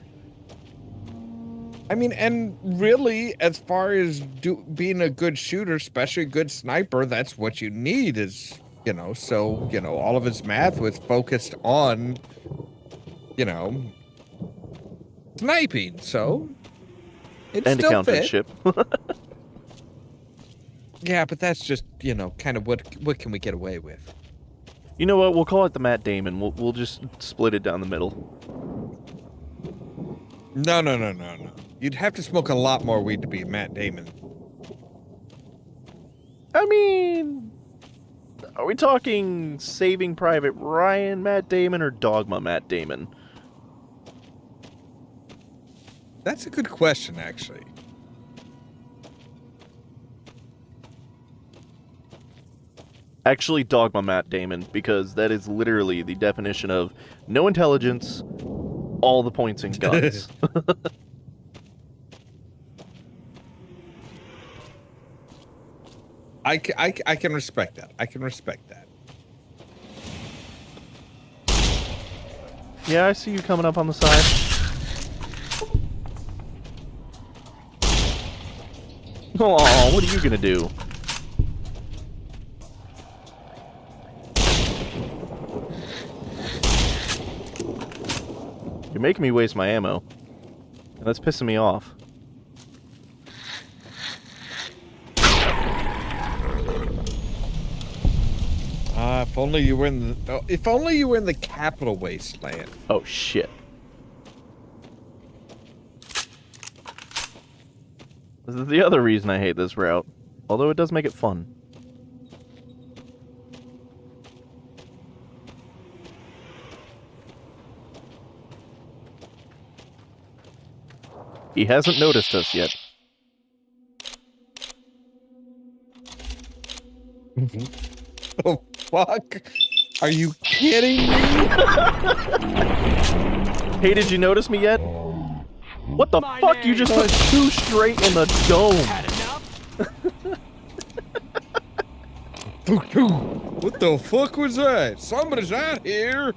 I mean, and really, as far as being a good shooter, especially a good sniper, that's what you need is, so, all of his math was focused on, sniping, so it and still accountanship. Yeah, but that's just, kind of what can we get away with? You know what? We'll call it the Matt Damon. We'll just split it down the middle. No. You'd have to smoke a lot more weed to be Matt Damon. I mean, are we talking Saving Private Ryan Matt Damon or Dogma Matt Damon? That's a good question, actually. Actually, Dogma Matt Damon, because that is literally the definition of no intelligence, all the points and guns. I can respect that. I can respect that. Yeah, I see you coming up on the side. Oh, what are you gonna do? You're making me waste my ammo. And that's pissing me off. If only you were in the capital wasteland. Oh shit. This is the other reason I hate this route. Although it does make it fun. He hasn't noticed us yet. Oh, fuck? Are you kidding me? Hey, did you notice me yet? What the fuck? You just put two straight in the dome. What the fuck was that? Somebody's out here.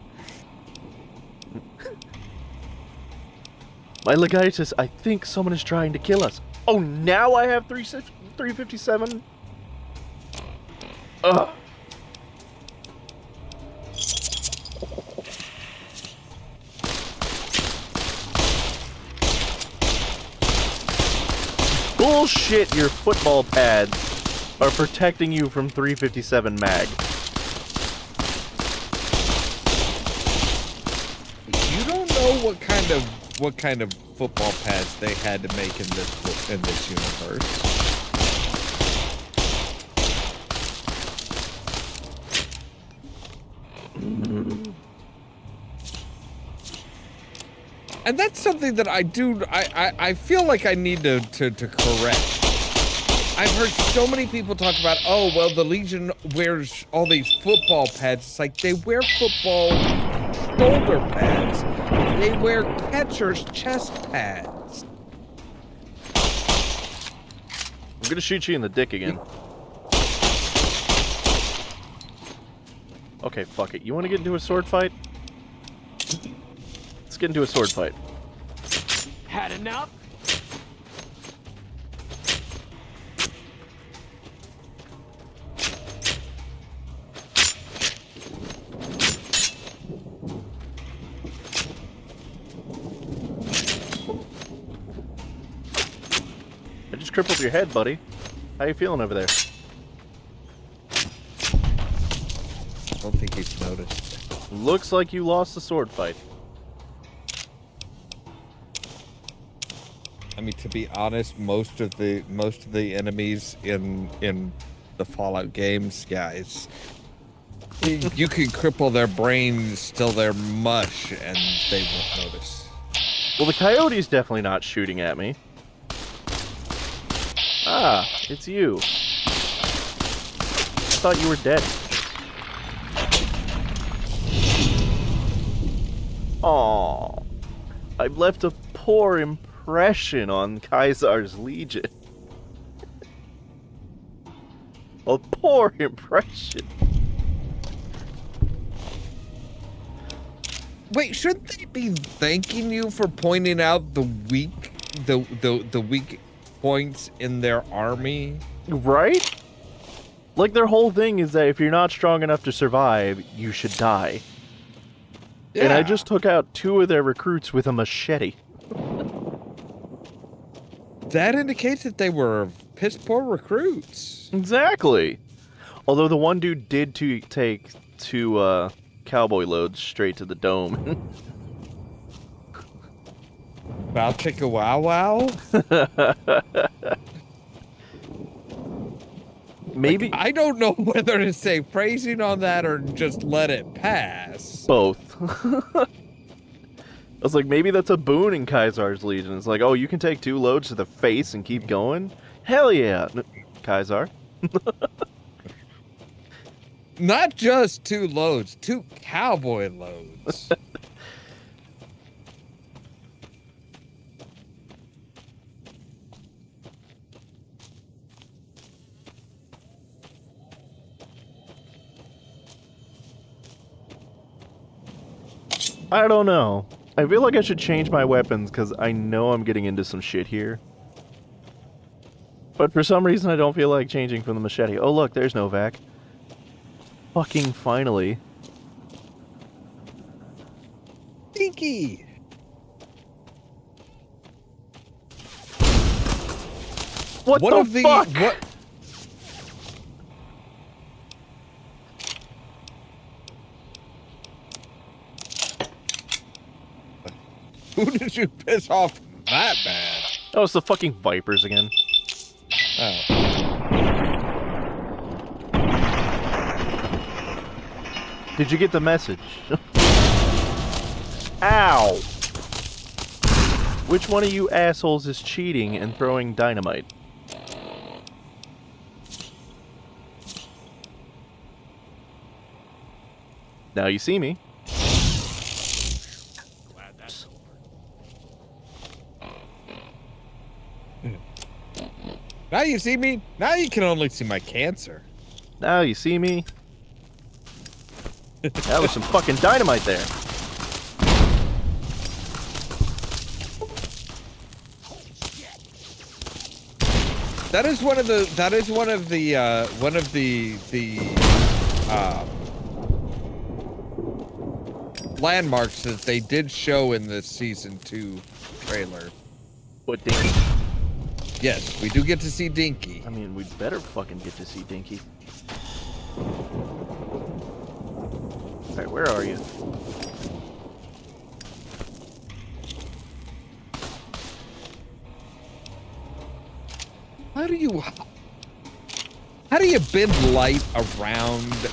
My Legatus, I think someone is trying to kill us. Oh, now I have 357? Ugh. Bullshit, your football pads are protecting you from 357 mag. You don't know what kind of football pads they had to make in this universe. And that's something that I feel like I need to correct. I've heard so many people talk about, oh, well, the Legion wears all these football pads. It's like they wear football shoulder pads. They wear catcher's chest pads. I'm gonna shoot you in the dick again. Okay, fuck it. You want to get into a sword fight? Let's get into a sword fight. Had enough? just crippled your head, buddy. How you feeling over there? I don't think he's noticed. Looks like you lost the sword fight. I mean, to be honest, most of the enemies in the Fallout games, guys, you can cripple their brains till they're mush, and they won't notice. Well, the coyote's definitely not shooting at me. Ah, it's you. I thought you were dead. Aww. I've left a poor impression on Caesar's Legion. A poor impression. Wait, shouldn't they be thanking you for pointing out the weak points in their army? Right? Like, their whole thing is that if you're not strong enough to survive, you should die. Yeah. And I just took out 2 of their recruits with a machete. That indicates that they were piss poor recruits. Exactly. Although the one dude did take 2 cowboy loads straight to the dome. Bow chicka wow wow? Maybe. Like, I don't know whether to say phrasing on that or just let it pass. Both. I was like, maybe that's a boon in Caesar's Legion. It's like, oh, you can take 2 loads to the face and keep going? Hell yeah, Caesar. Not just 2 loads, 2 cowboy loads. I don't know. I feel like I should change my weapons because I know I'm getting into some shit here. But for some reason I don't feel like changing from the machete. Oh look, there's Novak. Fucking finally. Dinky! What the fuck? What? Who did you piss off that bad? Oh, it's the fucking Vipers again. Oh. Did you get the message? Ow! Which one of you assholes is cheating and throwing dynamite? Now you see me. Now you see me? Now you can only see my cancer. Now you see me. That was some fucking dynamite there. That is one of the landmarks that they did show in the season 2 trailer. What, Dinky? Yes, we do get to see Dinky. I mean, we'd better fucking get to see Dinky. Alright, where are you? How do you bend light around a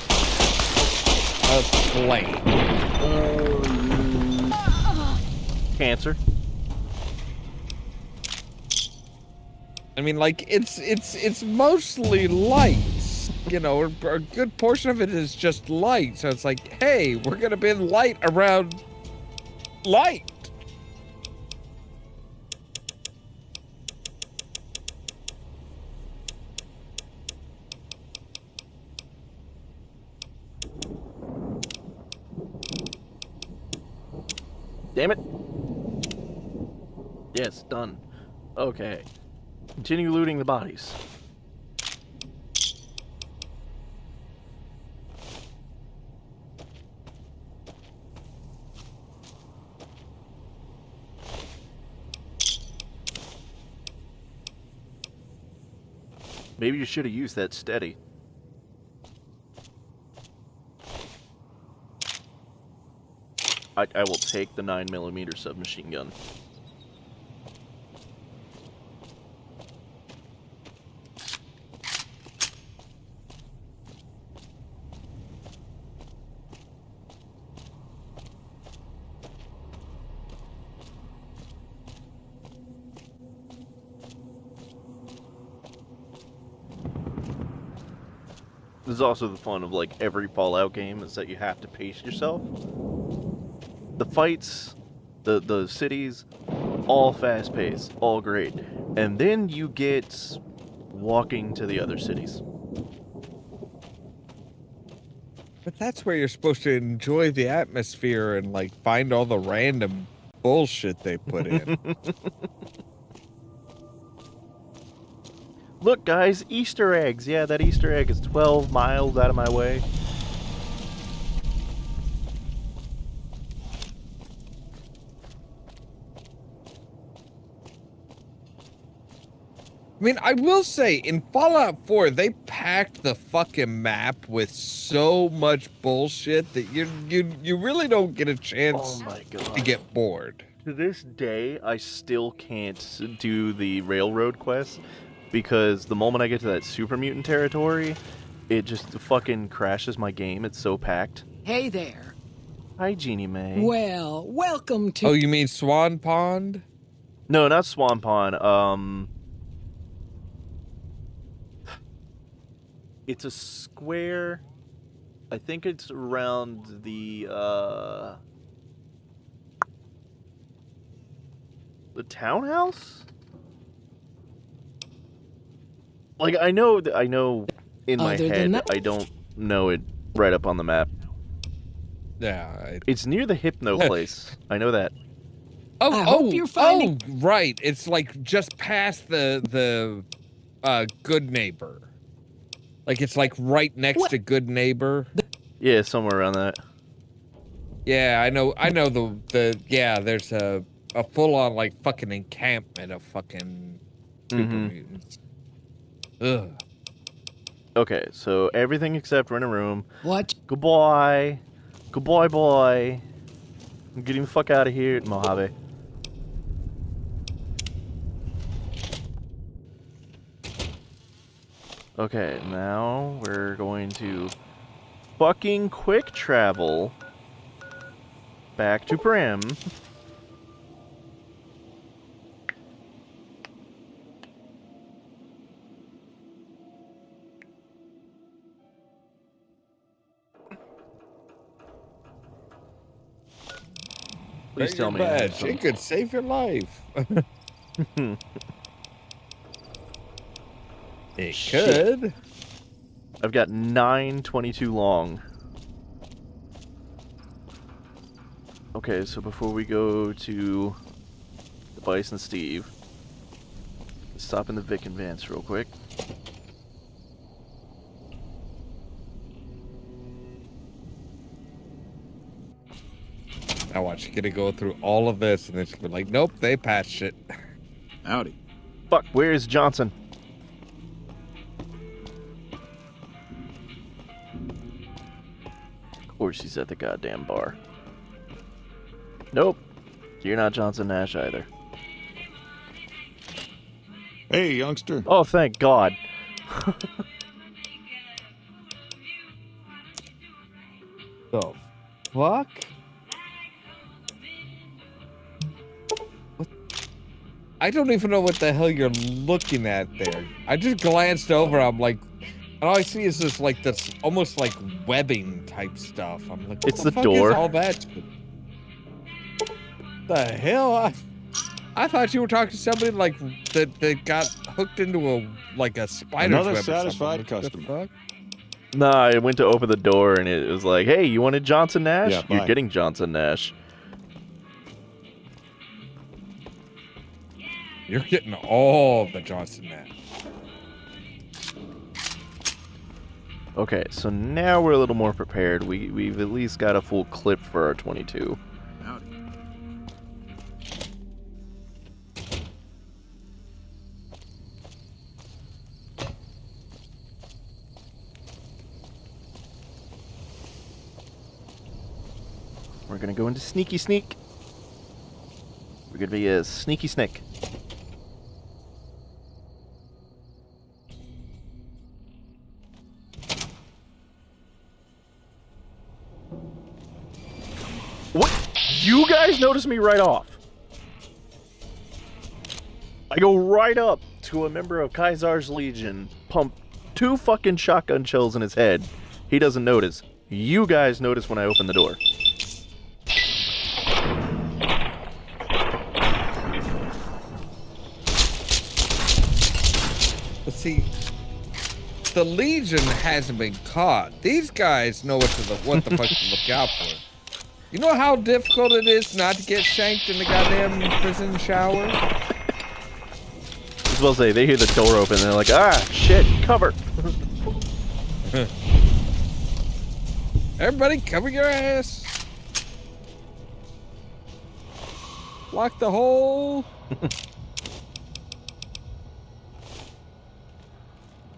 flame? Cancer. I mean, like, it's mostly lights, you know, a good portion of it is just light, so it's like, hey, we're gonna bend light around light. Damn it. Yes, done. Okay. Continue looting the bodies. Maybe you should have used that steady. I will take the 9mm submachine gun. This is also the fun of like every Fallout game is that you have to pace yourself. The fights, the cities, all fast paced, all great. And then you get walking to the other cities. But that's where you're supposed to enjoy the atmosphere and like find all the random bullshit they put in. Look, guys, Easter eggs. Yeah, that Easter egg is 12 miles out of my way. I mean, I will say, in Fallout 4, they packed the fucking map with so much bullshit that you really don't get a chance to get bored. To this day, I still can't do the railroad quest because the moment I get to that super mutant territory, it just fucking crashes my game. It's so packed. Hey there. Hi, Jeannie Mae. Well, welcome to... Oh, you mean Swan Pond? No, not Swan Pond. It's a square. I think it's around the townhouse? Like, I know in my head, I don't know it right up on the map. Yeah. It's near the Hypno place. I know that. Oh, right. It's like just past the Good Neighbor. Like it's like right next to Good Neighbor. Yeah, somewhere around that. Yeah, I know yeah, there's a full on like fucking encampment of fucking super mutants. Ugh. Okay, so everything except rent a room. What? Goodbye. Goodbye, boy. I'm getting the fuck out of here, Mojave. Okay, now we're going to fucking quick travel back to Prim. Please tell me. Badge. It could save your life. It could. I've got 9:22 long. Okay, so before we go to the Bison Steve, let's stop in the Vic and Vance real quick. Now watch, you're gonna go through all of this and then she's gonna be like, nope, they patched it. Howdy. Fuck, where's Johnson? Of course he's at the goddamn bar. Nope. You're not Johnson Nash either. Hey, youngster. Oh, thank God. The fuck? What? I don't even know what the hell you're looking at there. I just glanced over, I'm like, and all I see is this, like, this almost like webbing type stuff. I'm like, what it's the the fuck door. Is all that? The hell? I thought you were talking to somebody like that got hooked into a spider's Another web satisfied or something. customer. Nah, I went to open the door and it was like, hey, you wanted Johnson Nash? Yeah, You're bye. getting Johnson Nash. You're getting all the Johnson Nash. Okay, so now we're a little more prepared. We've at least got a full clip for our 22. Howdy. gonna go into sneaky sneak. We're gonna be a sneaky snake. What? You guys notice me right off. I go right up to a member of Kaisar's Legion, pump 2 fucking shotgun shells in his head. He doesn't notice. You guys notice when I open the door. But see, the Legion hasn't been caught. These guys know what the fuck to look out for. You know how difficult it is not to get shanked in the goddamn prison shower? As well say, they hear the door open and they're like, ah, shit, cover. Everybody cover your ass. Block the hole.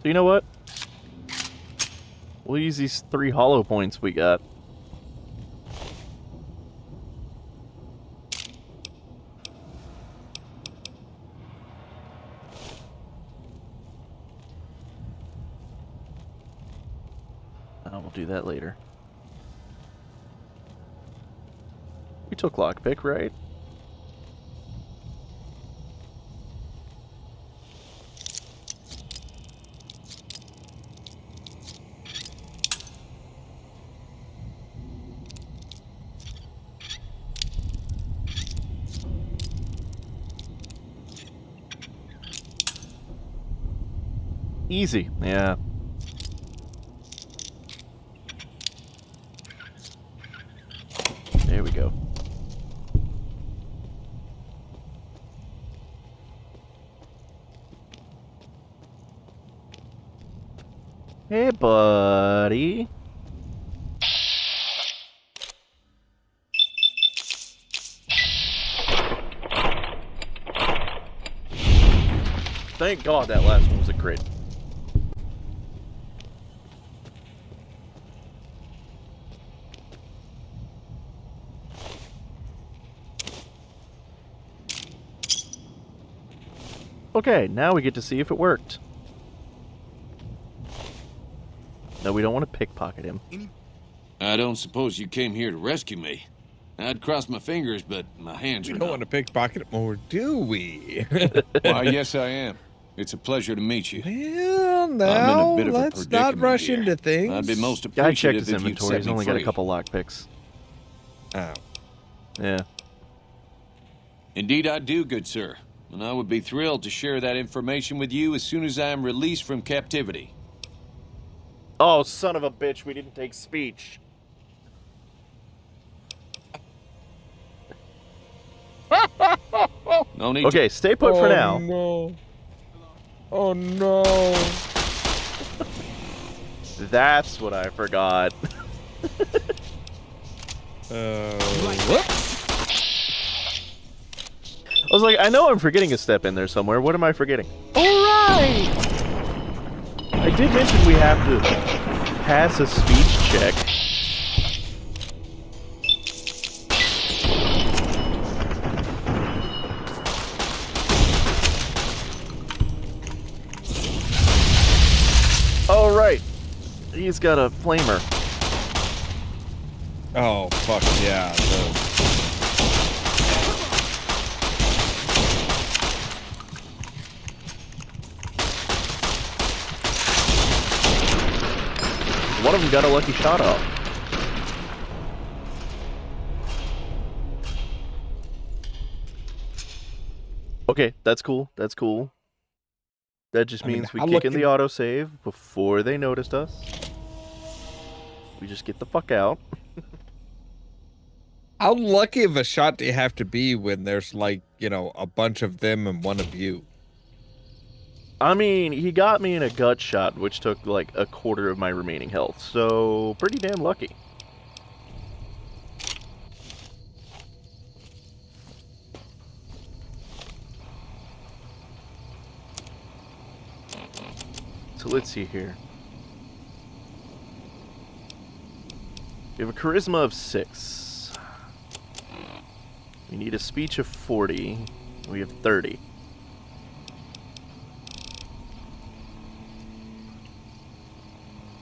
So you know what? We'll use these 3 hollow points we got. We'll do that later. We took lockpick, right? Easy, yeah. There we go. Hey, buddy. Thank God that last one was a crit. Okay, now we get to see if it worked. No, we don't want to pickpocket him. I don't suppose you came here to rescue me. I'd cross my fingers, but my hands are We don't want to pickpocket him, or do we? Why, yes, I am. It's a pleasure to meet you. Well, I'm in now a bit of a let's not predicament rush here. into things. I'd be most Guy checked appreciative his if you'd inventory. set He's me only got a free. couple lockpicks. Oh. Yeah. Indeed I do, good sir. And I would be thrilled to share that information with you as soon as I am released from captivity. Oh, son of a bitch, we didn't take speech. No need Okay, stay put for now. No. Oh no. That's what I forgot. Whoops. I was like, I know I'm forgetting a step in there somewhere. What am I forgetting? Alright! I did mention we have to pass a speech check. Oh, right. He's got a flamer. Oh, fuck yeah. One of them got a lucky shot off. Okay, that's cool. That's cool. That just means we kick in the autosave before they noticed us. We just get the fuck out. How lucky of a shot do you have to be when there's like, you know, a bunch of them and one of you? I mean, he got me in a gut shot, which took like a quarter of my remaining health, so pretty damn lucky. So let's see here. We have a charisma of 6. We need a speech of 40. We have 30.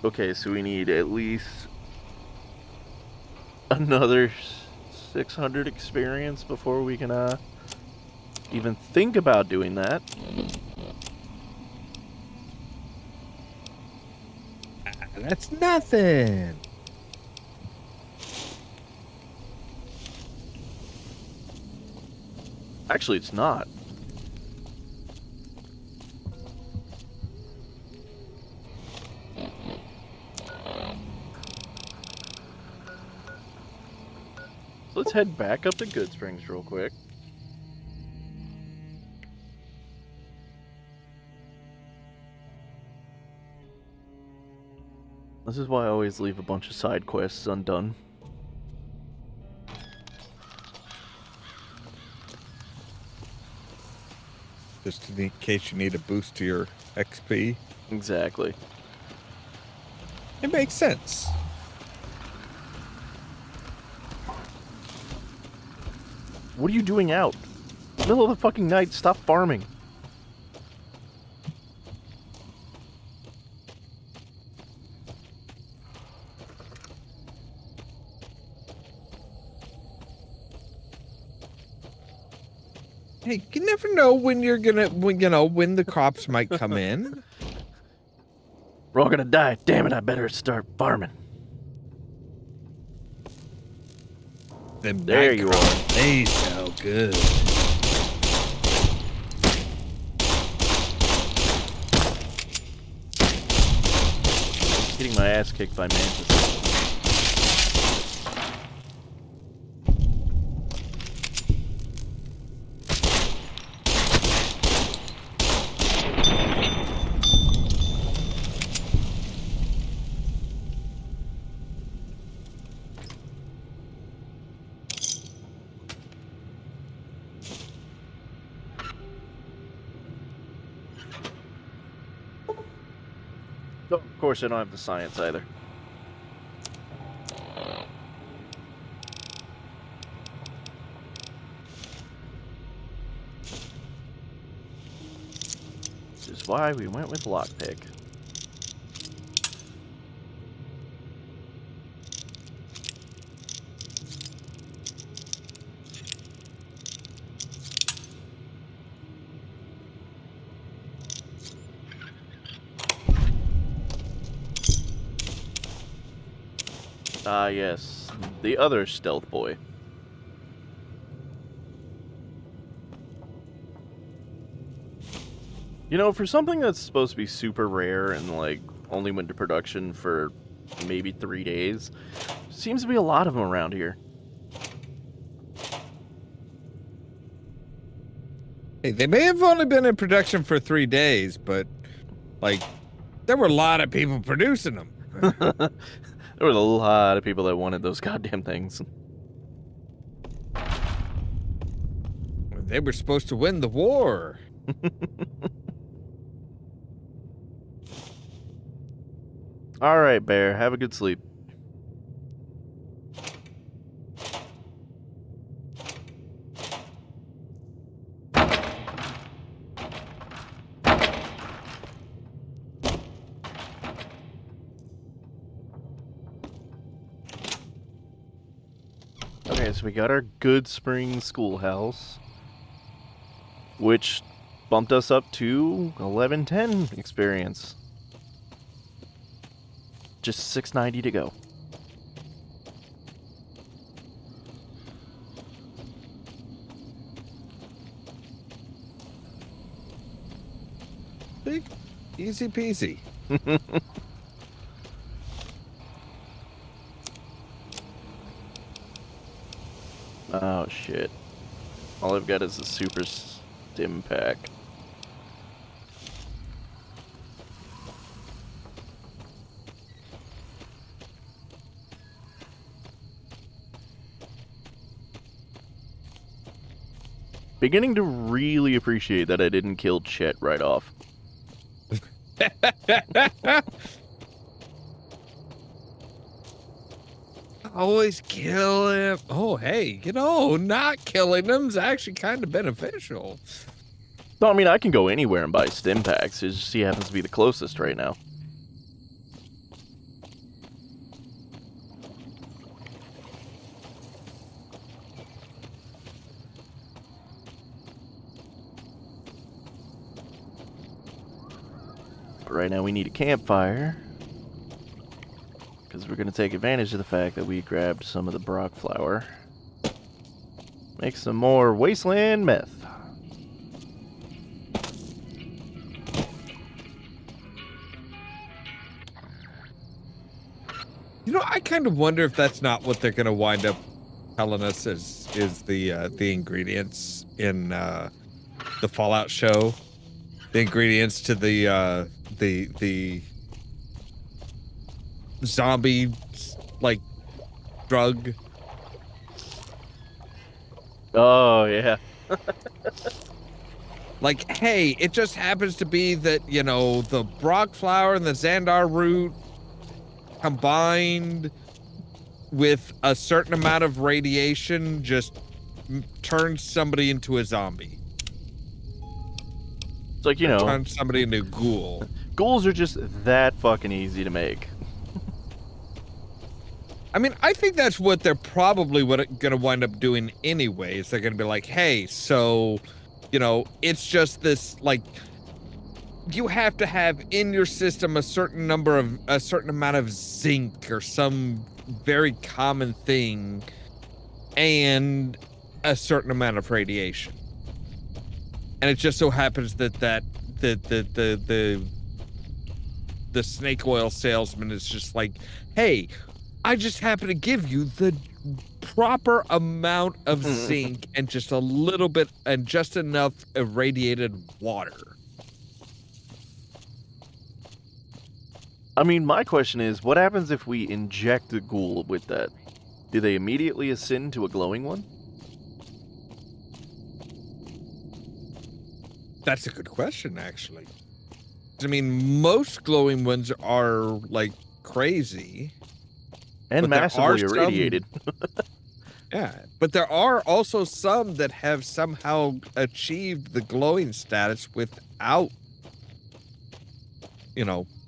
Okay, so we need at least another 600 experience before we can even think about doing that. That's nothing. Actually, it's not. Let's head back up to Good Springs real quick. This is why I always leave a bunch of side quests undone. Just in case you need a boost to your XP. Exactly. It makes sense. What are you doing out? Middle of the fucking night, stop farming. Hey, you never know when you're gonna, when the crops might come in. We're all gonna die. Damn it, I better start farming. There you are. They sound good. Getting my ass kicked by mantis. Oh, of course, I don't have the science either. Which is why we went with lockpick. Ah, yes. The other stealth boy. You know, for something that's supposed to be super rare and, like, only went to production for maybe 3 days, seems to be a lot of them around here. Hey, they may have only been in production for 3 days, but, like, there were a lot of people producing them. There were a lot of people that wanted those goddamn things. They were supposed to win the war. Alright, Bear. Have a good sleep. Okay, so we got our Good Springs schoolhouse, which bumped us up to 1110 experience. Just 690 to go. Big, easy peasy. Oh shit. All I've got is a super stim pack. Beginning to really appreciate that I didn't kill Chet right off. always kill him. Oh, hey, not killing them's actually kind of beneficial. No, I mean, I can go anywhere and buy stim packs. It's just he happens to be the closest right now. But right now we need a campfire. Because we're going to take advantage of the fact that we grabbed some of the Brock flour. Make some more wasteland meth. I kind of wonder if that's not what they're going to wind up telling us is the ingredients in the Fallout show. The ingredients to the zombie drug. Oh yeah. Hey, it just happens to be that the Brock flour and the Xandar root combined with a certain amount of radiation just turns somebody into a zombie. It's like, turns somebody into a ghoul. Ghouls are just that fucking easy to make. I mean, I think that's what they're probably going to wind up doing anyways. They're going to be like, hey, so, it's just this, you have to have in your system a certain amount of zinc or some very common thing and a certain amount of radiation. And it just so happens that the snake oil salesman is just like, hey, I just happen to give you the proper amount of zinc and just a little bit and just enough irradiated water. I mean, my question is, what happens if we inject a ghoul with that? Do they immediately ascend to a glowing one? That's a good question, actually. I mean, most glowing ones are, crazy. And massively irradiated. Yeah, but there are also some that have somehow achieved the glowing status without,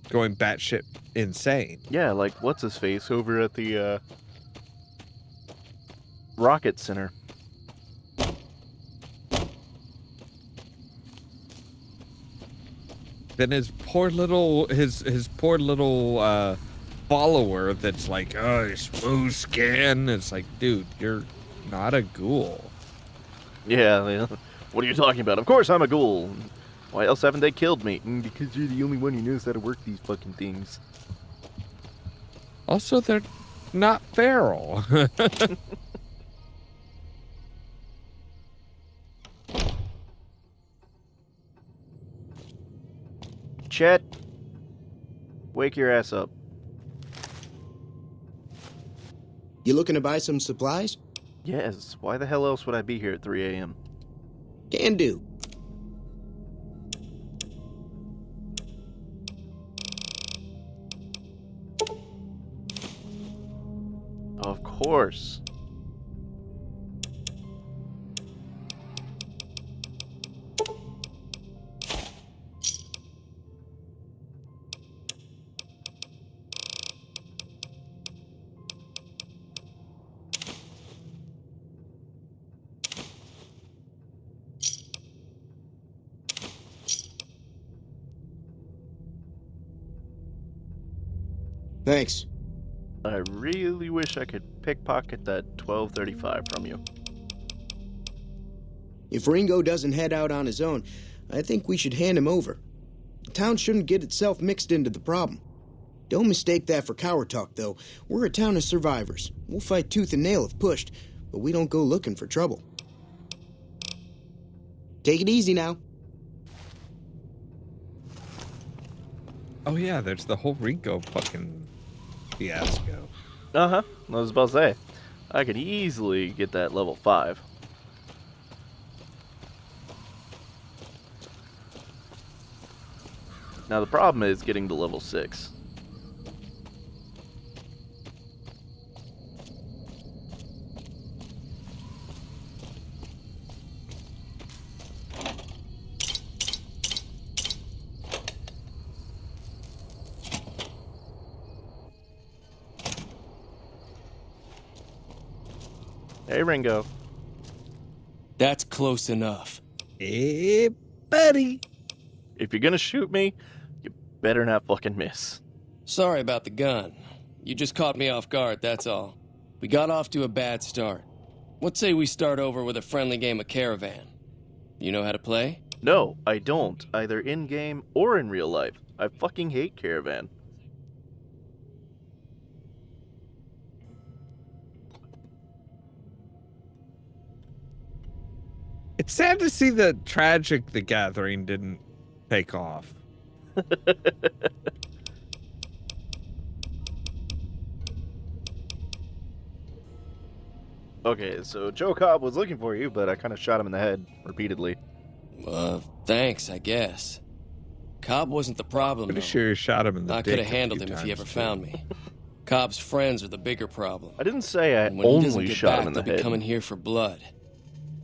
going batshit insane. Yeah, what's his face over at the Rocket Center. Then his poor little follower that's like, oh, smooth skin. It's like, dude, you're not a ghoul. Yeah, what are you talking about? Of course I'm a ghoul. Why else haven't they killed me? Because you're the only one who knows how to work these fucking things. Also, they're not feral. Chet, wake your ass up. You looking to buy some supplies? Yes, why the hell else would I be here at 3 a.m.? Can do. Of course. Thanks. I really wish I could pickpocket that 1235 from you. If Ringo doesn't head out on his own, I think we should hand him over. The town shouldn't get itself mixed into the problem. Don't mistake that for coward talk, though. We're a town of survivors. We'll fight tooth and nail if pushed, but we don't go looking for trouble. Take it easy now. Oh yeah, there's the whole Ringo fucking fiasco. Uh-huh. I was about to say, I could easily get that level 5. Now the problem is getting to level 6. Hey, Ringo. That's close enough. Hey, buddy. If you're gonna shoot me, you better not fucking miss. Sorry about the gun. You just caught me off guard, that's all. We got off to a bad start. Let's say we start over with a friendly game of Caravan. You know how to play? No, I don't, either in-game or in real life. I fucking hate Caravan. It's sad to see that Tragic the Gathering didn't take off. Okay, so Joe Cobb was looking for you, but I kind of shot him in the head repeatedly. Thanks, I guess. Cobb wasn't the problem, Pretty though. sure you shot him in the I dick could have a handled few him if he ever times, found me. Cobb's friends are the bigger problem. I didn't say I And when he doesn't only get shot back, him in the they'll be head. coming here for blood.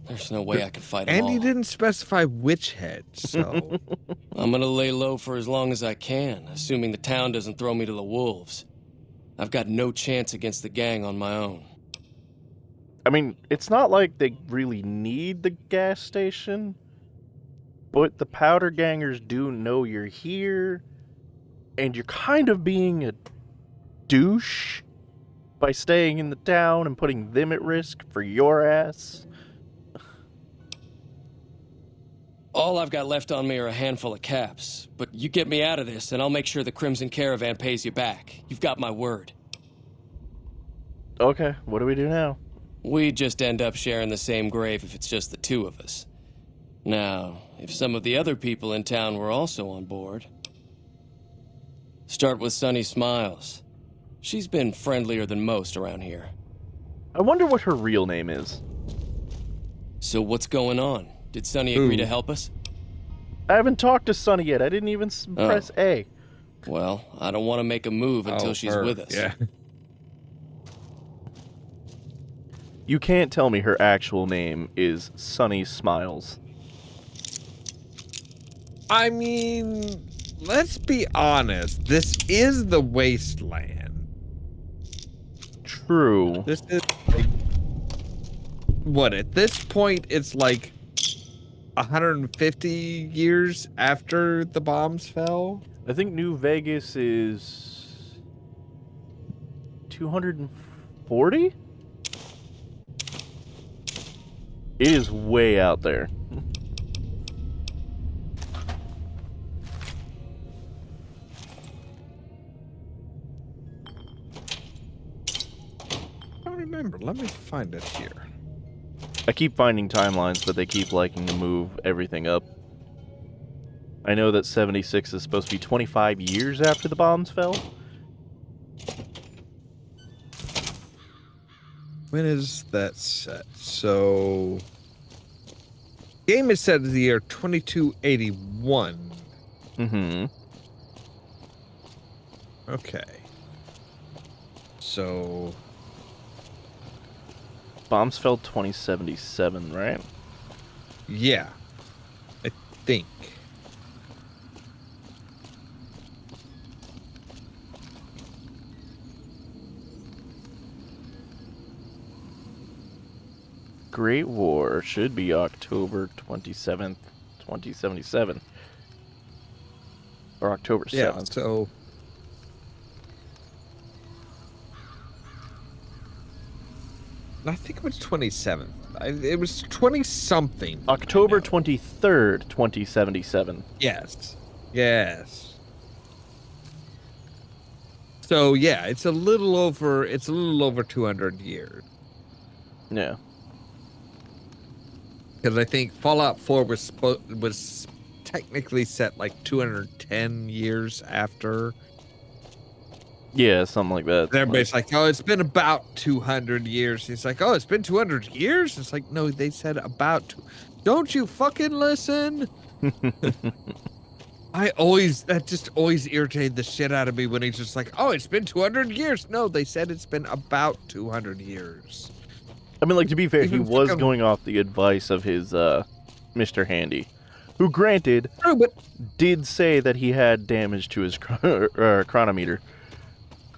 There's no way I can fight them And all. he didn't specify which head, so... I'm gonna lay low for as long as I can, assuming the town doesn't throw me to the wolves. I've got no chance against the gang on my own. I mean, it's not like they really need the gas station, but the powder gangers do know you're here, and you're kind of being a douche by staying in the town and putting them at risk for your ass. All I've got left on me are a handful of caps, but you get me out of this and I'll make sure the Crimson Caravan pays you back. You've got my word. Okay, what do we do now? We just end up sharing the same grave if it's just the two of us. Now, if some of the other people in town were also on board... Start with Sunny Smiles. She's been friendlier than most around here. I wonder what her real name is. So what's going on? Did Sunny agree to help us? I haven't talked to Sunny yet. I didn't even press A. Well, I don't want to make a move until she's her, with us. Yeah. You can't tell me her actual name is Sunny Smiles. I mean, let's be honest. This is the wasteland. True. This is like, what, at this point, it's like 150 years after the bombs fell? I think New Vegas is 240? It is way out there. I don't remember. Let me find it here. I keep finding timelines, but they keep liking to move everything up. I know that 76 is supposed to be 25 years after the bombs fell. When is that set? So, game is set in the year 2281. Mm-hmm. Okay. So, bombs fell 2077, right? Yeah, I think. Great War should be October 27th, 2077. Or October 7th. Yeah, so... I think it was 27th. It was 20-something. October 23rd, 2077. Yes. Yes. So, yeah, it's a little over 200 years. Yeah. Because I think Fallout 4 was technically set like 210 years after. Yeah, something like that. Everybody's like, oh, it's been about 200 years. He's like, oh, it's been 200 years? It's like, no, they said about. Don't you fucking listen? That just always irritated the shit out of me when he's just like, oh, it's been 200 years. No, they said it's been about 200 years. I mean, like, to be fair, Even he was fucking- going off the advice of his, Mr. Handy, who, granted, did say that he had damage to his chronometer.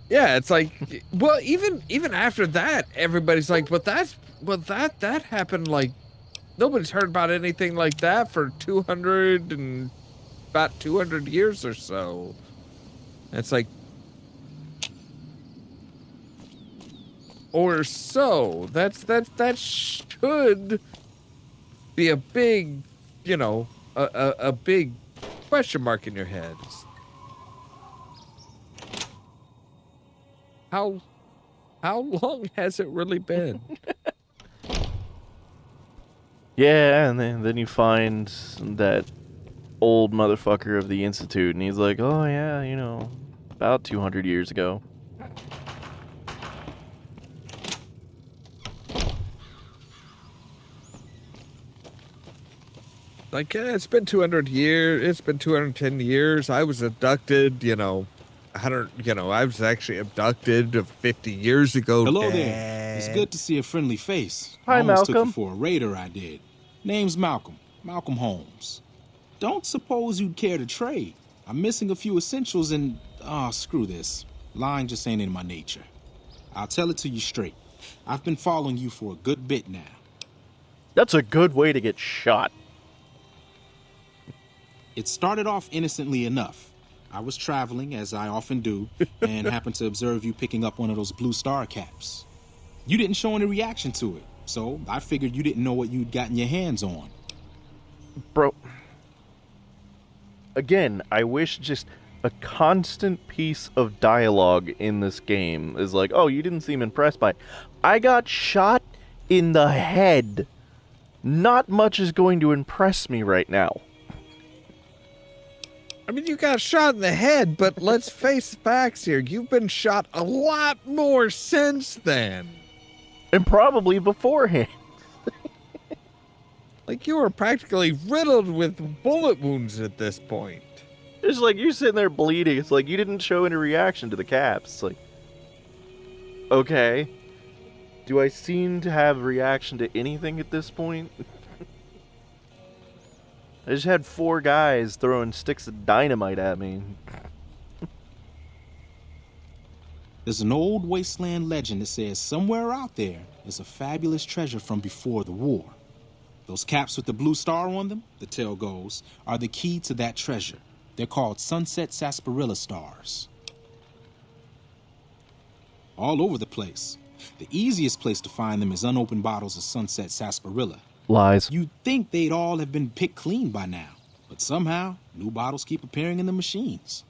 Yeah, it's like, well, even after that, everybody's like, but that's Well, that happened like nobody's heard about anything like that for about 200 years or so. It's like, or so. That should be a big, a big question mark in your head. How long has it really been? Yeah, and then you find that old motherfucker of the Institute, and he's like, oh yeah, about 200 years ago. Like, yeah, it's been 200 years. It's been 210 years. I was abducted, I was actually abducted 50 years ago. Hello Dad. there. It's good to see a friendly face. Hi, I almost took Malcolm. you for a raider, I did. Name's Malcolm. Malcolm Holmes. Don't suppose you'd care to trade. I'm missing a few essentials and... screw this. Lying just ain't in my nature. I'll tell it to you straight. I've been following you for a good bit now. That's a good way to get shot. It started off innocently enough. I was traveling, as I often do, and happened to observe you picking up one of those blue star caps. You didn't show any reaction to it, so I figured you didn't know what you'd gotten your hands on. Bro. Again, I wish just a constant piece of dialogue in this game is like, oh, you didn't seem impressed by it. I got shot in the head. Not much is going to impress me right now. I mean, you got shot in the head, but let's face the facts here. You've been shot a lot more since then. And probably beforehand. Like, you were practically riddled with bullet wounds at this point. It's like you're sitting there bleeding. It's like you didn't show any reaction to the caps. It's like, okay. Do I seem to have reaction to anything at this point? I just had 4 guys throwing sticks of dynamite at me. There's an old wasteland legend that says somewhere out there is a fabulous treasure from before the war. Those caps with the blue star on them, the tale goes, are the key to that treasure. They're called sunset sarsaparilla stars. All over the place. The easiest place to find them is unopened bottles of sunset sarsaparilla. Lies. You'd think they'd all have been picked clean by now, but somehow, new bottles keep appearing in the machines.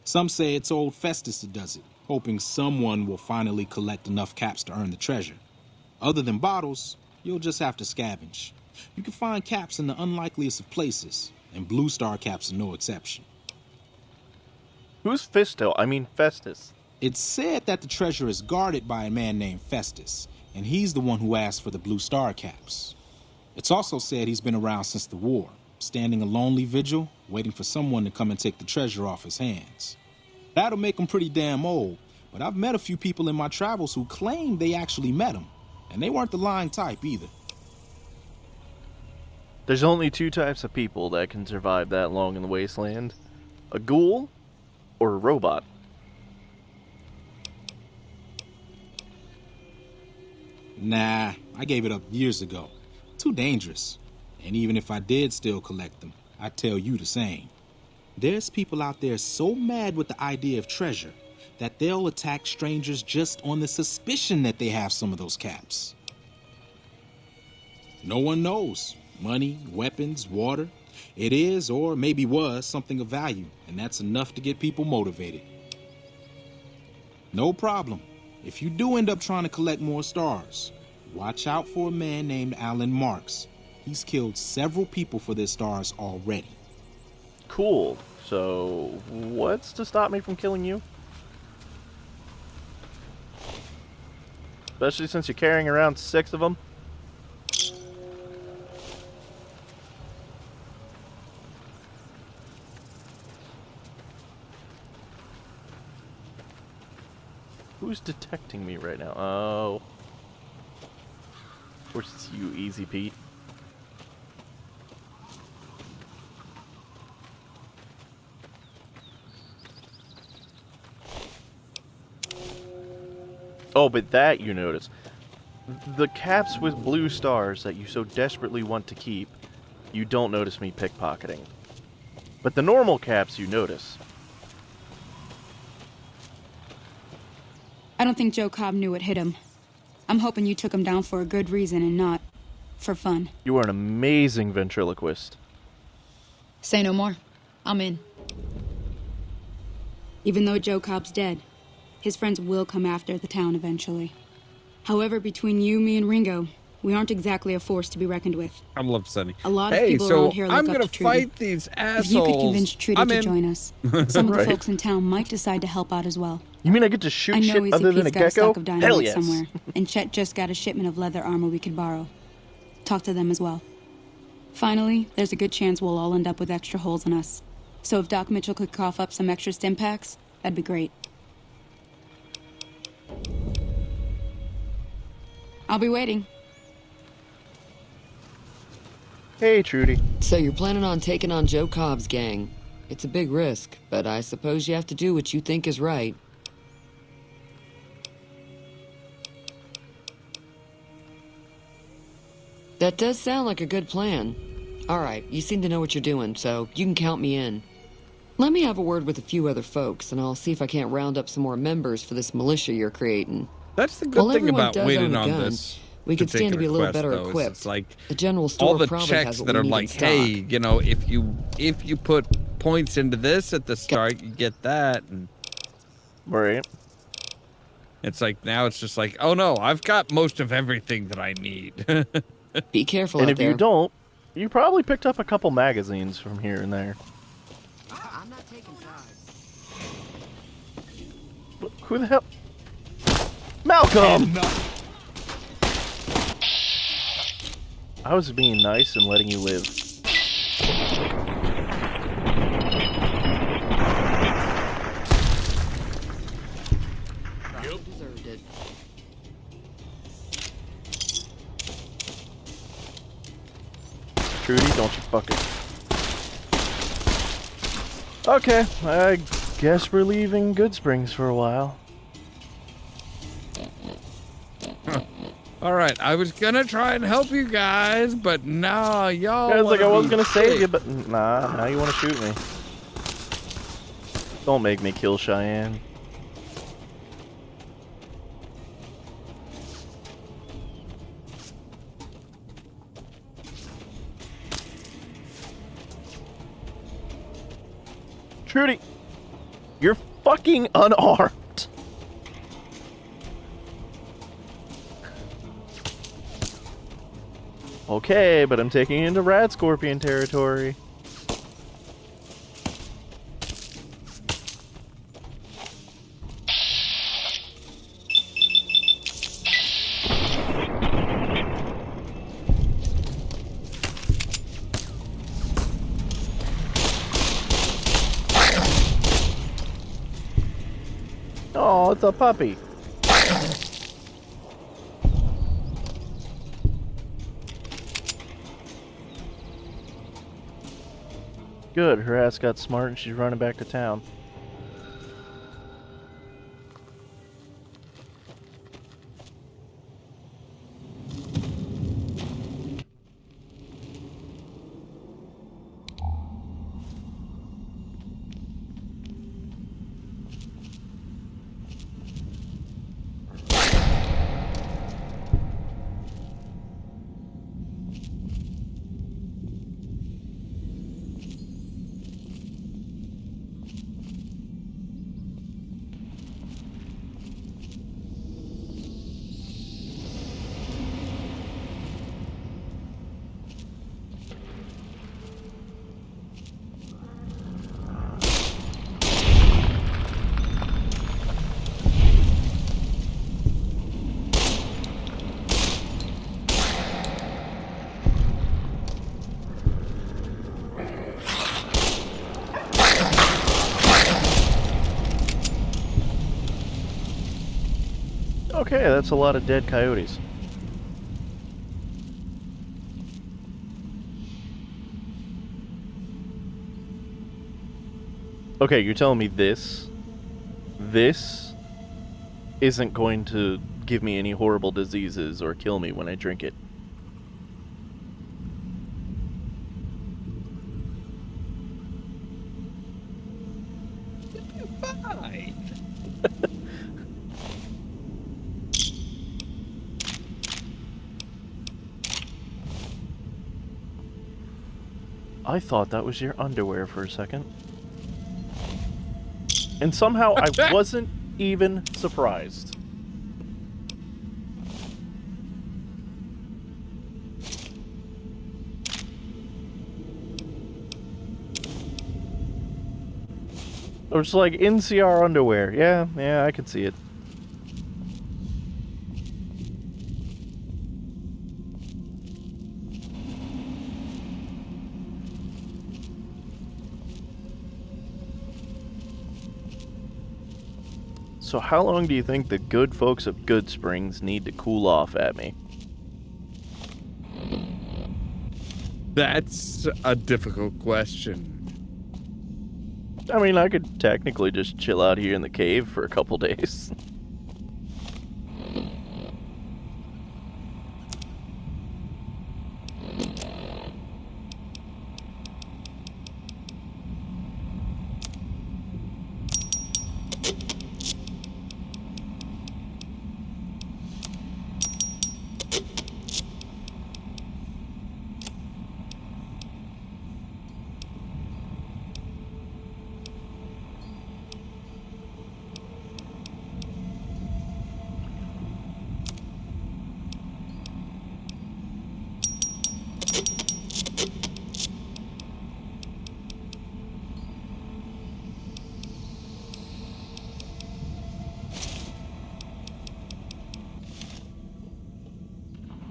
Some say it's old Festus that does it, hoping someone will finally collect enough caps to earn the treasure. Other than bottles, you'll just have to scavenge. You can find caps in the unlikeliest of places, and blue star caps are no exception. Who's Festus? It's said that the treasure is guarded by a man named Festus, and he's the one who asked for the blue star caps. It's also said he's been around since the war, standing a lonely vigil, waiting for someone to come and take the treasure off his hands. That'll make him pretty damn old, but I've met a few people in my travels who claim they actually met him, and they weren't the lying type either. There's only 2 types of people that can survive that long in the wasteland. A ghoul or a robot. Nah, I gave it up years ago. Too dangerous. And even if I did still collect them, I'd tell you the same. There's people out there so mad with the idea of treasure that they'll attack strangers just on the suspicion that they have some of those caps. No one knows. Money, weapons, water. It is, or maybe was, something of value, and that's enough to get people motivated. No problem. If you do end up trying to collect more stars, watch out for a man named Alan Marks. He's killed several people for their stars already. Cool. So, what's to stop me from killing you? Especially since you're carrying around 6 of them. Who's detecting me right now? Oh. Of course it's you, Easy Pete. Oh, but that you notice. The caps with blue stars that you so desperately want to keep, you don't notice me pickpocketing. But the normal caps you notice. I don't think Joe Cobb knew what hit him. I'm hoping you took him down for a good reason and not for fun. You are an amazing ventriloquist. Say no more. I'm in. Even though Joe Cobb's dead, his friends will come after the town eventually. However, between you, me, and Ringo, we aren't exactly a force to be reckoned with. I love Sunny. A lot of people around here look I'm up gonna to Trudy. fight these assholes. If you could convince Trudy to in. join us, some of Right. the folks in town might decide to help out as well. You mean I get to shoot I know shit other than ECP's a got a gecko? stock of Hell dynamite yes. somewhere, and Chet just got a shipment of leather armor we could borrow. Talk to them as well. Finally, there's a good chance we'll all end up with extra holes in us. So if Doc Mitchell could cough up some extra stim packs, that'd be great. I'll be waiting. Hey, Trudy. So you're planning on taking on Joe Cobb's gang. It's a big risk, but I suppose you have to do what you think is right. That does sound like a good plan. All right, you seem to know what you're doing, so you can count me in. Let me have a word with a few other folks, and I'll see if I can't round up some more members for this militia you're creating. That's the good While thing everyone about does waiting own a on gun, this. we could stand to be a little better particular quest, though, is equipped. It's like The general store all the probably checks has what that we are need in like, stock. hey, you know, if you put points into this at the start, you get that. And right. It's like now it's just like, oh no, I've got most of everything that I need. Be careful And out if there. you don't, you probably picked up a couple magazines from here and there. I'm not taking sides. Who the hell? Malcolm! I was being nice and letting you live. You deserved it. Trudy, don't you fuck it. Okay, I guess we're leaving Good Springs for a while. All right, I was gonna try and help you guys, but nah, y'all. I was like, I wanna was be gonna save shit. you, but nah, now you want to shoot me. Don't make me kill Cheyenne. Trudy, you're fucking unarmed. Okay, but I'm taking you into Rad Scorpion territory. Oh, it's a puppy. Good, her ass got smart and she's running back to town. Okay, that's a lot of dead coyotes. Okay, you're telling me this isn't going to give me any horrible diseases or kill me when I drink it. Fine. I thought that was your underwear for a second. And somehow I wasn't even surprised. It was like NCR underwear. Yeah, I could see it. So how long do you think the good folks of Good Springs need to cool off at me? That's a difficult question. I mean, I could technically just chill out here in the cave for a couple days.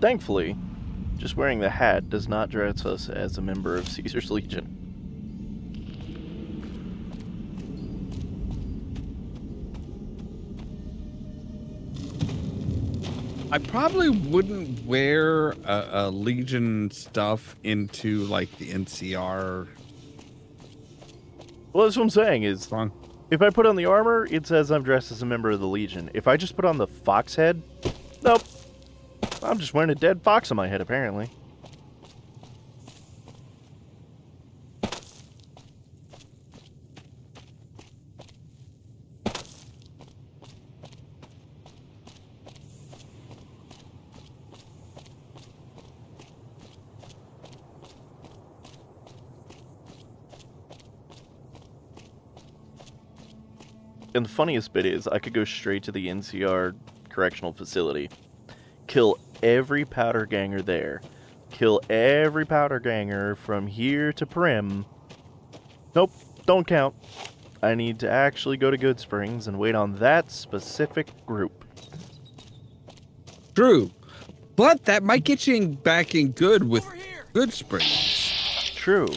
Thankfully, just wearing the hat does not dress us as a member of Caesar's Legion. I probably wouldn't wear a Legion stuff into, like, the NCR. Well, that's what I'm saying is, if I put on the armor, it says I'm dressed as a member of the Legion. If I just put on the fox head, nope. I'm just wearing a dead fox on my head, apparently. And the funniest bit is, I could go straight to the NCR correctional facility, kill every powder ganger there, kill every powder ganger from here to Prim. Nope, don't count. I need to actually go to Good Springs and wait on that specific group. True, but that might get you back in good with Good Springs. True.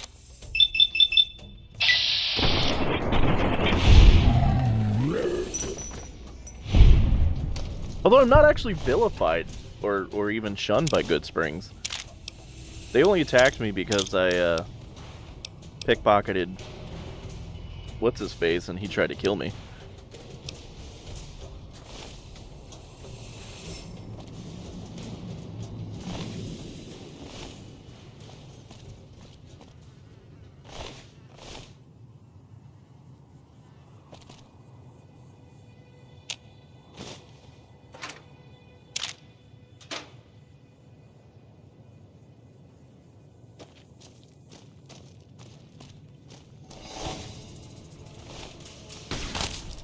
Although I'm not actually vilified or even shunned by Good Springs. They only attacked me because I pickpocketed what's-his-face and he tried to kill me.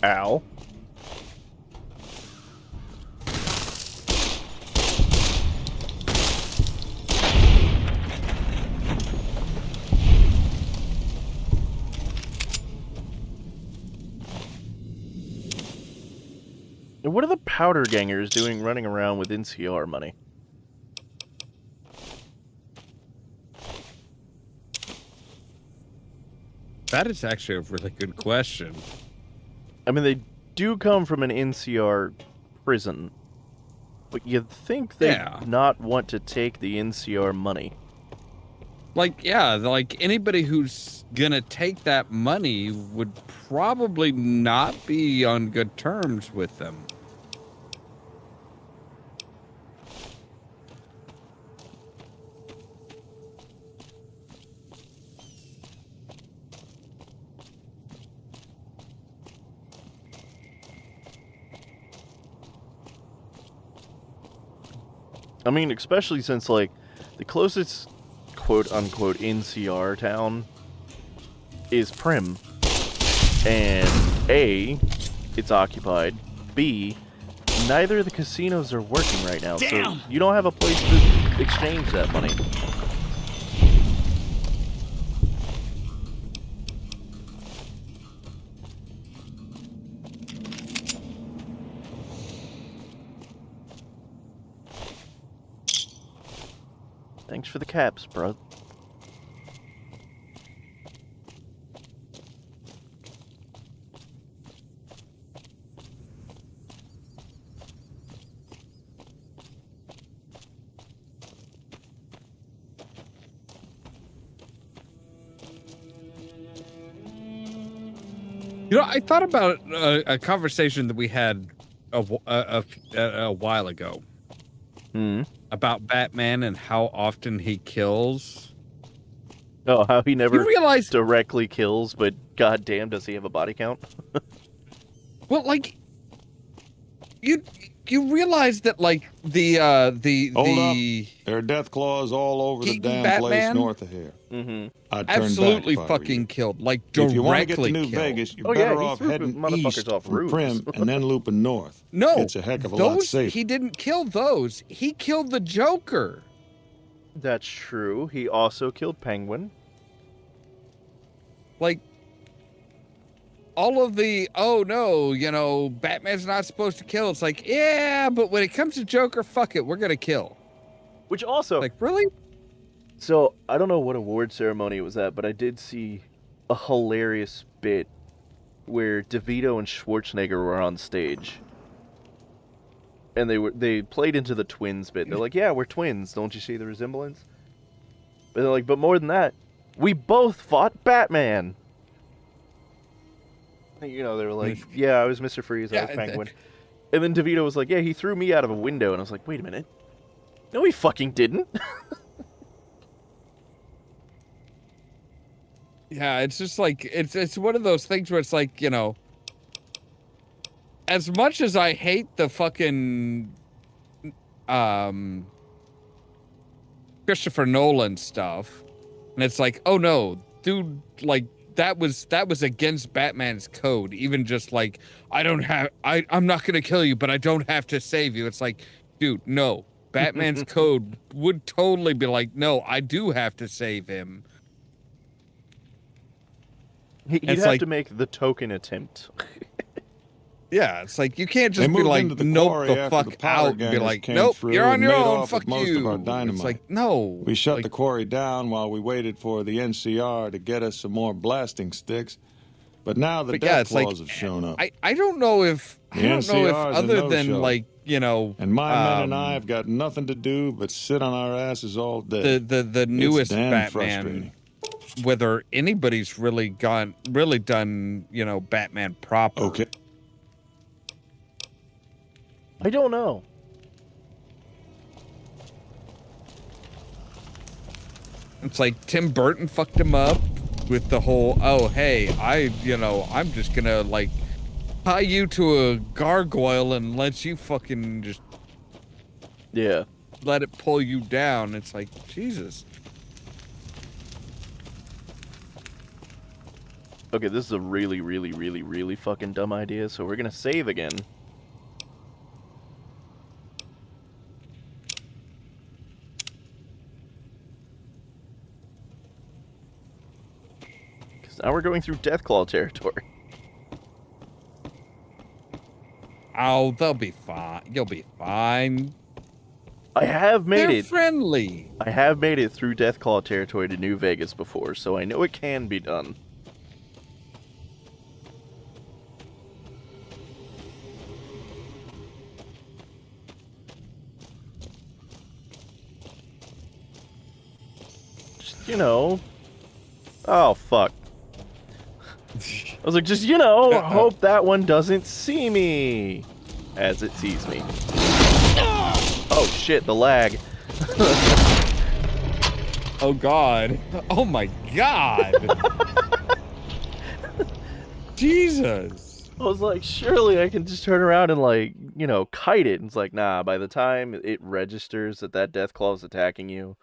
Ow. And what are the powder gangers doing running around with NCR money? That is actually a really good question. I mean, they do come from an NCR prison, but you'd think they'd not want to take the NCR money. Like, yeah, like anybody who's gonna take that money would probably not be on good terms with them. I mean, especially since, like, the closest quote-unquote NCR town is Prim. And A, it's occupied. B, neither of the casinos are working right now. Damn. So you don't have a place to exchange that money. Thanks for the caps, bro. You know, I thought about a conversation that we had a while ago about Batman and how often he kills. Oh, how he never realize directly kills, but goddamn, does he have a body count? Well, like you realize that, like, Hold up. There are death claws all over the damn place Batman? north of here. Mm-hmm. I'd turn absolutely back if I were fucking you. killed, like If you want to directly get to New killed. Vegas, you're better off heading east off from roofs. Prim and then looping north. No, It's a heck of a lot those safer. he didn't kill those. He killed the Joker. That's true. He also killed Penguin. Like, all of the, oh no, you know, Batman's not supposed to kill. It's like, yeah, but when it comes to Joker, fuck it, we're gonna kill. Which also, like, really? So, I don't know what award ceremony it was at, but I did see a hilarious bit where DeVito and Schwarzenegger were on stage. And they played into the twins bit. They're like, yeah, we're twins. Don't you see the resemblance? But they're like, but more than that, we both fought Batman. You know, they were like, yeah, I was Mr. Freeze, I was Penguin. And then DeVito was like, yeah, he threw me out of a window. And I was like, wait a minute. No, he fucking didn't. Yeah, it's just like, it's one of those things where it's like, you know, as much as I hate the fucking Christopher Nolan stuff, and it's like, oh no, dude, like, that was against Batman's code. Even just like, I'm not gonna kill you, but I don't have to save you. It's like, dude, no. Batman's code would totally be like, no, I do have to save him. He'd have to make the token attempt. Yeah, it's like, you can't just be like, nope, the fuck out, and be like, nope, you're on your own, fuck you. It's like, no. We shut the quarry down while we waited for the NCR to get us some more blasting sticks. But now the death claws have shown up. I don't know if, other than, like, you know, and my men and I have got nothing to do but sit on our asses all day. The newest Batman, whether anybody's really done, you know, Batman proper. Okay. I don't know. It's like Tim Burton fucked him up with the whole, oh, hey, I'm just gonna, like, tie you to a gargoyle and let you fucking just... Yeah. Let it pull you down. It's like, Jesus. Okay, this is a really, really, really, really fucking dumb idea, so we're gonna save again. Now we're going through Deathclaw territory. Oh, they'll be fine. You'll be fine. I have made They're friendly. I have made it through Deathclaw territory to New Vegas before, so I know it can be done. Just, you know... Oh, fuck. I was like, just, you know, hope that one doesn't see me as it sees me. Oh, shit, the lag. Oh, God. Oh, my God. Jesus. I was like, surely I can just turn around and, like, kite it. And it's like, nah, by the time it registers that death claw is attacking you.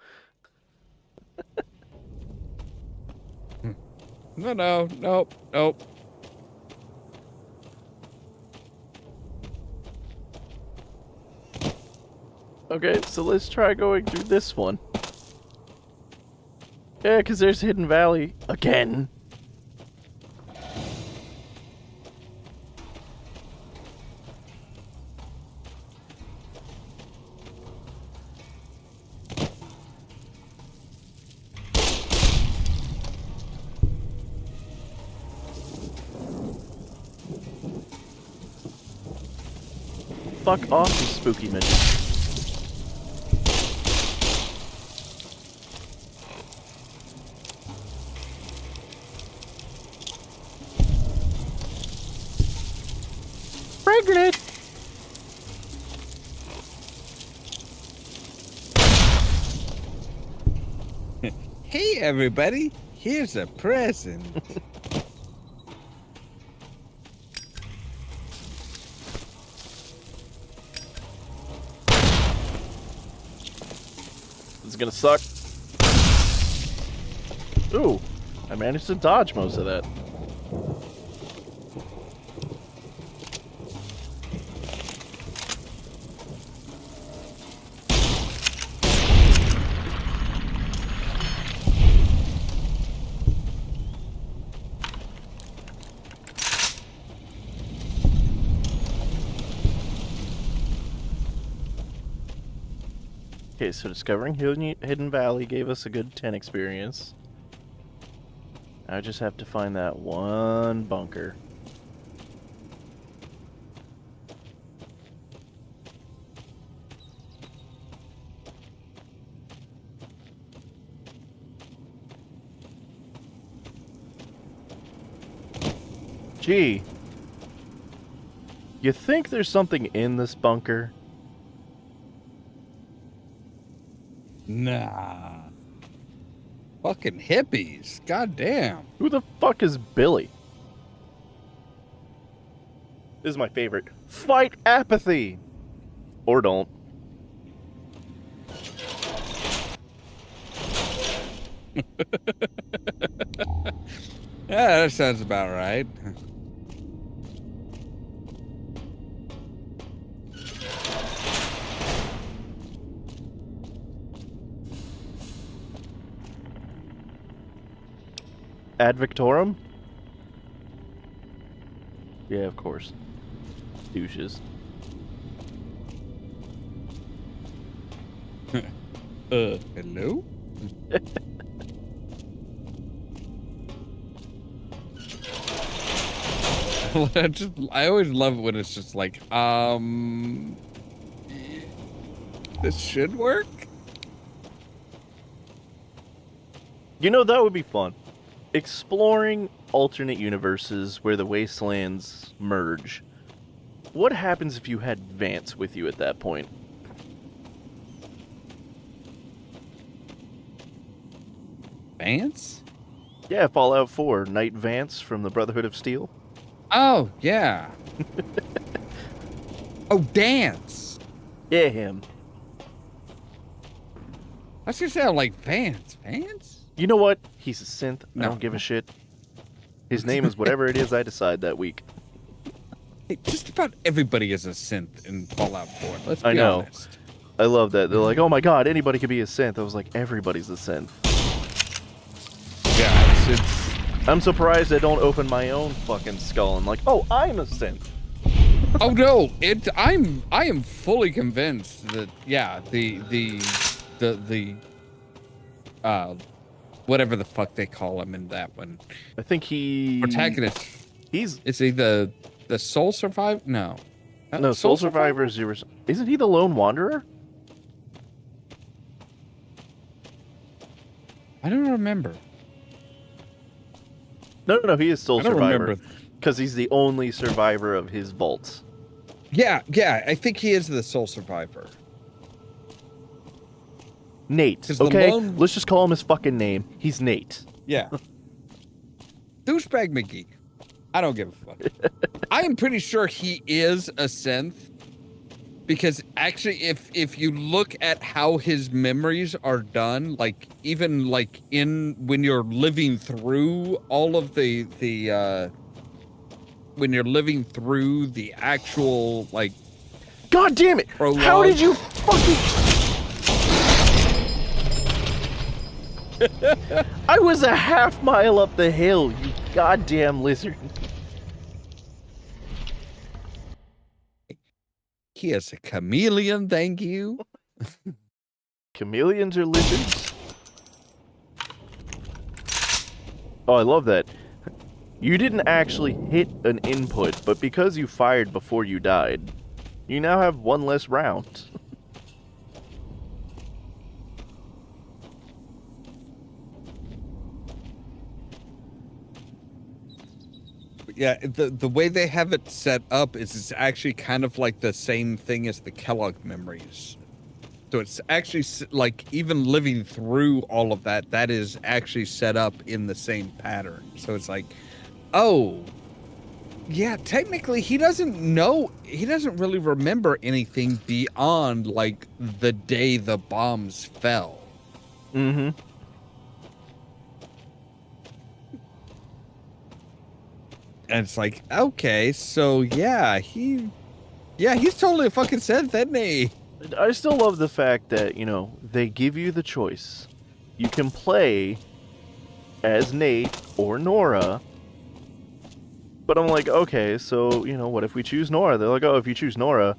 Nope. Okay, so let's try going through this one. Yeah, because there's Hidden Valley again. Fuck off, you spooky midget. Pregnant! Hey, everybody. Here's a present. This is gonna suck. Ooh, I managed to dodge most of that. Okay, so discovering Hidden Valley gave us a good 10 experience. I just have to find that one bunker. Gee. You think there's something in this bunker? Nah. Fucking hippies. Goddamn. Who the fuck is Billy? This is my favorite. Fight apathy! Or don't. Yeah, that sounds about right. Ad Victorum? Yeah, of course. Douches. Hello? I always love it when it's just like, this should work? You know, that would be fun. Exploring alternate universes where the wastelands merge. What happens if you had Vance with you at that point? Vance? Yeah, Fallout 4, Knight Vance from the Brotherhood of Steel. Oh, yeah. Oh, Dance. Yeah, him. I was gonna say, like, Vance. Vance? You know what? He's a synth. No. I don't give a shit. His name is whatever it is I decide that week. Hey, just about everybody is a synth in Fallout 4. Let's be I know. honest. I love that. They're like, oh my god, anybody could be a synth. I was like, everybody's a synth. Yeah, it's... I'm surprised I don't open my own fucking skull and like, oh, I'm a synth. Oh no, I am fully convinced that the whatever the fuck they call him in that one. I think he protagonist. Is he the Soul Survivor? No. No, Soul Survivor is isn't he the Lone Wanderer? I don't remember. No, he is Soul I don't Survivor. remember. Because he's the only survivor of his vaults. Yeah, I think he is the Soul Survivor. Nate, okay? Let's just call him his fucking name. He's Nate. Yeah. Douchebag McGee. I don't give a fuck. I am pretty sure he is a synth, Because actually, if you look at how his memories are done, like even like when you're living through all of when you're living through the actual like, God damn it! prologue, How did you fucking? I was a half mile up the hill, you goddamn lizard. He is a chameleon, thank you. Chameleons are lizards? Oh, I love that. You didn't actually hit an input, but because you fired before you died, you now have one less round. Yeah, the way they have it set up is it's actually kind of like the same thing as the Kellogg memories. So it's actually like even living through all of that, that is actually set up in the same pattern. So it's like, oh, yeah, technically he doesn't really remember anything beyond like the day the bombs fell. Mm-hmm. And it's like, okay, so yeah, he's totally a fucking synth, isn't he? I still love the fact that, you know, they give you the choice. You can play as Nate or Nora. But I'm like, okay, so, you know, what if we choose Nora? They're like, oh, if you choose Nora,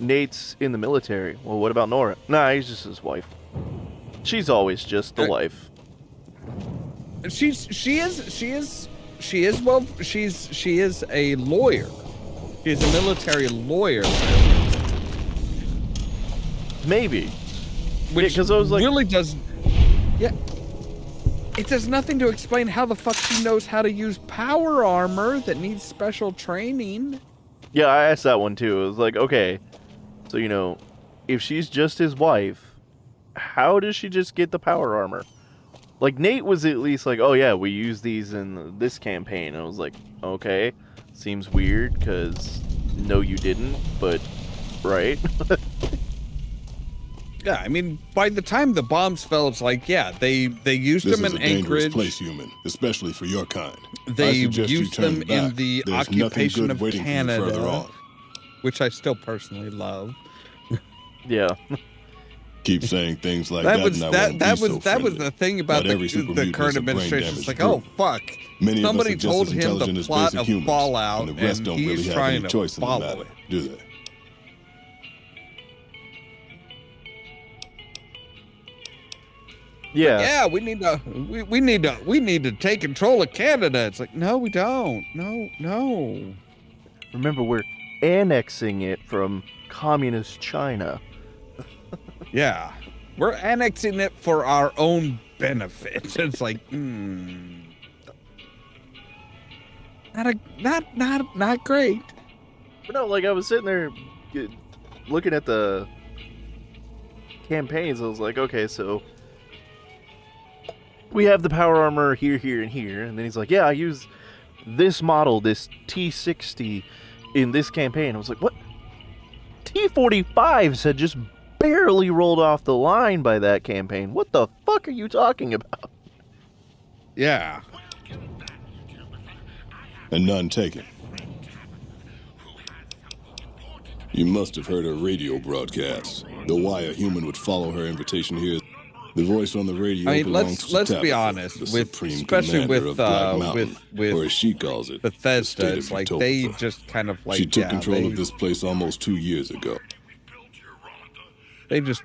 Nate's in the military. Well, what about Nora? Nah, he's just his wife. She's always just the wife. She is a lawyer. She's a military lawyer. Maybe. Which because I was like, really doesn't. Yeah. It does nothing to explain how the fuck she knows how to use power armor that needs special training. Yeah, I asked that one too. It was like, okay, so, you know, if she's just his wife, how does she just get the power armor? Like, Nate was at least like, oh yeah, we use these in this campaign. I was like, okay, seems weird, because no you didn't, but right? Yeah, I mean, by the time the bombs fell, it's like, yeah, they used them in Anchorage. This is a dangerous place, human, especially for your kind. They used them in the occupation of Canada, which I still personally love. Yeah. Keep saying things like that. That was the thing about the current administration. It's like, oh fuck, somebody told him the plot of Fallout, and he's trying to follow it. Do they? Yeah. Yeah, we need to take control of Canada. It's like, no, we don't. No. Remember, we're annexing it from communist China. Yeah. We're annexing it for our own benefit. It's like, not great. But no, like, I was sitting there looking at the campaigns. I was like, okay, so we have the power armor here, here, and here. And then he's like, yeah, I use this model, this T-60 in this campaign. I was like, what? T-45s had just barely rolled off the line by that campaign. What the fuck are you talking about? Yeah. And none taken. You must have heard her radio broadcasts. The why a human would follow her invitation here. The voice on the radio. I mean, let's be honest, especially with or as she calls it, Bethesda. It's like they just kind of like she took control of this place almost 2 years ago. They just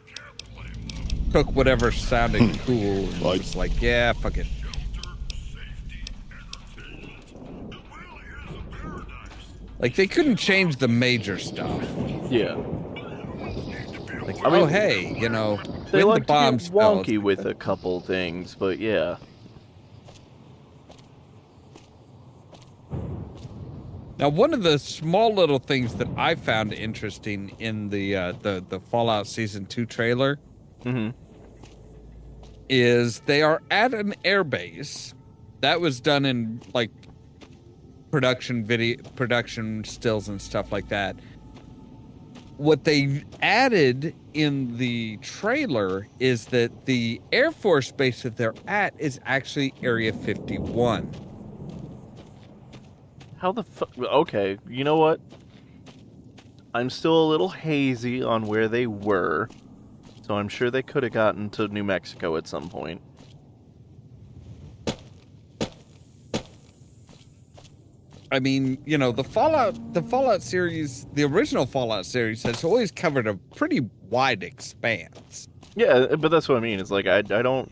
took whatever sounded cool and was like, yeah, fuck it. Like, they couldn't change the major stuff. Yeah. Like, I mean, hey, you know, they when like the bombs to get wonky with a couple things, but yeah. Now, one of the small little things that I found interesting in the Fallout Season 2 trailer is they are at an airbase that was done in like production stills and stuff like that, what they added in the trailer is that the Air Force base that they're at is actually Area 51. How the fuck? Okay, you know what? I'm still a little hazy on where they were, so I'm sure they could have gotten to New Mexico at some point. I mean, you know, the Fallout series, the original Fallout series has always covered a pretty wide expanse. Yeah, but that's what I mean. It's like I don't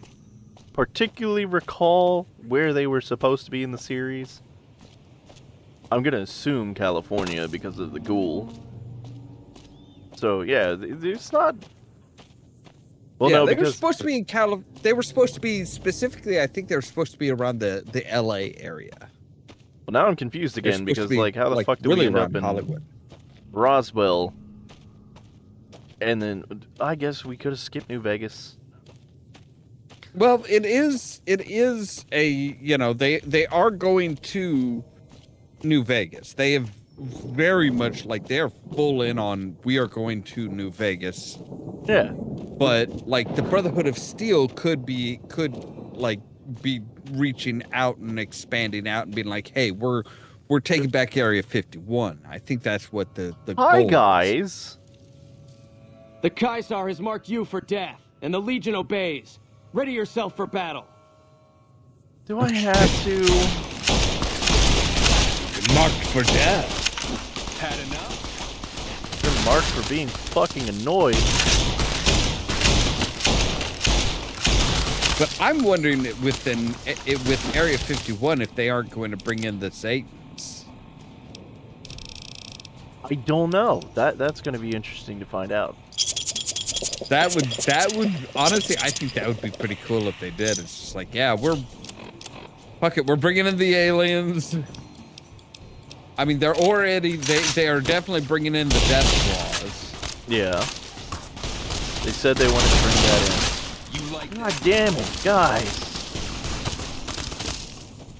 particularly recall where they were supposed to be in the series. I'm gonna assume California because of the ghoul. So yeah, it's not. Well, yeah, no, they because were supposed to be in They were supposed to be specifically. I think they were supposed to be around the LA area. Well, now I'm confused again because like, how the fuck do really we end up in Hollywood? Roswell? And then I guess we could have skipped New Vegas. Well, it is a, you know, they are going to New Vegas. They have very much, like, they're full in on, we are going to New Vegas. Yeah. But like the Brotherhood of Steel could be reaching out and expanding out and being like, hey, we're taking back Area 51. I think that's what the Hi, goal guys. is. The Kaisar has marked you for death, and the Legion obeys. Ready yourself for battle. Do I have to? You're marked for death. Had enough? You're marked for being fucking annoyed. But I'm wondering with Area 51 if they aren't going to bring in the Satans. I don't know. That's going to be interesting to find out. That would honestly, I think that would be pretty cool if they did. It's just like, yeah, we're bringing in the aliens. I mean, they are definitely bringing in the Death Claws. Yeah. They said they wanted to bring that in. God damn it, guys.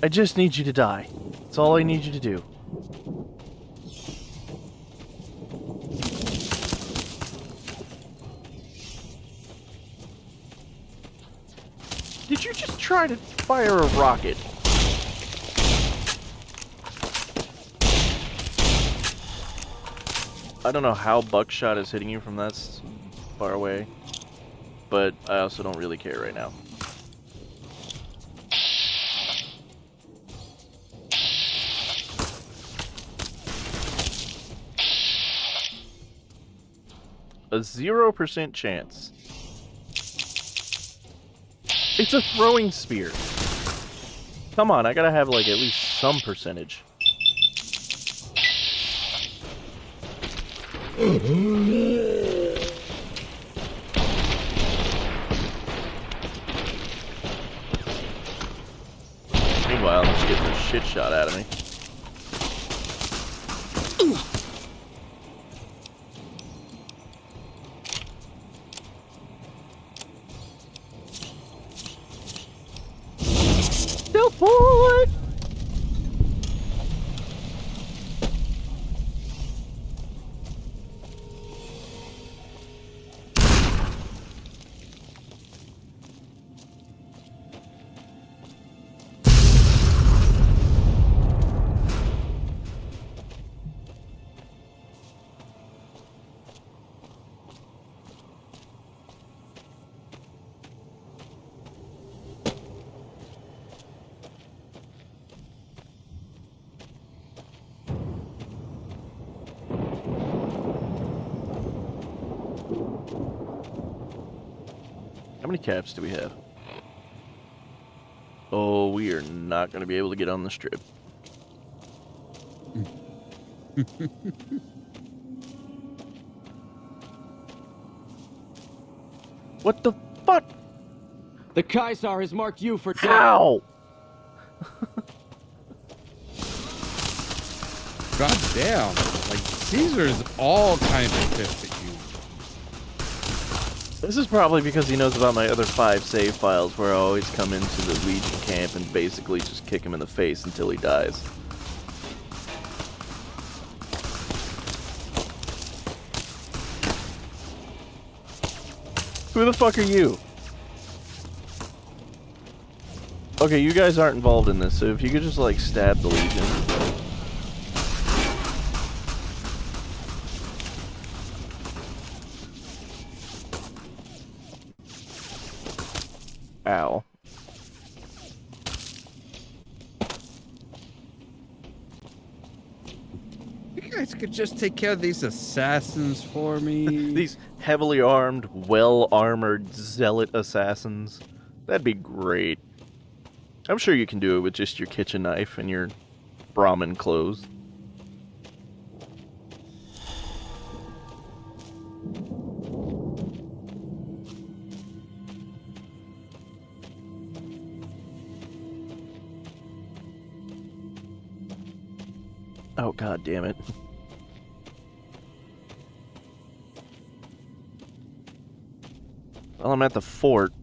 I just need you to die. That's all I need you to do. Did you just try to fire a rocket? I don't know how buckshot is hitting you from that far away, but I also don't really care right now. A 0% chance. It's a throwing spear. Come on, I gotta have like at least some percentage. Meanwhile, I'm just getting the shit shot out of me. Still forward! How many caps do we have? Oh, we are not going to be able to get on the strip. What the fuck? The Kaisar has marked you for death. How? God damn. Like, Caesar's all kinds of pissed at you. This is probably because he knows about my other 5 save files where I always come into the Legion camp and basically just kick him in the face until he dies. Who the fuck are you? Okay, you guys aren't involved in this, so if you could just, like, stab the Legion. Ow. You guys could just take care of these assassins for me. These heavily armed, well-armored zealot assassins. That'd be great. I'm sure you can do it with just your kitchen knife and your Brahmin clothes. Oh, god damn it. Well, I'm at the fort.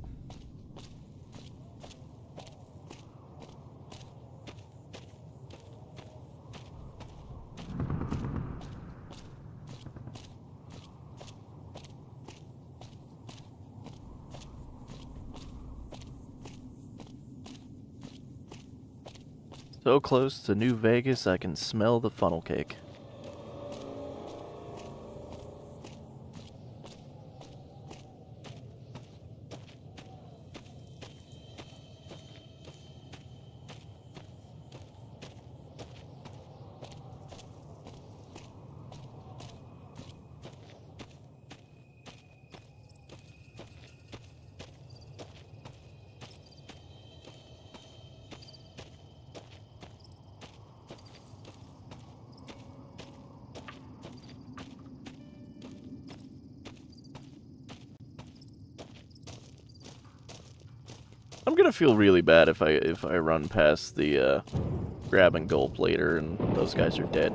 So close to New Vegas, I can smell the funnel cake. I'm gonna feel really bad if I run past the grab and gulp later and those guys are dead.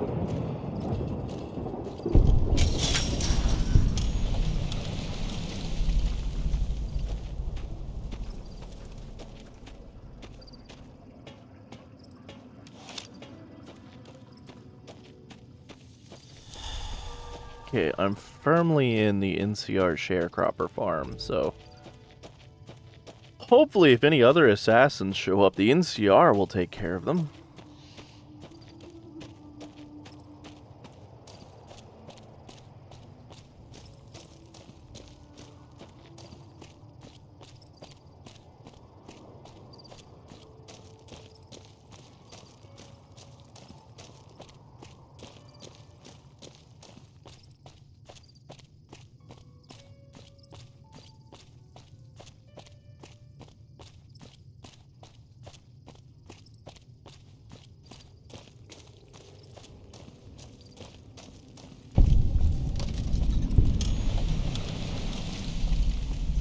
Okay, I'm firmly in the NCR sharecropper farm, so hopefully if any other assassins show up, the NCR will take care of them.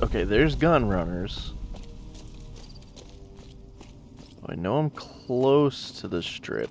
Okay, there's gun runners. I know I'm close to the strip.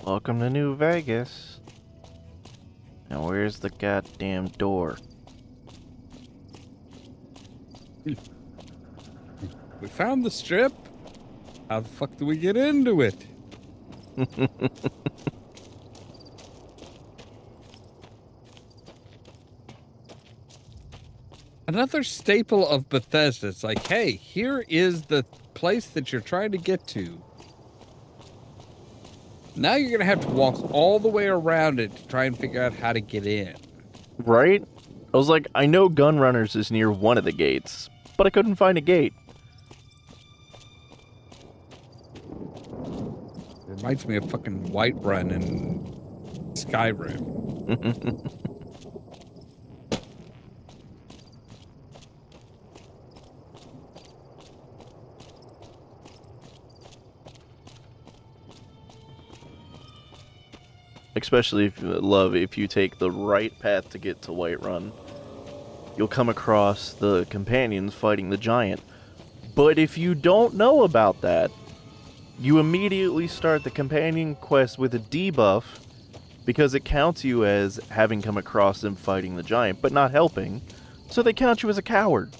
Welcome to New Vegas. Now where's the goddamn door? We found the strip. How the fuck do we get into it? Another staple of Bethesda. It's like, hey, here is the place that you're trying to get to. Now you're going to have to walk all the way around it to try and figure out how to get in. Right? I was like, I know Gunrunners is near one of the gates, but I couldn't find a gate. Reminds me of fucking Whiterun and Skyrim. Especially if you take the right path to get to Whiterun, you'll come across the companions fighting the giant. But if you don't know about that, you immediately start the companion quest with a debuff because it counts you as having come across them fighting the giant, but not helping, so they count you as a coward.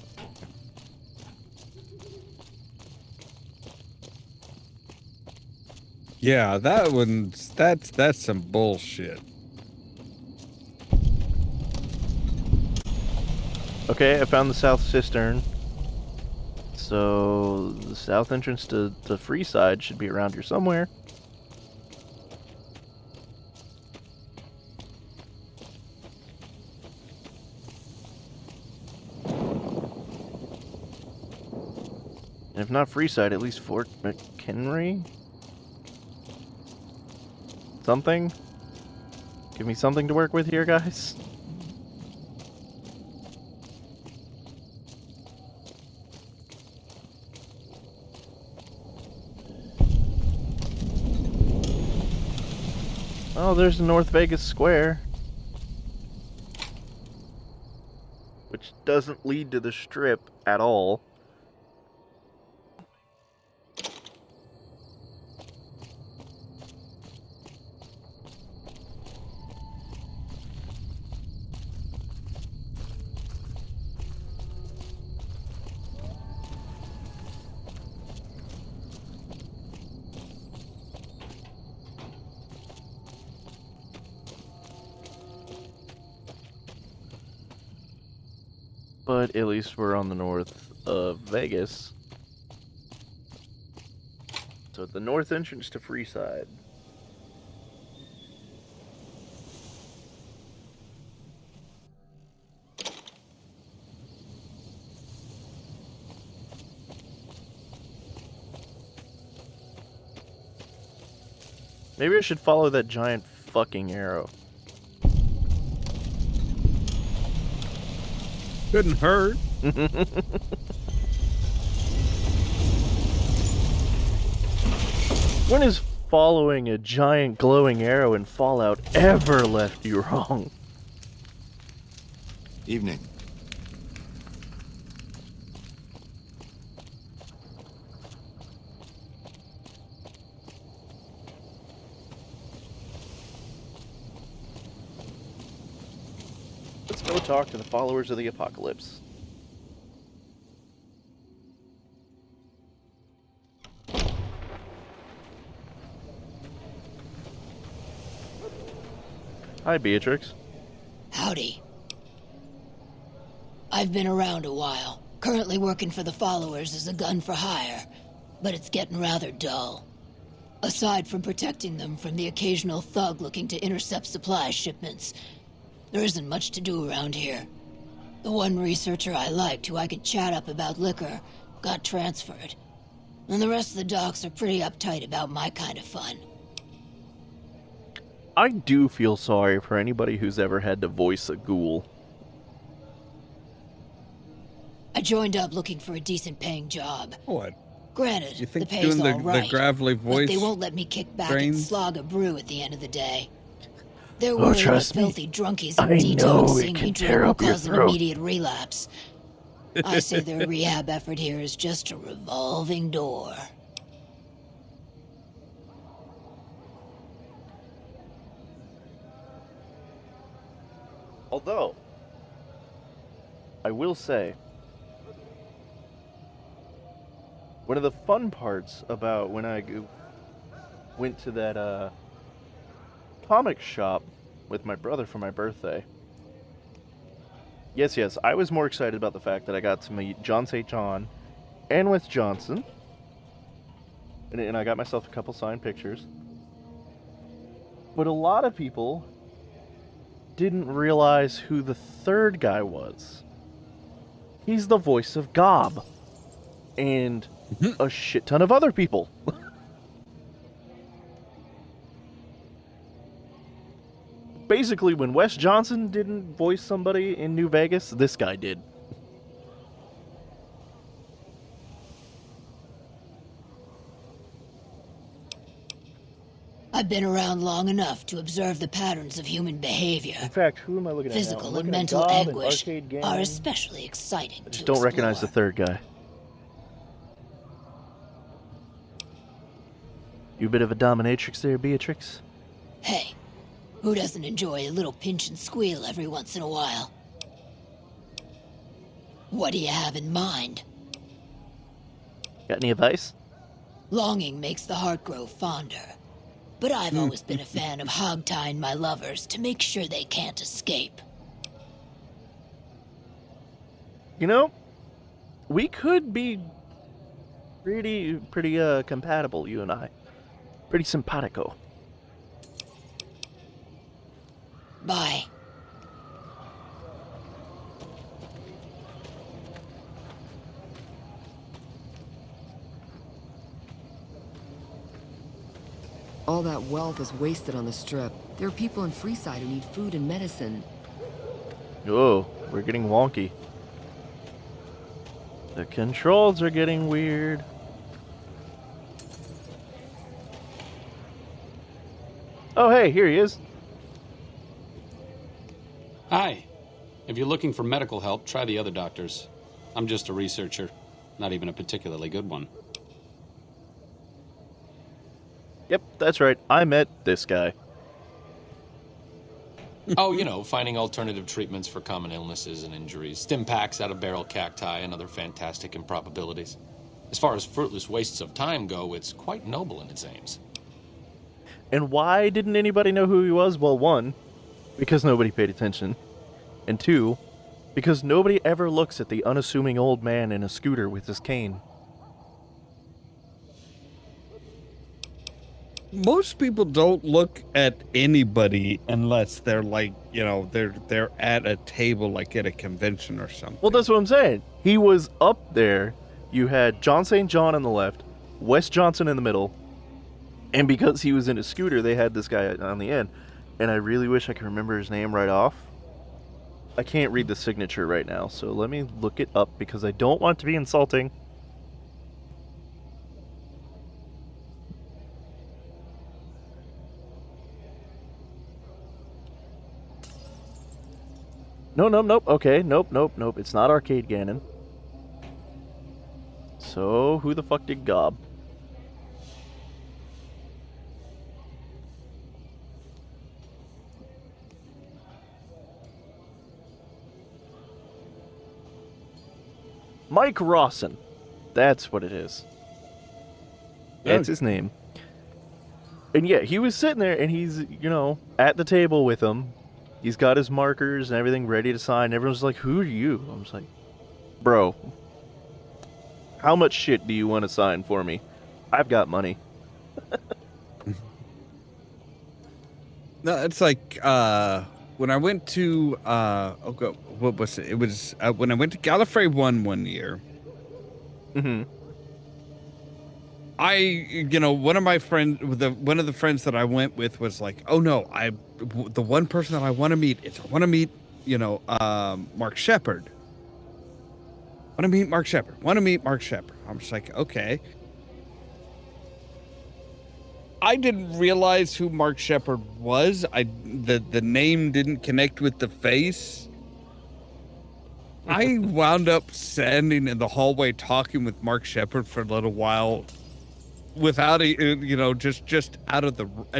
Yeah, that's some bullshit. Okay, I found the south cistern. So the south entrance to the Freeside should be around here somewhere. And if not Freeside, at least Fort McHenry? Something? Give me something to work with here, guys. Oh, there's the North Vegas Square. Which doesn't lead to the Strip at all. But at least we're on the north of Vegas. So the north entrance to Freeside. Maybe I should follow that giant fucking arrow. Couldn't hurt. When has following a giant glowing arrow in Fallout ever left you wrong? Evening. Let's go talk to the followers of the apocalypse. Hi, Beatrix. Howdy. I've been around a while, currently working for the followers as a gun for hire, but it's getting rather dull. Aside from protecting them from the occasional thug looking to intercept supply shipments, there isn't much to do around here. The one researcher I liked, who I could chat up about liquor, got transferred. And the rest of the docs are pretty uptight about my kind of fun. I do feel sorry for anybody who's ever had to voice a ghoul. I joined up looking for a decent paying job. What? Granted, You think the pay's doing all right, the gravelly voice but they won't let me kick back and drains? slog a brew at the end of the day. They're Oh, worried trust about me. filthy drunkies I and know detoxing it can me tear drink will up your cause an throat. immediate relapse. I say their rehab effort here is just a revolving door. Although, I will say, one of the fun parts about when I went to that comic shop with my brother for my birthday. Yes, I was more excited about the fact that I got to meet John St. John and Wes Johnson. And I got myself a couple signed pictures. But a lot of people didn't realize who the third guy was. He's the voice of Gob. And a shit ton of other people. Basically, when Wes Johnson didn't voice somebody in New Vegas, this guy did. I've been around long enough to observe the patterns of human behavior. In fact, who am I looking at now? Physical and mental anguish are especially exciting. I just don't recognize the third guy. You a bit of a dominatrix there, Beatrix? Hey, who doesn't enjoy a little pinch and squeal every once in a while? What do you have in mind? Got any advice? Longing makes the heart grow fonder. But I've always been a fan of hog-tying my lovers to make sure they can't escape. You know, we could be pretty compatible, you and I. Pretty simpatico. Bye. All that wealth is wasted on the Strip. There are people in Freeside who need food and medicine. Oh, we're getting wonky. The controls are getting weird. Oh, hey, here he is. Hi. If you're looking for medical help, try the other doctors. I'm just a researcher, not even a particularly good one. Yep, that's right. I met this guy. Oh, you know, finding alternative treatments for common illnesses and injuries, stim packs out of barrel cacti, and other fantastic improbabilities. As far as fruitless wastes of time go, it's quite noble in its aims. And why didn't anybody know who he was? Well, one, because nobody paid attention. And two, because nobody ever looks at the unassuming old man in a scooter with his cane. Most people don't look at anybody unless they're like, you know, they're at a table like at a convention or something. Well, that's what I'm saying. He was up there. You had John St. John on the left, Wes Johnson in the middle, and because he was in a scooter, they had this guy on the end. And I really wish I could remember his name right off. I can't read the signature right now, so let me look it up because I don't want it to be insulting. Nope. Okay, nope. It's not Arcade Ganon. So, who the fuck did Gob? Mike Rawson. That's what it is. That's his name. And yeah, he was sitting there and he's, you know, at the table with him. He's got his markers and everything ready to sign. Everyone's like, who are you? I'm just like, bro, how much shit do you want to sign for me? I've got money. No, it's like when I went to what was it? It was when I went to Gallifrey 1 year. Mm-hmm. One of the friends that I went with was like, oh no, the one person that I want to meet Mark Shepard. Want to meet Mark Shepard. I'm just like, okay. I didn't realize who Mark Shepard was. The name didn't connect with the face. I wound up standing in the hallway talking with Mark Shepard for a little while without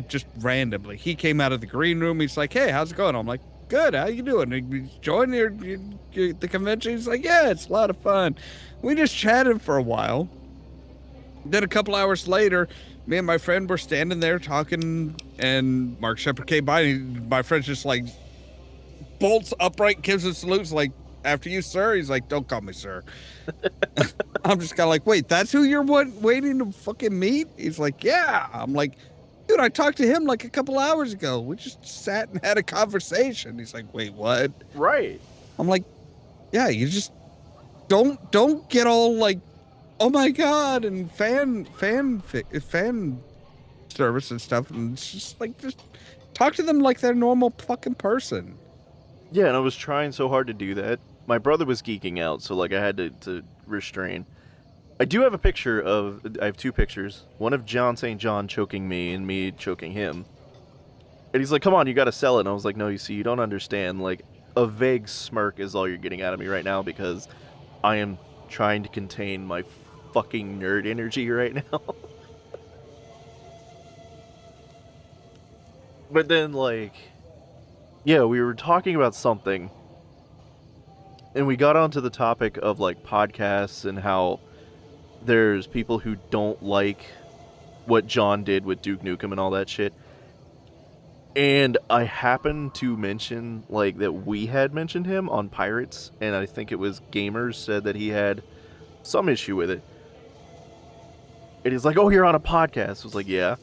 just randomly. He came out of the green room. He's like, hey, how's it going? I'm like, good. How you doing? You join the convention? He's like, yeah, it's a lot of fun. We just chatted for a while. Then a couple hours later, me and my friend were standing there talking, and Mark Shepard came by, and my friend's just like, bolts upright, gives a salute, like, after you, sir. He's like, don't call me sir. I'm just kind of like, wait, that's who you're waiting to fucking meet? He's like, yeah. I'm like, dude, I talked to him like a couple hours ago. We just sat and had a conversation. He's like, wait, what? Right. I'm like, yeah, you just don't get all like, oh my God, and fan service and stuff. And it's just like, just talk to them like they're a normal fucking person. Yeah, and I was trying so hard to do that. My brother was geeking out, so like I had to restrain. I do have a picture I have two pictures. One of John St. John choking me and me choking him. And he's like, come on, you gotta sell it. And I was like, no, you see, you don't understand. Like, a vague smirk is all you're getting out of me right now because I am trying to contain my fucking nerd energy right now. But then, like, yeah, we were talking about something. And we got onto the topic of, like, podcasts and how there's people who don't like what John did with Duke Nukem and all that shit. And I happened to mention, like, that we had mentioned him on Pirates, and I think it was Gamers said that he had some issue with it. And he's like, oh, you're on a podcast. I was like, yeah.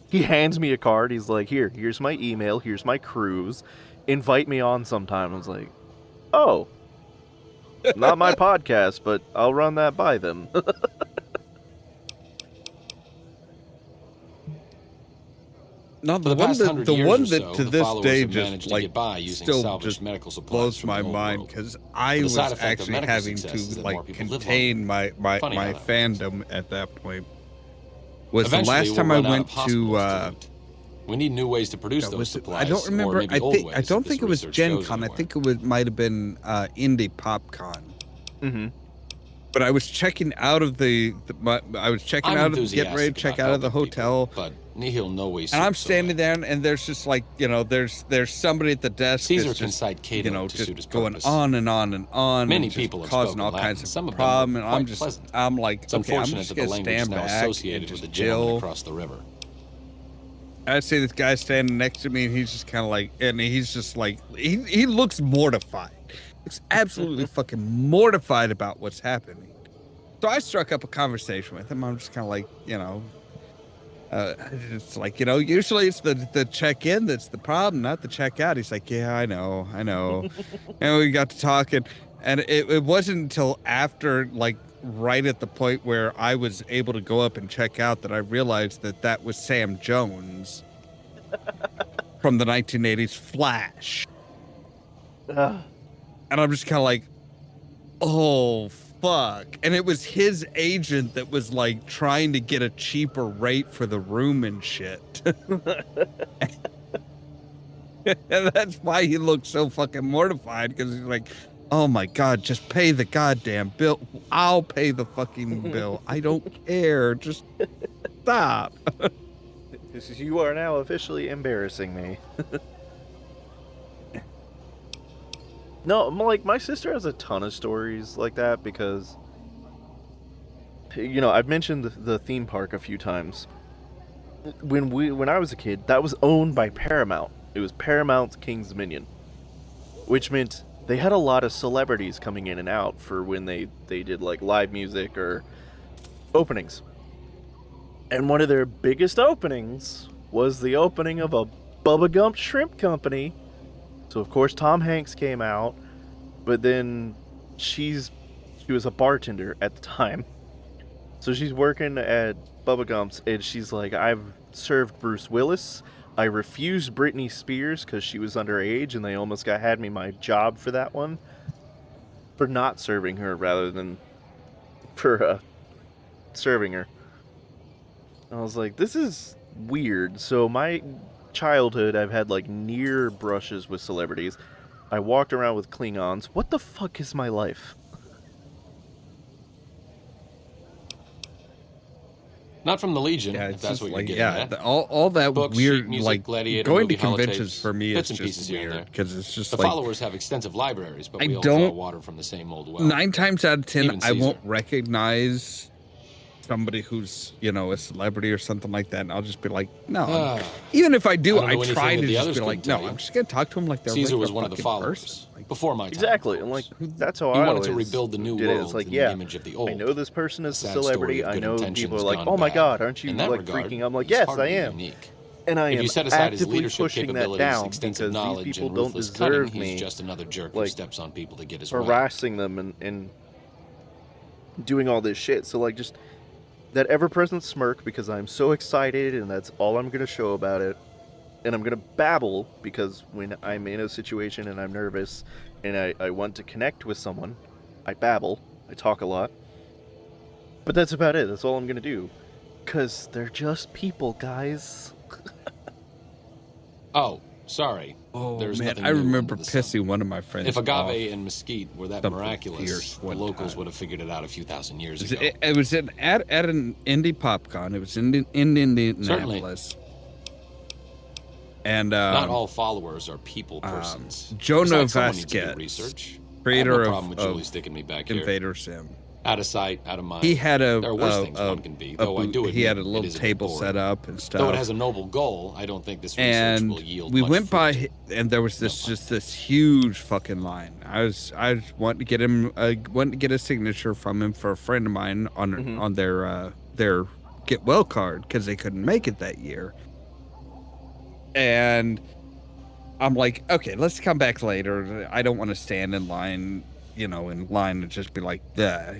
He hands me a card. He's like, here's my email, here's my cruise. Invite me on sometime. I was like, oh. Not my podcast, but I'll run that by them. Not For the past 100 years one or that so, to the this followers day have just managed to like get by using still salvaged just medical supplies blows from my the old mind world. because I The was side effect of actually medical having success is to that more like people live contain my Funny how that fandom at that point. Was the Eventually, last we'll time I run out went of hospitals to we need new ways to produce those supplies. I don't remember. Or maybe I old think ways I don't if think this it was research Gen goes Con. I anywhere. think it might have been Indie PopCon. Mm-hmm. But I was checking out of I was checking I'm out of getting ready to check enthusiastic out of the about hotel. But nihil no way. And I'm standing there, and there's just like, there's somebody at the desk Caesar that's can just, cite Cato to suit his just going purpose. on and on and on. Many and just people have causing spoken all Latin. kinds of Some of them problems. were And I'm quite just, pleasant. I'm like, It's okay, I'm unfortunate just that the gonna language is stand now back and associated with just the gentleman chill. across the river. I see this guy standing next to me, and he's just kind of like, and he's just like, he looks mortified. Looks absolutely fucking mortified about what's happening. So I struck up a conversation with him. I'm just kind of like, it's like, usually it's the check-in that's the problem, not the check-out. He's like, yeah, I know. And we got to talking, and it wasn't until after, like, right at the point where I was able to go up and check out that I realized that was Sam Jones from the 1980s Flash. And I'm just kind of like, oh, fuck. And it was his agent that was like trying to get a cheaper rate for the room and shit. And that's why he looked so fucking mortified, because he's like, oh my God, just pay the goddamn bill. I'll pay the fucking bill. I don't care. Just stop. You are now officially embarrassing me. No, like, my sister has a ton of stories like that because, I've mentioned the theme park a few times. When I was a kid, that was owned by Paramount. It was Paramount's King's Dominion, which meant they had a lot of celebrities coming in and out for when they did, like, live music or openings. And one of their biggest openings was the opening of a Bubba Gump Shrimp Company. So, of course, Tom Hanks came out, but then she was a bartender at the time. So she's working at Bubba Gump's, and she's like, I've served Bruce Willis. I refused Britney Spears because she was underage, and they almost had me my job for that one. For not serving her rather than for serving her. I was like, this is weird. So my childhood, I've had like near brushes with celebrities. I walked around with Klingons. What the fuck is my life? Not from the Legion, Yeah, if it's that's just what like, you're getting at. all that Books, weird, sheet music, like, gladiator, going to movie conventions holotapes, for me bits is and pieces just here and weird, there. because it's just The like, followers have extensive libraries, but I we all draw don't- water from the same old well. 9 times out of 10, Even I won't Caesar. recognize somebody who's, you know, a celebrity or something like that, and I'll just be like, no. Even if I do, I don't know I try anything to that the just others be like, couldn't no, tell you. I'm just going to talk to them like they're Caesar a was one of the fucking followers. person. Before my time. Exactly, and like that's how He I wanted to always rebuild the new did it. world It's like, in yeah, the image of the old. I know this person is a Sad celebrity. story of I good know intentions people are like, gone oh my bad. god, aren't you In that like regard, freaking? I'm like, he's yes, hardly I am. unique. And I If am you set aside his actively leadership pushing that capabilities, down extensive because these knowledge, people and don't ruthless deserve cunning, me. he's just another jerk like, who steps on people to get his way. harassing them and doing all this shit. So like just that ever-present smirk because I'm so excited and that's all I'm gonna show about it. And I'm gonna babble because when I'm in a situation and I'm nervous and I want to connect with someone, I babble. I talk a lot. But that's about it. That's all I'm gonna do. Cause they're just people, guys. Oh, sorry. Oh, There's man, nothing I new remember under the sun. pissing one of my friends If Agave off and Mesquite were that something miraculous, fierce the one locals time. would have figured it out a few thousand years It, ago. it was at an indie PopCon. It was in Indianapolis. And Not all followers are people persons. Jonah Besides, someone needs to do Vasquez, research. creator I have no problem with of Julie sticking me back here. Invader Sim. Out of sight, out of mind. He had There are worse things one can be, though I do he had a admit it little is a bit table boring. set up and stuff. Though it has a noble goal, I don't think this research And will yield we much went fruit. by, and there was this huge fucking line. I was wanting to get him, wanting to get a signature from him for a friend of mine on their get well card because they couldn't make it that year. And I'm like, okay, let's come back later. I don't want to stand in line, and just be like, duh.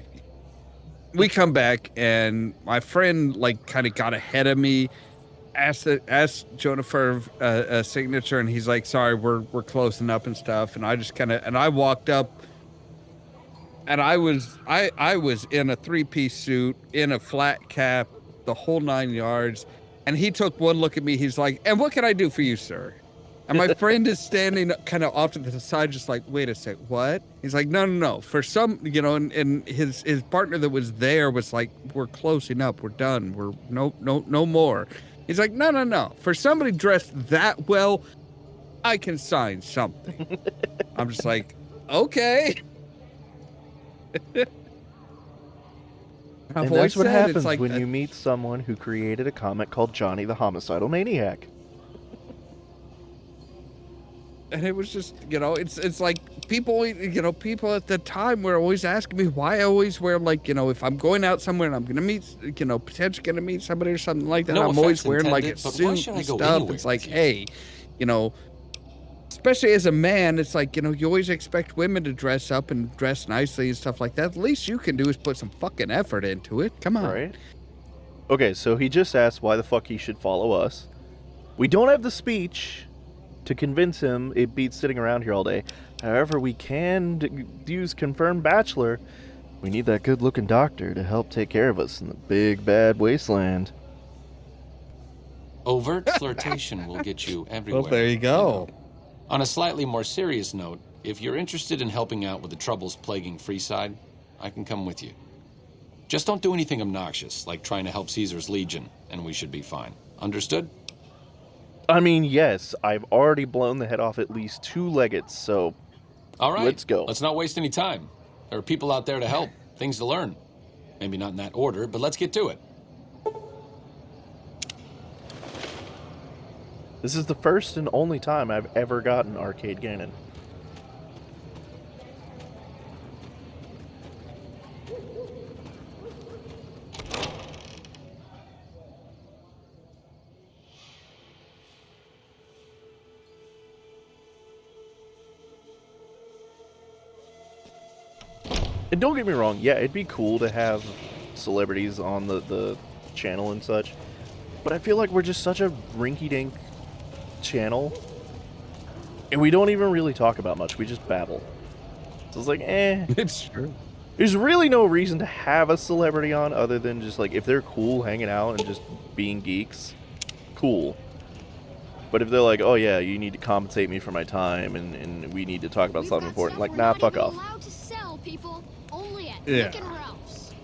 We come back, and my friend, like, kind of got ahead of me, asked Jonah for a signature, and he's like, sorry, we're closing up and stuff. And I just kind of, and I walked up, and I was in a 3-piece suit, in a flat cap, the whole 9 yards. And he took one look at me. He's like, and what can I do for you, sir? And my friend is standing kind of off to the side, just like, wait a sec, what? He's like, no. For some, and his partner that was there was like, we're closing up, we're done, we're no more. He's like, no. For somebody dressed that well, I can sign something. I'm just like, okay. And that's what happens when you meet someone who created a comic called Johnny the Homicidal Maniac. And it was just, it's like people at the time were always asking me why I always wear, like, if I'm going out somewhere and I'm going to meet, potentially going to meet somebody or something like that, No I'm always offense wearing like a intended, but why suit should I and go stuff. anywhere It's like, with you? hey, especially as a man, it's like, you always expect women to dress up and dress nicely and stuff like that. The least you can do is put some fucking effort into it. Come on. Right. Okay, so he just asked why the fuck he should follow us. We don't have the speech to convince him it beats sitting around here all day. However, we can use confirmed bachelor. We need that good-looking doctor to help take care of us in the big bad wasteland. Overt flirtation will get you everywhere. Well, there you go. On a slightly more serious note, if you're interested in helping out with the troubles plaguing Freeside, I can come with you. Just don't do anything obnoxious, like trying to help Caesar's Legion, and we should be fine. Understood? I mean, yes, I've already blown the head off at least 2 legates, so All right. let's go. Let's not waste any time. There are people out there to help, things to learn. Maybe not in that order, but let's get to it. This is the first and only time I've ever gotten Arcade Ganon. And don't get me wrong, yeah, it'd be cool to have celebrities on the channel and such, but I feel like we're just such a rinky-dink channel, and we don't even really talk about much, we just babble. So it's like, It's true. There's really no reason to have a celebrity on other than just, like, if they're cool hanging out and just being geeks, cool. But if they're like, oh yeah, you need to compensate me for my time, and we need to talk about something important, like, nah, fuck off. Allowed to sell, people. Only at Yeah. Nick and Ralph's.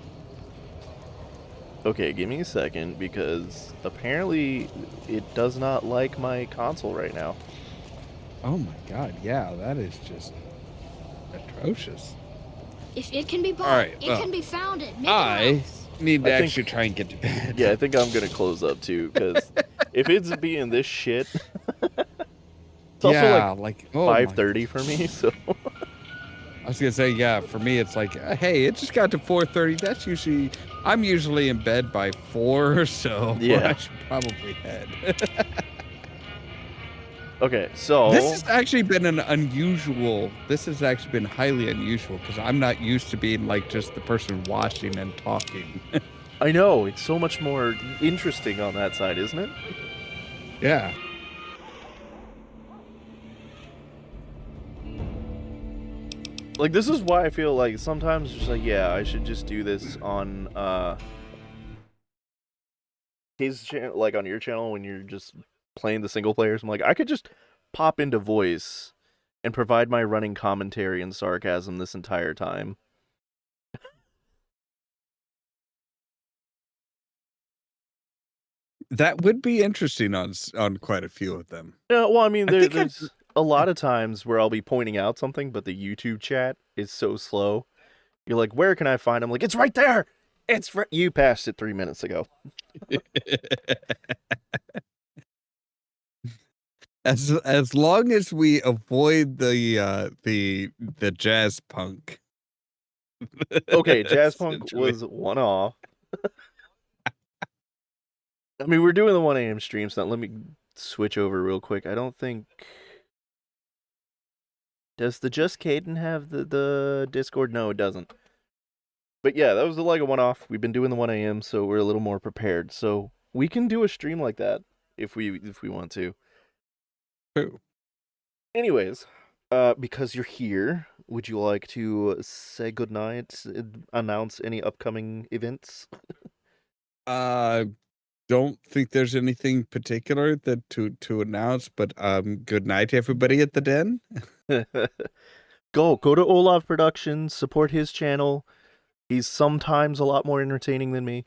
Okay, give me a second, because apparently it does not like my console right now. Oh my god, yeah, that is just atrocious. If it can be bought, Alright, it well, can be founded. Make I need to actually try and get to bed. Yeah, I think I'm gonna close up too, because if it's being this shit, it's also like oh my 5:30 for me. So I was gonna say, yeah, for me it's like, hey, it just got to 4:30. That's usually I'm usually in bed by 4, so Yeah. I should probably head. okay, so This has actually been this has actually been highly unusual because I'm not used to being like just the person watching and talking. I know, it's so much more interesting on that side, isn't it? Yeah. Like, this is why I feel like sometimes just like, yeah, I should just do this on his channel, like on your channel when you're just playing the single players. I'm like, I could just pop into voice and provide my running commentary and sarcasm this entire time. That would be interesting on quite a few of them. Yeah, well, I mean, there's a lot of times where I'll be pointing out something, but the YouTube chat is so slow. You're like, where can I find? I'm like, it's right there. You passed it 3 minutes ago. As long as we avoid the jazz punk. Okay, jazz punk was one off. I mean, we're doing the 1 a.m. stream, so let me switch over real quick. I don't think... Does the Just Caden have the Discord? No, it doesn't. But yeah, that was like a one-off. We've been doing the 1 a.m., so we're a little more prepared. So we can do a stream like that if we want to. True. Anyways, because you're here, would you like to say goodnight, announce any upcoming events? Don't think there's anything particular that to announce, but good night everybody at the den. Go to Olaf Productions, support his channel. He's sometimes a lot more entertaining than me.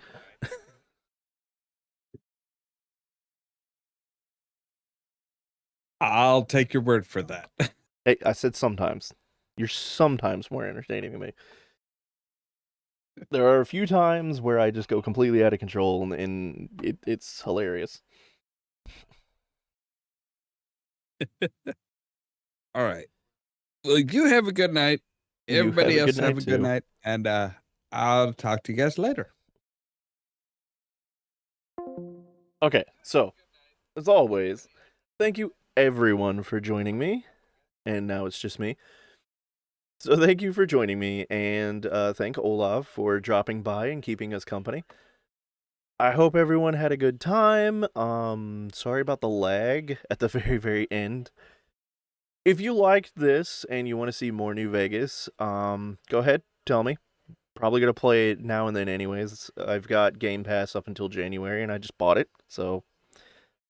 I'll take your word for that. Hey, I said sometimes. You're sometimes more entertaining than me. There are a few times where I just go completely out of control, and it's hilarious. All right. Well, you have a good night. Everybody else have a good night. And I'll talk to you guys later. Okay, so, as always, thank you everyone for joining me. And now it's just me. So thank you for joining me, and thank Olaf for dropping by and keeping us company. I hope everyone had a good time. Sorry about the lag at the very, very end. If you liked this and you want to see more New Vegas, go ahead, tell me. Probably going to play it now and then anyways. I've got Game Pass up until January, and I just bought it, so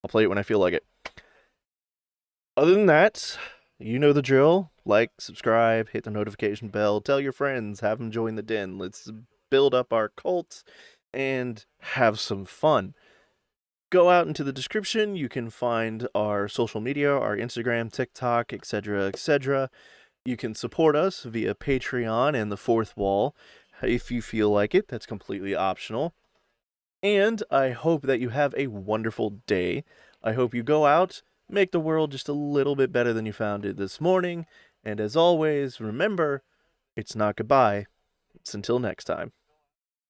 I'll play it when I feel like it. Other than that, you know the drill. Like, subscribe, hit the notification bell, tell your friends, have them join the den. Let's build up our cult and have some fun. Go out into the description. You can find our social media, our Instagram, TikTok, etc., etc. You can support us via Patreon and the Fourth Wall if you feel like it. That's completely optional. And I hope that you have a wonderful day. I hope you go out, make the world just a little bit better than you found it this morning. And as always, remember, it's not goodbye. It's until next time.